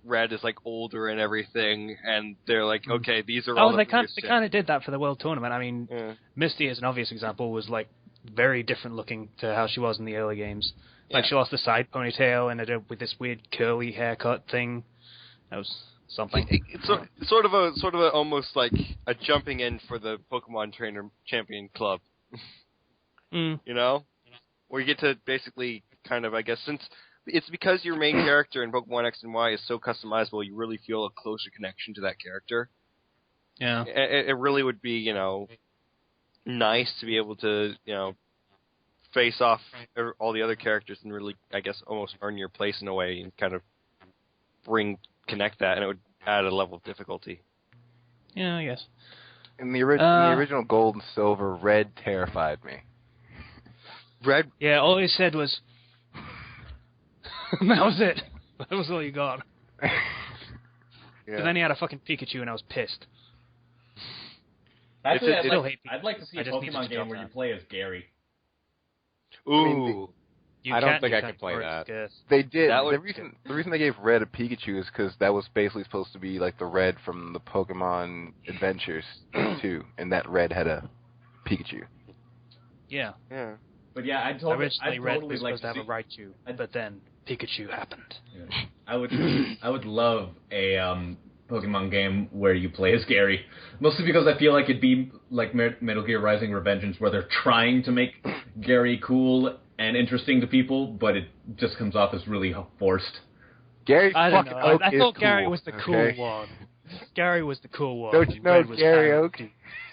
S5: Red is like older and everything, and they're like, okay, these are all.
S1: Oh, they kind of did that for the World Tournament. I mean,
S5: Yeah.
S1: Misty, as an obvious example, was like very different looking to how she was in the early games. Like she lost the side ponytail and ended up with this weird curly haircut thing. That was something.
S5: It's sort of a almost like a jumping in for the Pokemon Trainer Champion Club.
S1: Mm.
S5: You know, where you get to basically kind of, I guess, since it's because your main character in Pokemon X and Y is so customizable, you really feel a closer connection to that character.
S1: Yeah.
S5: It really would be, nice to be able to, face off all the other characters and really, I guess, almost earn your place in a way and kind of connect that, and it would add a level of difficulty.
S1: Yeah, I guess.
S3: In the original Gold and Silver, Red terrified me.
S5: Red?
S1: Yeah, all he said was... that was it. That was all you got.
S3: Yeah.
S1: But then he had a fucking Pikachu and I was pissed.
S4: Actually,
S5: It's-
S4: I'd like to see
S1: I
S4: a
S1: just need to
S4: Pokemon game
S1: jump
S4: where you
S1: that.
S4: play as Gary.
S5: Ooh.
S6: I don't think I could play that.
S3: They did.
S5: That would-
S3: The reason they gave Red a Pikachu is because that was basically supposed to be like the Red from the Pokemon Adventures 2, and that Red had a Pikachu.
S1: Yeah.
S5: Yeah.
S4: But yeah, I'd totally
S1: Red was
S4: like
S1: supposed to have
S4: see,
S1: a Raichu, but then Pikachu happened.
S4: Yeah. I would love a Pokemon game where you play as Gary. Mostly because I feel like it'd be like Metal Gear Rising: Revengeance, where they're trying to make Gary cool and interesting to people, but it just comes off as really forced.
S3: Gary
S1: I don't
S3: fucking
S1: know.
S3: Oak
S1: I
S3: is
S1: thought
S3: cool,
S1: Gary was the cool
S3: okay?
S1: one. Gary was the cool one.
S3: Don't you know
S1: Red was
S3: Gary
S1: Aaron.
S3: Oak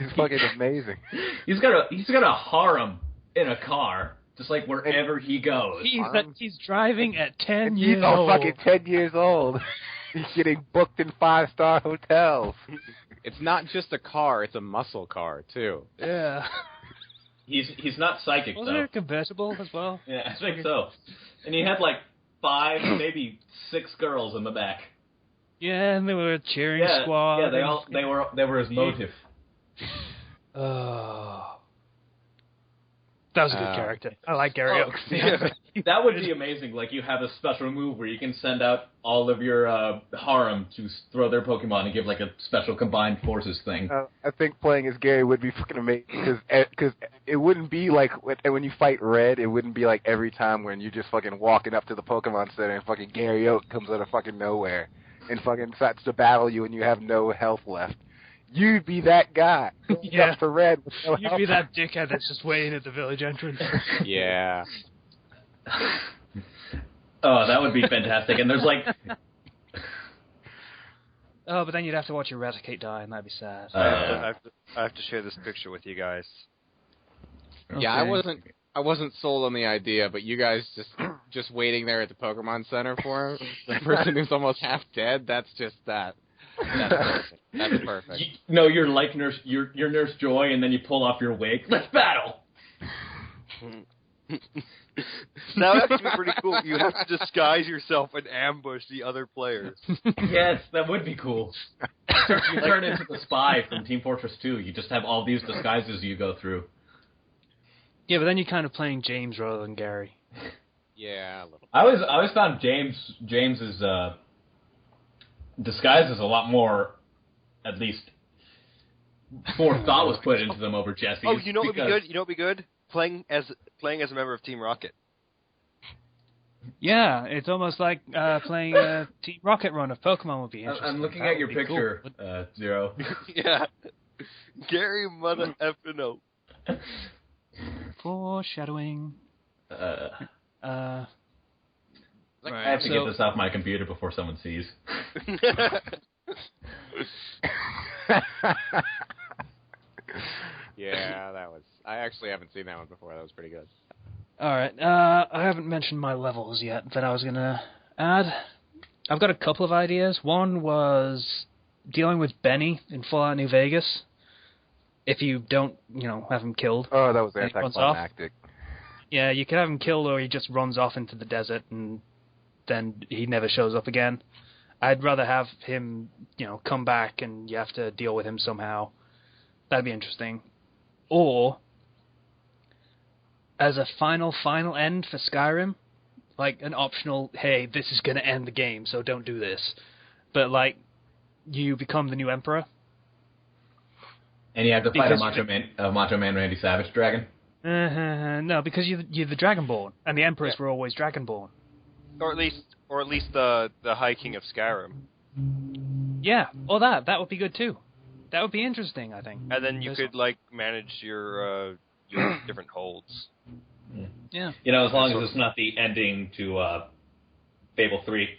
S3: is fucking amazing.
S4: He's got a harem in a car, just like wherever he goes.
S1: He's driving at 10
S3: And
S1: years
S3: he's
S1: old.
S3: fucking 10 years old. He's getting booked in 5-star hotels.
S6: It's not just a car; it's a muscle car too.
S1: Yeah.
S4: He's not psychic
S1: Wasn't
S4: though.
S1: it a convertible as well?
S4: Yeah, I think so. And he had like 5, maybe 6 girls in the back.
S1: Yeah, and they were a cheering
S4: Yeah,
S1: squad.
S4: yeah, they were his motive.
S1: Oh. That was a good character. I like Gary
S4: Oh,
S1: Oak.
S4: yeah. That would be amazing. Like, you have a special move where you can send out all of your harem to throw their Pokemon and give, like, a special combined forces thing.
S3: I think playing as Gary would be fucking amazing, because it wouldn't be like, when you fight Red, it wouldn't be like every time when you're just fucking walking up to the Pokemon Center and fucking Gary Oak comes out of fucking nowhere and fucking starts to battle you and you have no health left. You'd be that guy.
S1: Yeah.
S3: Up to Red with no
S1: You'd
S3: health.
S1: be that dickhead that's just waiting at the village entrance.
S6: Yeah.
S4: Oh, that would be fantastic. And there's, like...
S1: Oh, but then you'd have to watch Eradicate die, and that'd be sad.
S5: I have to share this picture with you guys.
S6: Yeah, I
S1: Okay.
S6: wasn't I wasn't sold on the idea, but you guys just waiting there at the Pokemon Center for him, the person who's almost half dead, that's just that. That's perfect. That's perfect.
S4: No, you're like you're Nurse Joy, and then you pull off your wig. Let's battle!
S5: That would actually be pretty cool. You have to disguise yourself and ambush the other players.
S4: Yes, that would be cool. You turn into the spy from Team Fortress 2. You just have all these disguises you go through.
S1: Yeah, but then you're kind of playing James rather than Gary.
S6: Yeah, a little.
S4: I always found James's disguises a lot more, at least, more thought was put into them over Jesse's.
S5: Oh, you know what would be good? You know what would be good? Playing as a member of Team Rocket.
S1: Yeah, it's almost like playing Team Rocket Run of Pokemon would be interesting.
S4: I'm looking at your picture, cool. Zero.
S5: Yeah. Gary mother effing no.
S1: Foreshadowing.
S4: I have to get this off my computer before someone sees.
S6: Yeah, that was... I actually haven't seen that one before. That was pretty good.
S1: Alright, I haven't mentioned my levels yet that I was going to add. I've got a couple of ideas. One was dealing with Benny in Fallout New Vegas. If you don't, have him killed.
S3: Oh, that was anticlimactic.
S1: Yeah, you could have him killed or he just runs off into the desert and then he never shows up again. I'd rather have him, come back and you have to deal with him somehow. That'd be interesting. Or, as a final end for Skyrim, like an optional, hey, this is going to end the game, so don't do this. But, you become the new Emperor.
S4: And you have to fight a Macho Man Randy Savage dragon?
S1: No, because you're the Dragonborn, and the Emperors were always Dragonborn.
S5: Or at least the High King of Skyrim.
S1: Yeah, or that would be good too. That would be interesting, I think.
S5: And then you could manage your different holds.
S1: Yeah.
S4: As long as it's not the ending to Fable 3.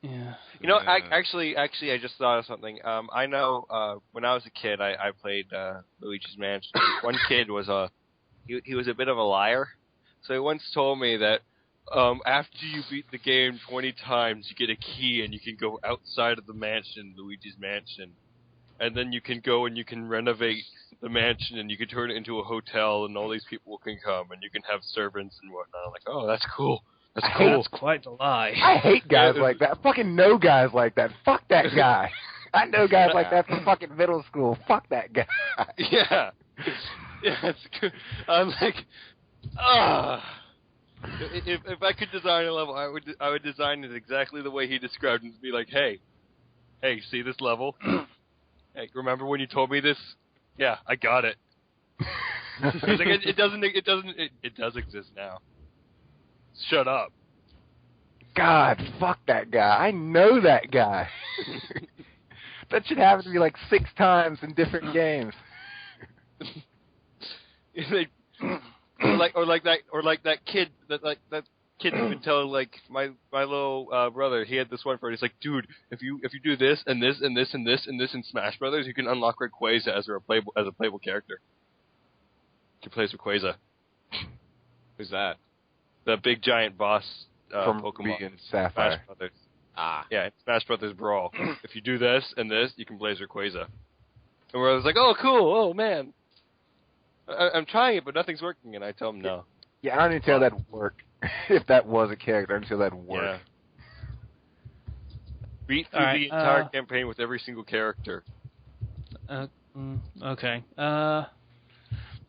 S1: Yeah.
S5: I just thought of something. I know when I was a kid, I played Luigi's Mansion. One kid was he was a bit of a liar, so he once told me that after you beat the game 20 times, you get a key and you can go outside of the mansion, Luigi's Mansion, and then you can go and you can renovate the mansion and you can turn it into a hotel and all these people can come and you can have servants and whatnot. I'm like, oh, that's cool. That's cool.
S1: That's quite a lie.
S3: I hate guys like that. I fucking know guys like that. Fuck that guy. I know guys like that from fucking middle school. Fuck that guy.
S5: Yeah. Yeah, it's good. I'm like, If I could design a level, I would design it exactly the way he described it. Be like, hey, see this level? Hey, remember when you told me this? Yeah, I got it. It's like, it does exist now. Shut up.
S3: God, fuck that guy. I know that guy. That should happen to me 6 times in different games.
S5: or like that kid that kid has been telling my little brother. He had this one friend. He's like, dude, if you do this and this and this and this and this in Smash Brothers, you can unlock Rayquaza as a playable character. You can play as Rayquaza.
S6: Who's that?
S5: The big giant boss
S3: from
S5: Pokemon.
S3: Ruby and Sapphire.
S5: Smash Brothers. Yeah, in Smash Brothers Brawl. If you do this and this, you can play as Rayquaza. And where I was like, oh, cool, oh, man. I'm trying it, but nothing's working, and I tell him no.
S3: Yeah, I don't even tell that would work. If that was a character, I don't tell that would work.
S5: Yeah. Beat through the entire campaign with every single character.
S1: Okay.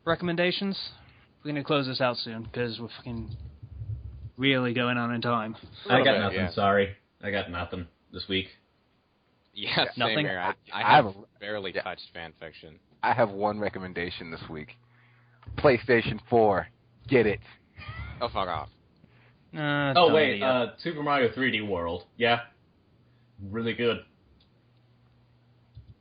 S1: Recommendations? We're going to close this out soon, because we're fucking really going on in time.
S4: I got nothing, sorry. I got nothing this week.
S6: Yeah,
S1: nothing.
S6: Same here. I have barely touched fan fiction.
S3: I have one recommendation this week. PlayStation 4. Get it.
S6: Oh, fuck off.
S4: Wait, Super Mario 3D World. Yeah. Really good.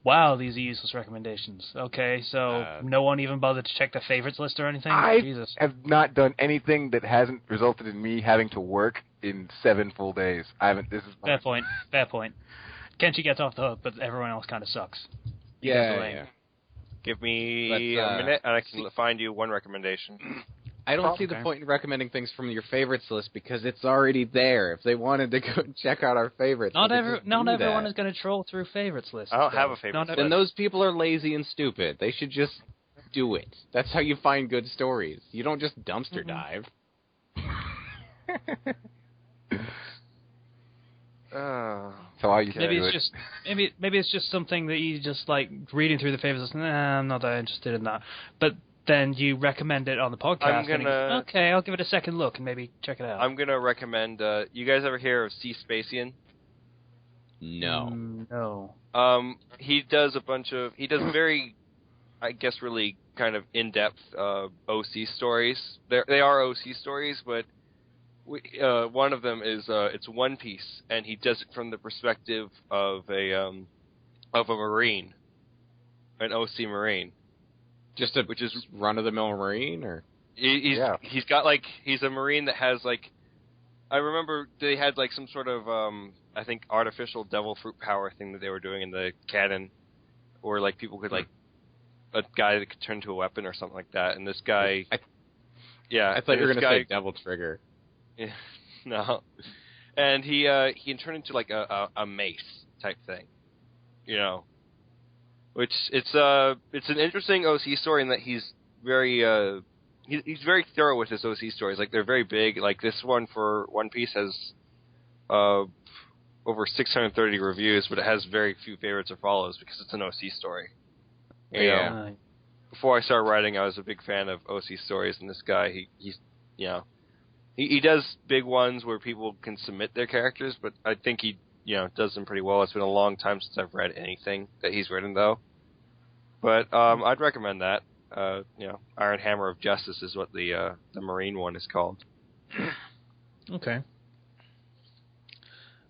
S1: Wow, these are useless recommendations. Okay, so no one even bothered to check the favorites list or anything? Jesus.
S3: I have not done anything that hasn't resulted in me having to work in 7 full days. I haven't. This is
S1: Fair point. Kenchi gets off the hook, but everyone else kind of sucks.
S3: Yeah.
S5: Give me a minute, and I can find you one recommendation.
S6: I don't see the point in recommending things from your favorites list because it's already there. If they wanted to go check out our favorites,
S1: not everyone is going to troll through favorites lists.
S5: I don't have a favorite list.
S6: Then those people are lazy and stupid. They should just do it. That's how you find good stories. You don't just dumpster dive.
S3: So all you can
S1: maybe
S3: do
S1: it's just maybe it's just something that you just like reading through the favorites list. Nah, I'm not that interested in that. But then you recommend it on the podcast. Okay, I'll give it a second look and maybe check it out.
S5: I'm gonna recommend. You guys ever hear of C. Spacian?
S6: No.
S1: No.
S5: He does very, I guess, really kind of in-depth OC stories. They are OC stories, but one of them is it's One Piece, and he does it from the perspective of a Marine, an OC Marine.
S6: Which is run-of-the-mill Marine, or
S5: he's a Marine that has like, I remember they had like some sort of I think artificial devil fruit power thing that they were doing in the canon, or like people could like a guy that could turn into a weapon or something like that. And this guy,
S6: I thought you were going to say Devil Trigger.
S5: Yeah, no, and he turned into like a mace type thing, you know. Which it's an interesting OC story in that he's very he's very thorough with his OC stories. Like they're very big. Like this one for One Piece has over 630 reviews, but it has very few favorites or follows because it's an OC story. You know, before I started writing, I was a big fan of OC stories, and this guy he does big ones where people can submit their characters, but I think he does them pretty well. It's been a long time since I've read anything that he's written, though. But I'd recommend that. Iron Hammer of Justice is what the Marine one is called.
S1: Okay.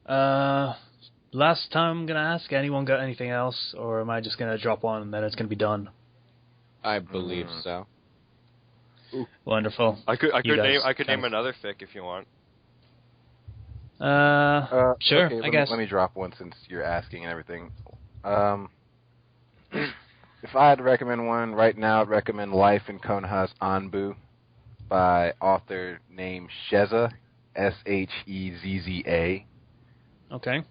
S1: Last time I'm going to ask, anyone got anything else, or am I just going to drop one and then it's going to be done?
S6: I believe so.
S1: Ooh. Wonderful.
S5: I could name another fic if you want.
S1: Sure,
S3: okay,
S1: I guess.
S3: Let me drop one since you're asking and everything. If I had to recommend one right now, I'd recommend Life in Konoha's Anbu by author named Sheza, Shezza.
S1: Okay.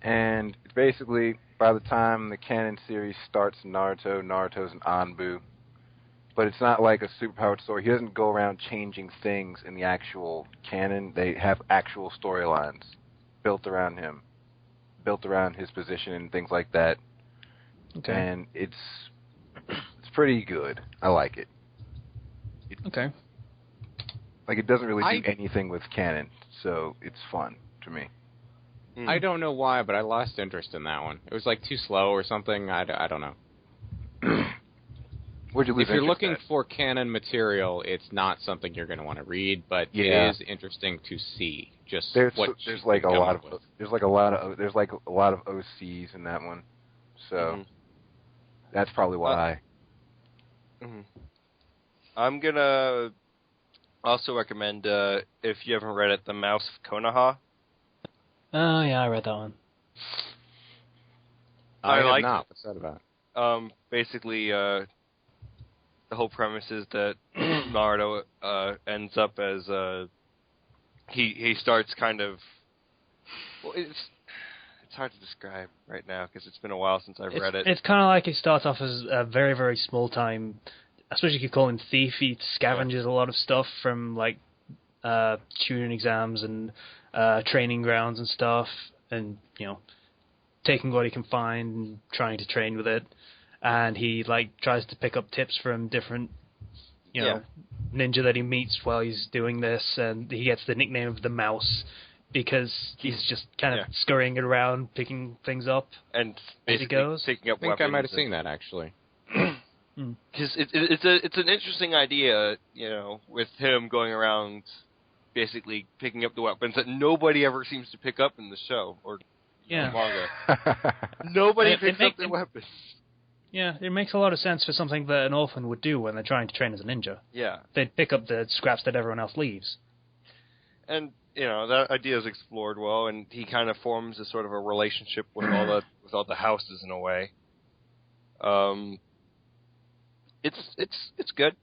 S3: And basically, by the time the canon series starts in Naruto's an Anbu. But it's not like a superpowered story. He doesn't go around changing things in the actual canon. They have actual storylines built around him, built around his position and things like that.
S1: Okay.
S3: And it's pretty good. I like it.
S1: Okay.
S3: Like, it doesn't really do anything with canon, so it's fun to me.
S6: I don't know why, but I lost interest in that one. It was like too slow or something. I don't know. If you're looking for canon material, it's not something you're going to want to read, but it is interesting to see. Just there's like a lot
S3: of OCs in that one, so that's probably why.
S5: I'm gonna also recommend if you haven't read it, The Mouse of Konoha.
S1: Oh yeah, I read that one.
S6: I have not. What's that about?
S5: Basically, the whole premise is that Naruto ends up as he starts kind of. Well, it's hard to describe right now because it's been a while since I've read it.
S1: It's kind of like he starts off as a very, very small time, especially if you call him thief. He scavenges a lot of stuff from like tutoring exams and training grounds and stuff, and taking what he can find and trying to train with it. And he tries to pick up tips from different, ninja that he meets while he's doing this, and he gets the nickname of the Mouse because he's just kind of scurrying around, picking things up
S5: and
S1: as he goes.
S5: Picking up
S6: I think I might have seen that actually.
S5: Because it's an interesting idea, with him going around, basically picking up the weapons that nobody ever seems to pick up in the show or manga. Nobody picks up their weapons.
S1: Yeah, it makes a lot of sense for something that an orphan would do when they're trying to train as a ninja.
S5: Yeah.
S1: They'd pick up the scraps that everyone else leaves. And,
S5: that idea is explored well, and he kind of forms a sort of a relationship with all the houses in a way. It's good.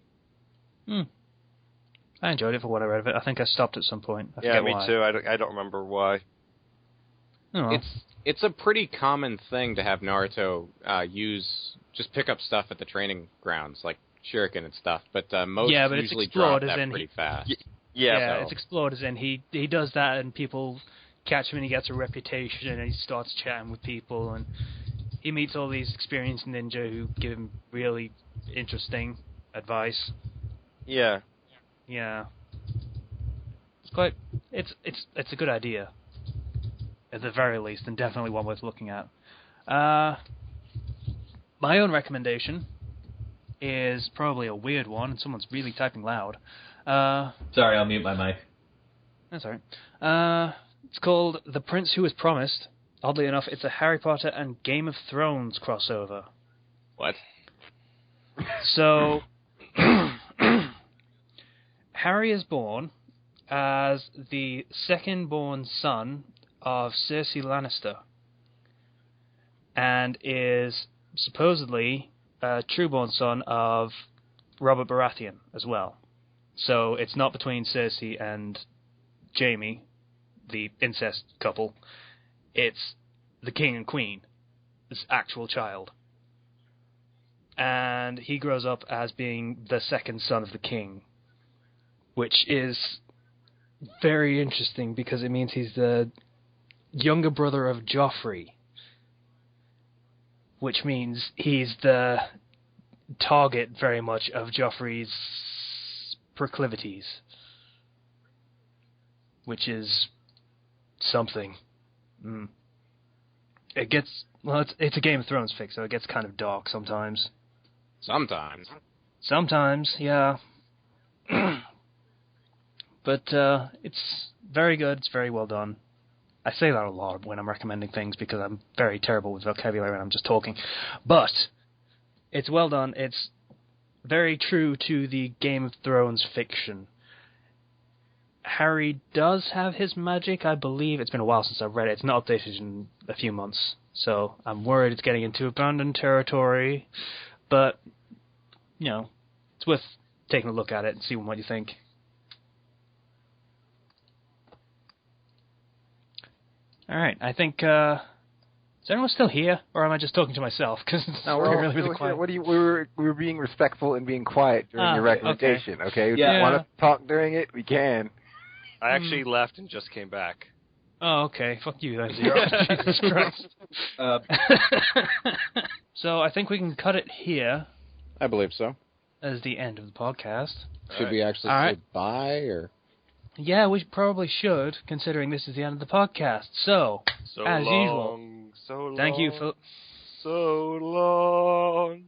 S1: I enjoyed it for what I read of it. I think I stopped at some point. I
S5: Yeah,
S1: forget
S5: me
S1: why.
S5: too. I don't remember why.
S1: Oh, well.
S6: It's a pretty common thing to have Naruto just pick up stuff at the training grounds, like shuriken and stuff, but most
S1: Yeah, but it's
S6: usually
S1: explored,
S6: drop
S1: as
S6: that
S1: in
S6: pretty fast.
S1: Yeah,
S5: So.
S1: it's explored as in he does that and people catch him and he gets a reputation and he starts chatting with people and he meets all these experienced ninja who give him really interesting advice.
S5: Yeah.
S1: Yeah. It's a good idea. At the very least, and definitely one worth looking at. My own recommendation is probably a weird one, and someone's really typing loud.
S4: Sorry, I'll mute my mic.
S1: That's alright. It's called The Prince Who Was Promised. Oddly enough, it's a Harry Potter and Game of Thrones crossover.
S5: What?
S1: So, Harry is born as the second-born son of Cersei Lannister, and is supposedly a true-born son of Robert Baratheon as well. So it's not between Cersei and Jaime, the incest couple. It's the king and queen, this actual child. And he grows up as being the second son of the king, which is very interesting because it means he's the younger brother of Joffrey, which means he's the target very much of Joffrey's proclivities, which is something. It gets, well, it's a Game of Thrones fic, so it gets kind of dark sometimes. Sometimes, yeah. But it's very good, it's very well done. I say that a lot when I'm recommending things because I'm very terrible with vocabulary when I'm just talking. But it's well done. It's very true to the Game of Thrones fiction. Harry does have his magic, I believe. It's been a while since I've read it. It's not updated in a few months, so I'm worried it's getting into abandoned territory. But, you know, it's worth taking a look at it and seeing what you think. Alright, I think, is everyone still here, or am I just talking to myself? Because
S3: No,
S1: we're
S3: we're
S1: really, really
S3: still
S1: quiet.
S3: here. What do you? We were being respectful and being quiet during your recommendation. Okay, if
S4: Yeah.
S3: you want to talk during it, we can.
S5: I actually left and just came back.
S1: Oh, okay. Fuck you then, Zero. Jesus Christ. So I think we can cut it here
S6: I believe so.
S1: as the end of the podcast.
S6: Should we actually
S1: All
S6: say
S1: right.
S6: bye, or?
S1: Yeah, we probably should, considering this is the end of the podcast. So,
S5: So
S1: as
S5: long,
S1: usual,
S5: so long.
S1: thank you for...
S5: So long.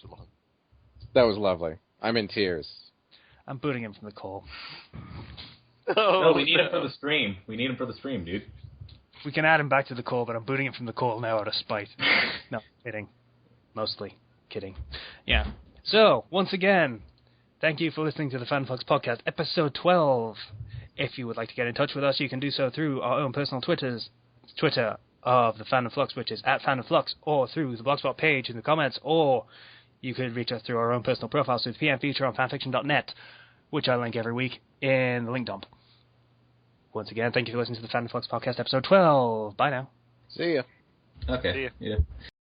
S5: So long.
S6: That was lovely. I'm in tears.
S1: I'm booting him from the call.
S4: No, we need him for the stream. We need him for the stream, dude.
S1: We can add him back to the call, but I'm booting him from the call now out of spite. No, kidding. Mostly kidding. Yeah. So, once again, thank you for listening to the Fandom Flux Podcast, episode 12. If you would like to get in touch with us, you can do so through our own personal Twitter of the Fandom Flux, which is @FandomFlux, or through the Blogspot page in the comments, or you could reach us through our own personal profiles through the PM feature on fanfiction.net, which I link every week in the link dump. Once again, thank you for listening to the Fandom Flux Podcast, episode 12. Bye now.
S6: See ya.
S4: Okay.
S5: See ya.
S4: Yeah.